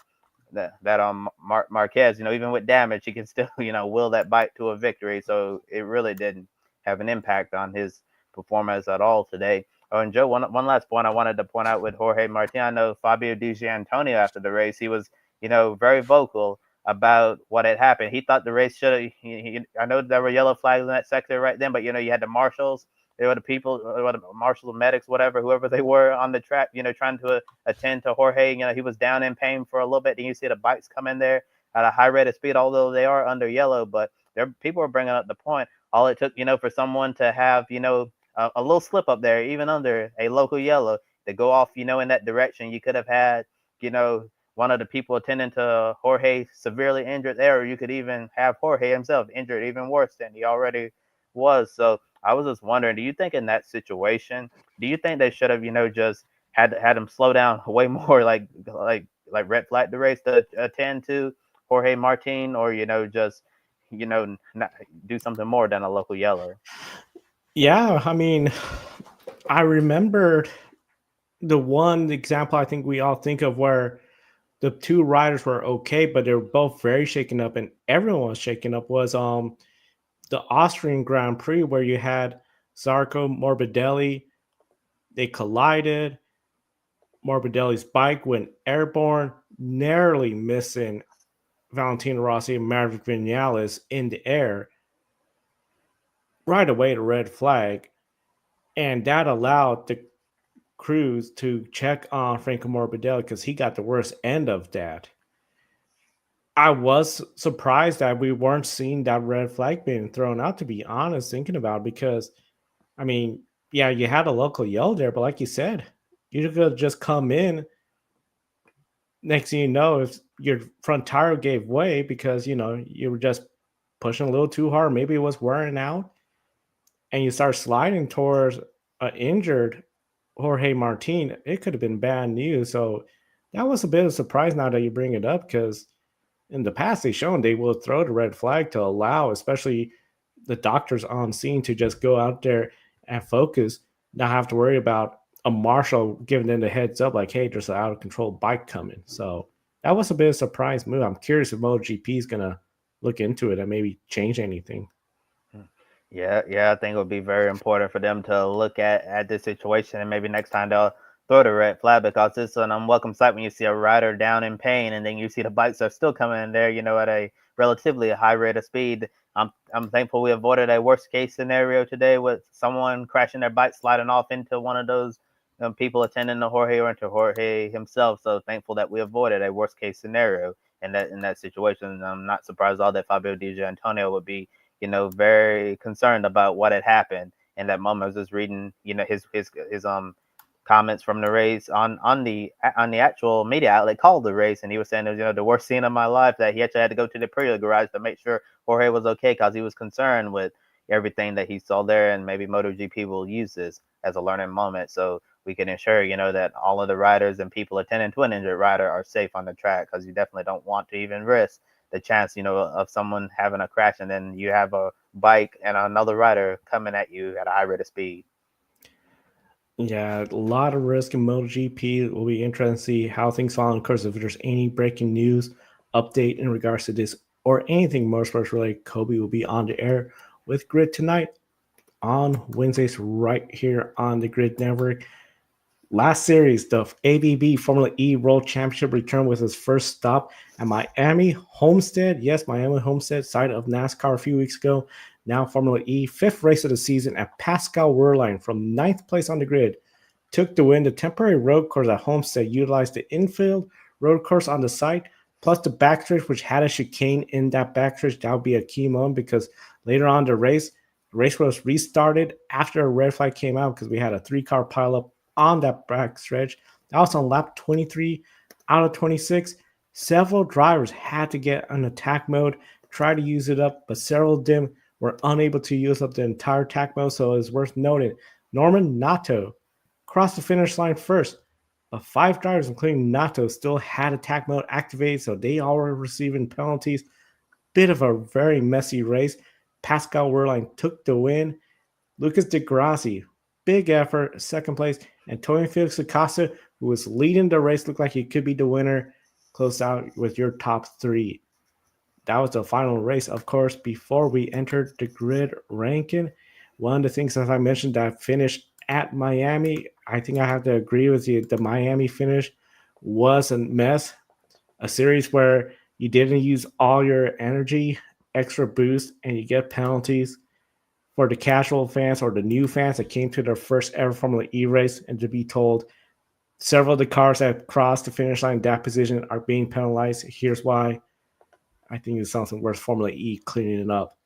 Marquez, even with damage, he can still, will that bike to a victory. So it really didn't have an impact on his performance at all today. Oh, and Joe, one last point I wanted to point out with Jorge Martin. I know Fabio Di Giannantonio after the race, he was, very vocal about what had happened. He thought the race should have, I know there were yellow flags in that sector right then, but, you had the marshals, there were the people, the marshals, medics, whoever they were on the track, trying to attend to Jorge. He was down in pain for a little bit. And you see the bikes come in there at a high rate of speed, although they are under yellow, but people are bringing up the point. All it took, for someone to have, a little slip up there, even under a local yellow, to go off, in that direction. You could have had, one of the people attending to Jorge severely injured there, or you could even have Jorge himself injured even worse than he already was. So I was just wondering, do you think in that situation, do you think they should have, just had him slow down way more, like red flag the race to attend to Jorge Martin, or just not do something more than a local yeller. Yeah, I mean, I remember the one example I think we all think of where the two riders were okay, but they were both very shaken up, and everyone was shaken up. Was the Austrian Grand Prix where you had Zarco Morbidelli. They collided. Morbidelli's bike went airborne, narrowly missing Valentino Rossi and Maverick Vinales in the air. Right away, the red flag, and that allowed the crews to check on Franco Morbidelli because he got the worst end of that. I was surprised that we weren't seeing that red flag being thrown out, to be honest, thinking about it, because, I mean, yeah, you had a local yell there, but like you said, you could just come in. Next thing you know, if your front tire gave way because, you were just pushing a little too hard, maybe it was wearing out, and you start sliding towards an injured Jorge Martin, it could have been bad news. So that was a bit of a surprise now that you bring it up, because in the past they've shown they will throw the red flag to allow, especially the doctors on scene, to just go out there and focus, not have to worry about a marshal giving them the heads up like, hey, there's an out of control bike coming. So that was a bit of a surprise move. I'm curious if MotoGP is going to look into it and maybe change anything. Yeah, I think it would be very important for them to look at this situation, and maybe next time they'll throw the red flag, because it's an unwelcome sight when you see a rider down in pain and then you see the bikes are still coming in there, at a relatively high rate of speed. I'm thankful we avoided a worst case scenario today with someone crashing their bike, sliding off into one of those people attending to Jorge or into Jorge himself. So thankful that we avoided a worst case scenario in that situation. I'm not surprised at all that Fabio Di Giannantonio would be very concerned about what had happened in that moment. I was just reading, his comments from the race on the actual media outlet called the race, and he was saying it was the worst scene of my life, that he actually had to go to the Prix garage to make sure Jorge was okay, because he was concerned with everything that he saw there, and maybe MotoGP will use this as a learning moment so we can ensure that all of the riders and people attending to an injured rider are safe on the track, because you definitely don't want to even risk the chance, of someone having a crash, and then you have a bike and another rider coming at you at a high rate of speed. Yeah, a lot of risk in MotoGP. It will be interesting to see how things fall. Of course, if there's any breaking news update in regards to this or anything motorsports related, Kobe will be on the air with Grid tonight on Wednesdays right here on the Grid Network. Last series, the ABB Formula E World Championship returned with its first stop at Miami Homestead. Yes, Miami Homestead, site of NASCAR a few weeks ago. Now Formula E, fifth race of the season at Pascal Wehrlein from ninth place on the grid. Took the win. The temporary road course at Homestead utilized the infield road course on the site, plus the backstretch, which had a chicane in that backstretch. That would be a key moment, because later on the race was restarted after a red flag came out, because we had a 3-car pileup on that backstretch. That was on lap 23 out of 26. Several drivers had to get an attack mode, try to use it up, but several of them were unable to use up the entire attack mode. So it's worth noting, Norman Nato crossed the finish line first, but 5 drivers, including Nato, still had attack mode activated, so they all were receiving penalties. Bit of a very messy race. Pascal Wehrlein took the win. Lucas Di Grassi, big effort, second place. Antonio Felix Acosta, who was leading the race, looked like he could be the winner, closed out with your top 3. That was the final race. Of course, before we entered the grid ranking, one of the things, as I mentioned, that finished at Miami, I think I have to agree with you. The Miami finish was a mess. A series where you didn't use all your energy, extra boost, and you get penalties. For the casual fans or the new fans that came to their first ever Formula E race, and to be told several of the cars that crossed the finish line in that position are being penalized. Here's why. I think it's something worth Formula E cleaning it up.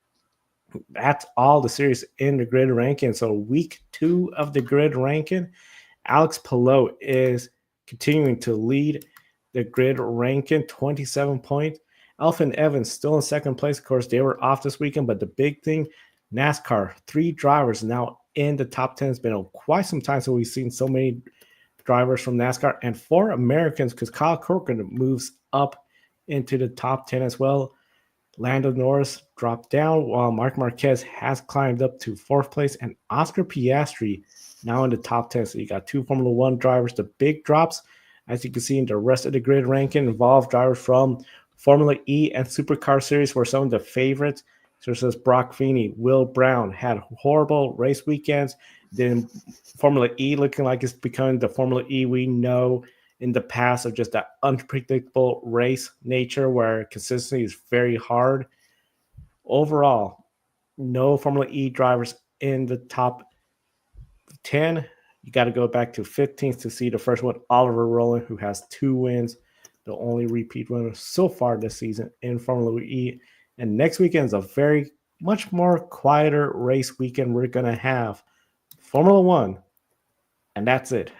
That's all the series in the grid ranking. So week 2 of the grid ranking, Alex Palou is continuing to lead the grid ranking, 27 points. Alfin Evans still in second place. Of course, they were off this weekend, but the big thing, NASCAR, 3 drivers now in the top 10. It's been quite some time, so we've seen so many drivers from NASCAR and 4 Americans because Kyle Kirkwood moves up into the top 10 as well. Lando Norris dropped down while Marc Marquez has climbed up to 4th place, and Oscar Piastri now in the top 10. So you got 2 Formula One drivers. The big drops, as you can see in the rest of the grid ranking, involve drivers from Formula E and Supercar Series were some of the favorites. So it says Brock Feeney, Will Brown had horrible race weekends. Then Formula E looking like it's becoming the Formula E we know in the past of just that unpredictable race nature where consistency is very hard. Overall, no Formula E drivers in the top 10. You got to go back to 15th to see the first one, Oliver Rowland, who has 2 wins, the only repeat winner so far this season in Formula E. And next weekend is a very much more quieter race weekend. We're going to have Formula One, and that's it.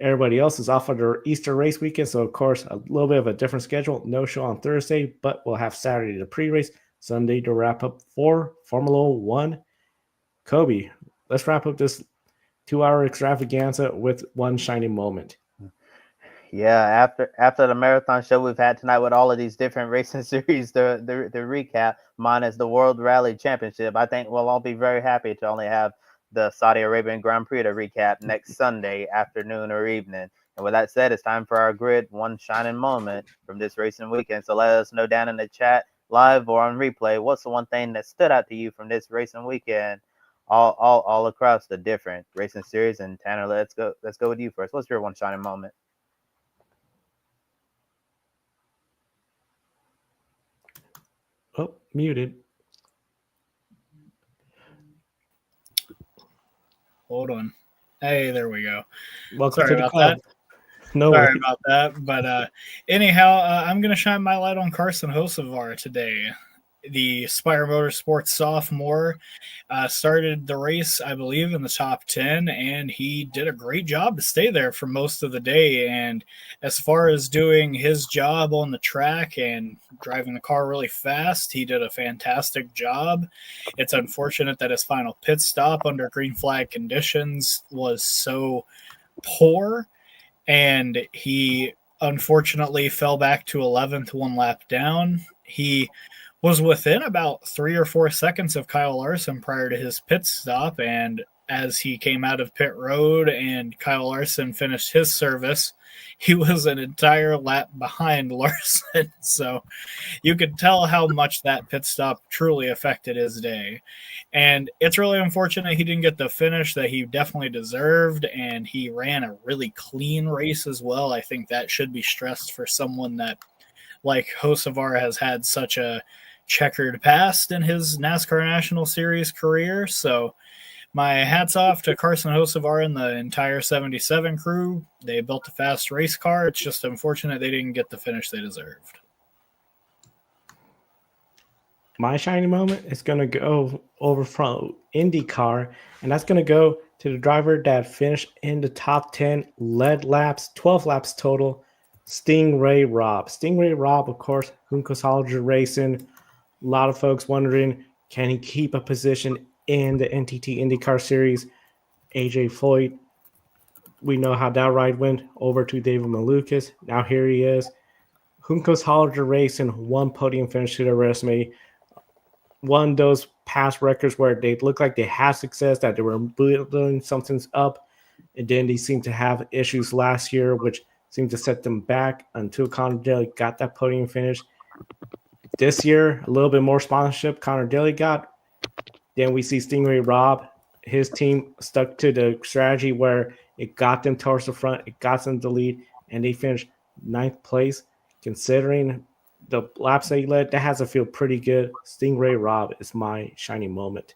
Everybody else is off of their Easter race weekend, so of course a little bit of a different schedule. No show on Thursday, but we'll have Saturday the pre-race, Sunday to wrap up for Formula One. Kobe, let's wrap up this 2-hour extravaganza with one shining moment. Yeah, after the marathon show we've had tonight with all of these different racing series, the recap, minus the World Rally Championship, I think we'll all be very happy to only have the Saudi Arabian Grand Prix to recap next Sunday afternoon or evening. And with that said, it's time for our grid one shining moment from this racing weekend. So let us know down in the chat, live or on replay, what's the one thing that stood out to you from this racing weekend, all across the different racing series. And Tanner, let's go with you first. What's your one shining moment? Oh, muted. Hold on. Hey, there we go. Welcome Sorry to the about club. that. No Sorry worries. about that. But anyhow, I'm going to shine my light on Carson Hocevar today. The Spire Motorsports sophomore started the race, I believe, in the top 10, and he did a great job to stay there for most of the day. And as far as doing his job on the track and driving the car really fast, he did a fantastic job. It's unfortunate that his final pit stop under green flag conditions was so poor, and he unfortunately fell back to 11th, 1 lap down. He was within about 3 or 4 seconds of Kyle Larson prior to his pit stop, and as he came out of pit road and Kyle Larson finished his service, he was an entire lap behind Larson. So you could tell how much that pit stop truly affected his day. And it's really unfortunate he didn't get the finish that he definitely deserved, and he ran a really clean race as well. I think that should be stressed for someone that, like Hocevar, has had such a checkered past in his NASCAR National Series career. So my hats off to Carson Hocevar and the entire 77 crew. They built a fast race car. It's just unfortunate they didn't get the finish they deserved. My shining moment is going to go over from IndyCar, and that's going to go to the driver that finished in the top 10, led laps, 12 laps total, Stingray Robb. Stingray Robb, of course, Juncos Hollinger Racing. A lot of folks wondering, can he keep a position in the NTT IndyCar Series? AJ Foyt, we know how that ride went over to David Malukas. Now here he is. Juncos Hollinger Racing, 1 podium finish to their resume. One of those past records where they look like they had success, that they were building something up, and then they seemed to have issues last year, which seemed to set them back until Connor Daly got that podium finish. This year, a little bit more sponsorship Connor Daly got. Then we see Stingray Robb. His team stuck to the strategy where it got them towards the front, it got them the lead, and they finished 9th place. Considering the laps they led, that has to feel pretty good. Stingray Robb is my shining moment.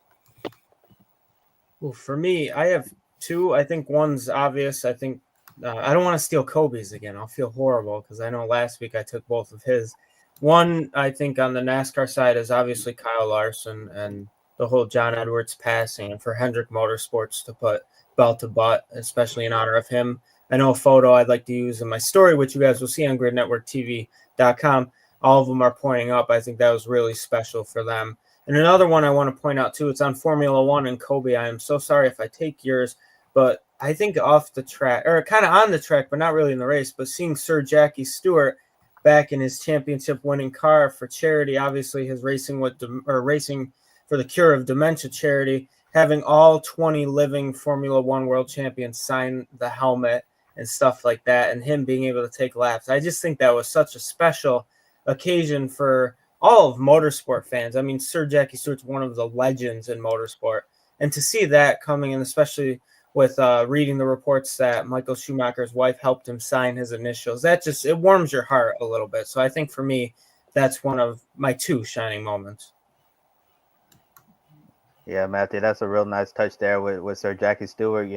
Well, for me, I have 2. I think one's obvious. I think I don't want to steal Kobe's again. I'll feel horrible because I know last week I took both of his. One, I think on the NASCAR side is obviously Kyle Larson and the whole John Edwards passing, and for Hendrick Motorsports to put belt to butt, especially in honor of him. I know a photo I'd like to use in my story, which you guys will see on gridnetworktv.com. All of them are pointing up. I think that was really special for them. And another one I want to point out too, it's on Formula One, and Kobe, I am so sorry if I take yours, but I think off the track, or kind of on the track, but not really in the race, but seeing Sir Jackie Stewart back in his championship winning car for charity, obviously his racing for the cure of dementia charity, having all 20 living Formula One world champions sign the helmet and stuff like that, and him being able to take laps. I just think that was such a special occasion for all of motorsport fans. I mean, Sir Jackie Stewart's one of the legends in motorsport. And to see that coming, and especially with reading the reports that Michael Schumacher's wife helped him sign his initials, it warms your heart a little bit. So I think for me, that's one of my two shining moments. Yeah, Matthew, that's a real nice touch there with Sir Jackie Stewart,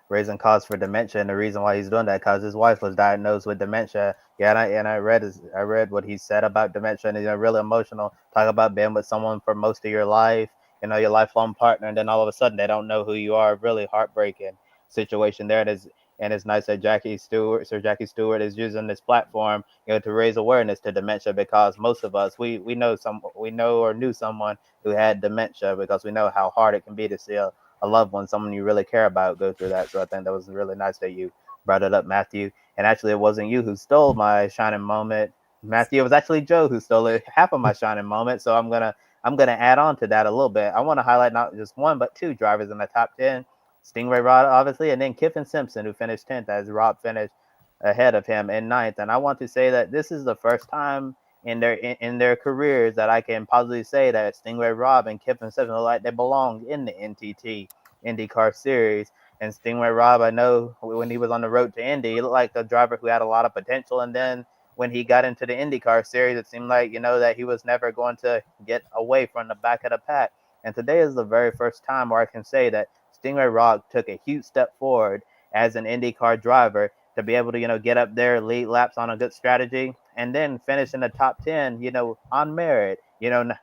raising cause for dementia. And the reason why he's doing that, because his wife was diagnosed with dementia. Yeah, and I read what he said about dementia, and he's really emotional. Talk about being with someone for most of your life, your lifelong partner, and then all of a sudden they don't know who you are. Really heartbreaking situation there. And it's nice that Sir Jackie Stewart is using this platform, to raise awareness to dementia, because most of us, we know or knew someone who had dementia, because we know how hard it can be to see a loved one, someone you really care about, go through that. So I think that was really nice that you brought it up, Matthew. And actually, it wasn't you who stole my shining moment, Matthew. It was actually Joe who stole half of my shining moment. So I'm gonna add on to that a little bit. I want to highlight not just one but two drivers in the top 10. Stingray Rod, obviously, and then Kiffin Simpson, who finished 10th, as Rob finished ahead of him in 9th. And I want to say that this is the first time in their careers that I can positively say that Stingray Rob and Kiffin Simpson look like they belong in the NTT IndyCar Series. And Stingray Rob, I know when he was on the road to Indy, he looked like a driver who had a lot of potential. And then when he got into the IndyCar Series, it seemed like, that he was never going to get away from the back of the pack. And today is the very first time where I can say that Stingray Rock took a huge step forward as an IndyCar driver to be able to, get up there, lead laps on a good strategy, and then finish in the top 10, on merit,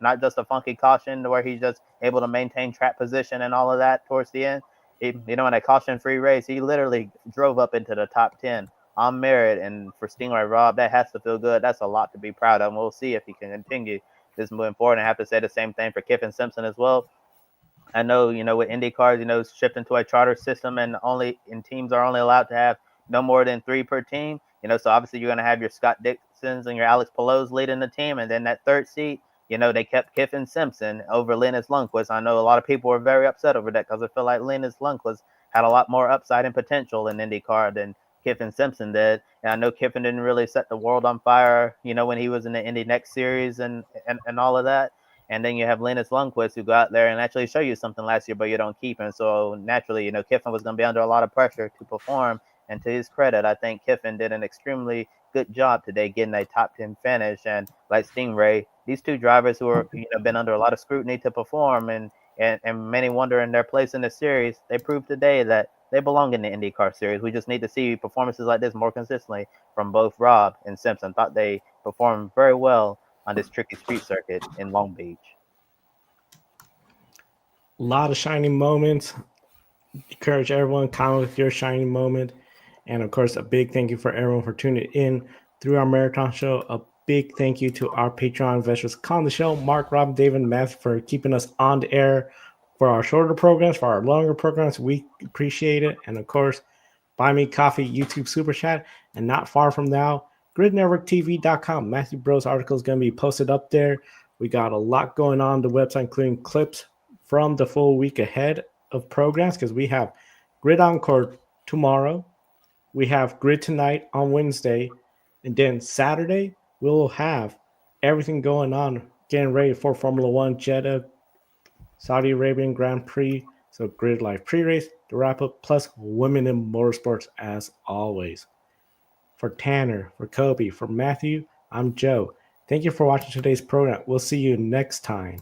not just a funky caution where he's just able to maintain track position and all of that towards the end. In a caution-free race, he literally drove up into the top 10 on merit. And for Stingray Rob, that has to feel good. That's a lot to be proud of. And we'll see if he can continue this moving forward. And I have to say the same thing for Kiffin Simpson as well. I know, with IndyCars, shifting to a charter system, and teams are only allowed to have no more than 3 per team. So obviously you're going to have your Scott Dixons and your Alex Palous leading the team. And then that third seat, they kept Kiffin Simpson over Linus Lundqvist. I know a lot of people were very upset over that, because I feel like Linus Lundqvist had a lot more upside and potential in IndyCar than Kiffin Simpson did. And I know Kiffin didn't really set the world on fire, when he was in the Indy Next Series and all of that. And then you have Linus Lundqvist, who got there and actually show you something last year, but you don't keep him. So naturally, Kiffin was going to be under a lot of pressure to perform. And to his credit, I think Kiffin did an extremely good job today getting a top 10 finish. And like Stingray, these two drivers who are been under a lot of scrutiny to perform, and many wondering their place in the series, they proved today that they belong in the IndyCar Series. We just need to see performances like this more consistently from both Rob and Simpson. Thought they performed very well on this tricky street circuit in Long Beach. A lot of shining moments. Encourage everyone, comment with your shining moment. And of course, a big thank you for everyone for tuning in through our marathon show. A big thank you to our Patreon investors on the show, Mark, Rob, David, and Matt, for keeping us on the air for our shorter programs, for our longer programs. We appreciate it. And of course, Buy Me Coffee, YouTube Super Chat, and not far from now, GridNetworkTV.com. Matthew Bros' article is going to be posted up there. We got a lot going on the website, including clips from the full week ahead of programs, because we have Grid Encore tomorrow. We have Grid Tonight on Wednesday. And then Saturday, we'll have everything going on, getting ready for Formula One, Jeddah, Saudi Arabian Grand Prix. So Grid Live pre-race, the wrap-up, plus women in motorsports as always. For Tanner, for Kobe, for Matthew, I'm Joe. Thank you for watching today's program. We'll see you next time.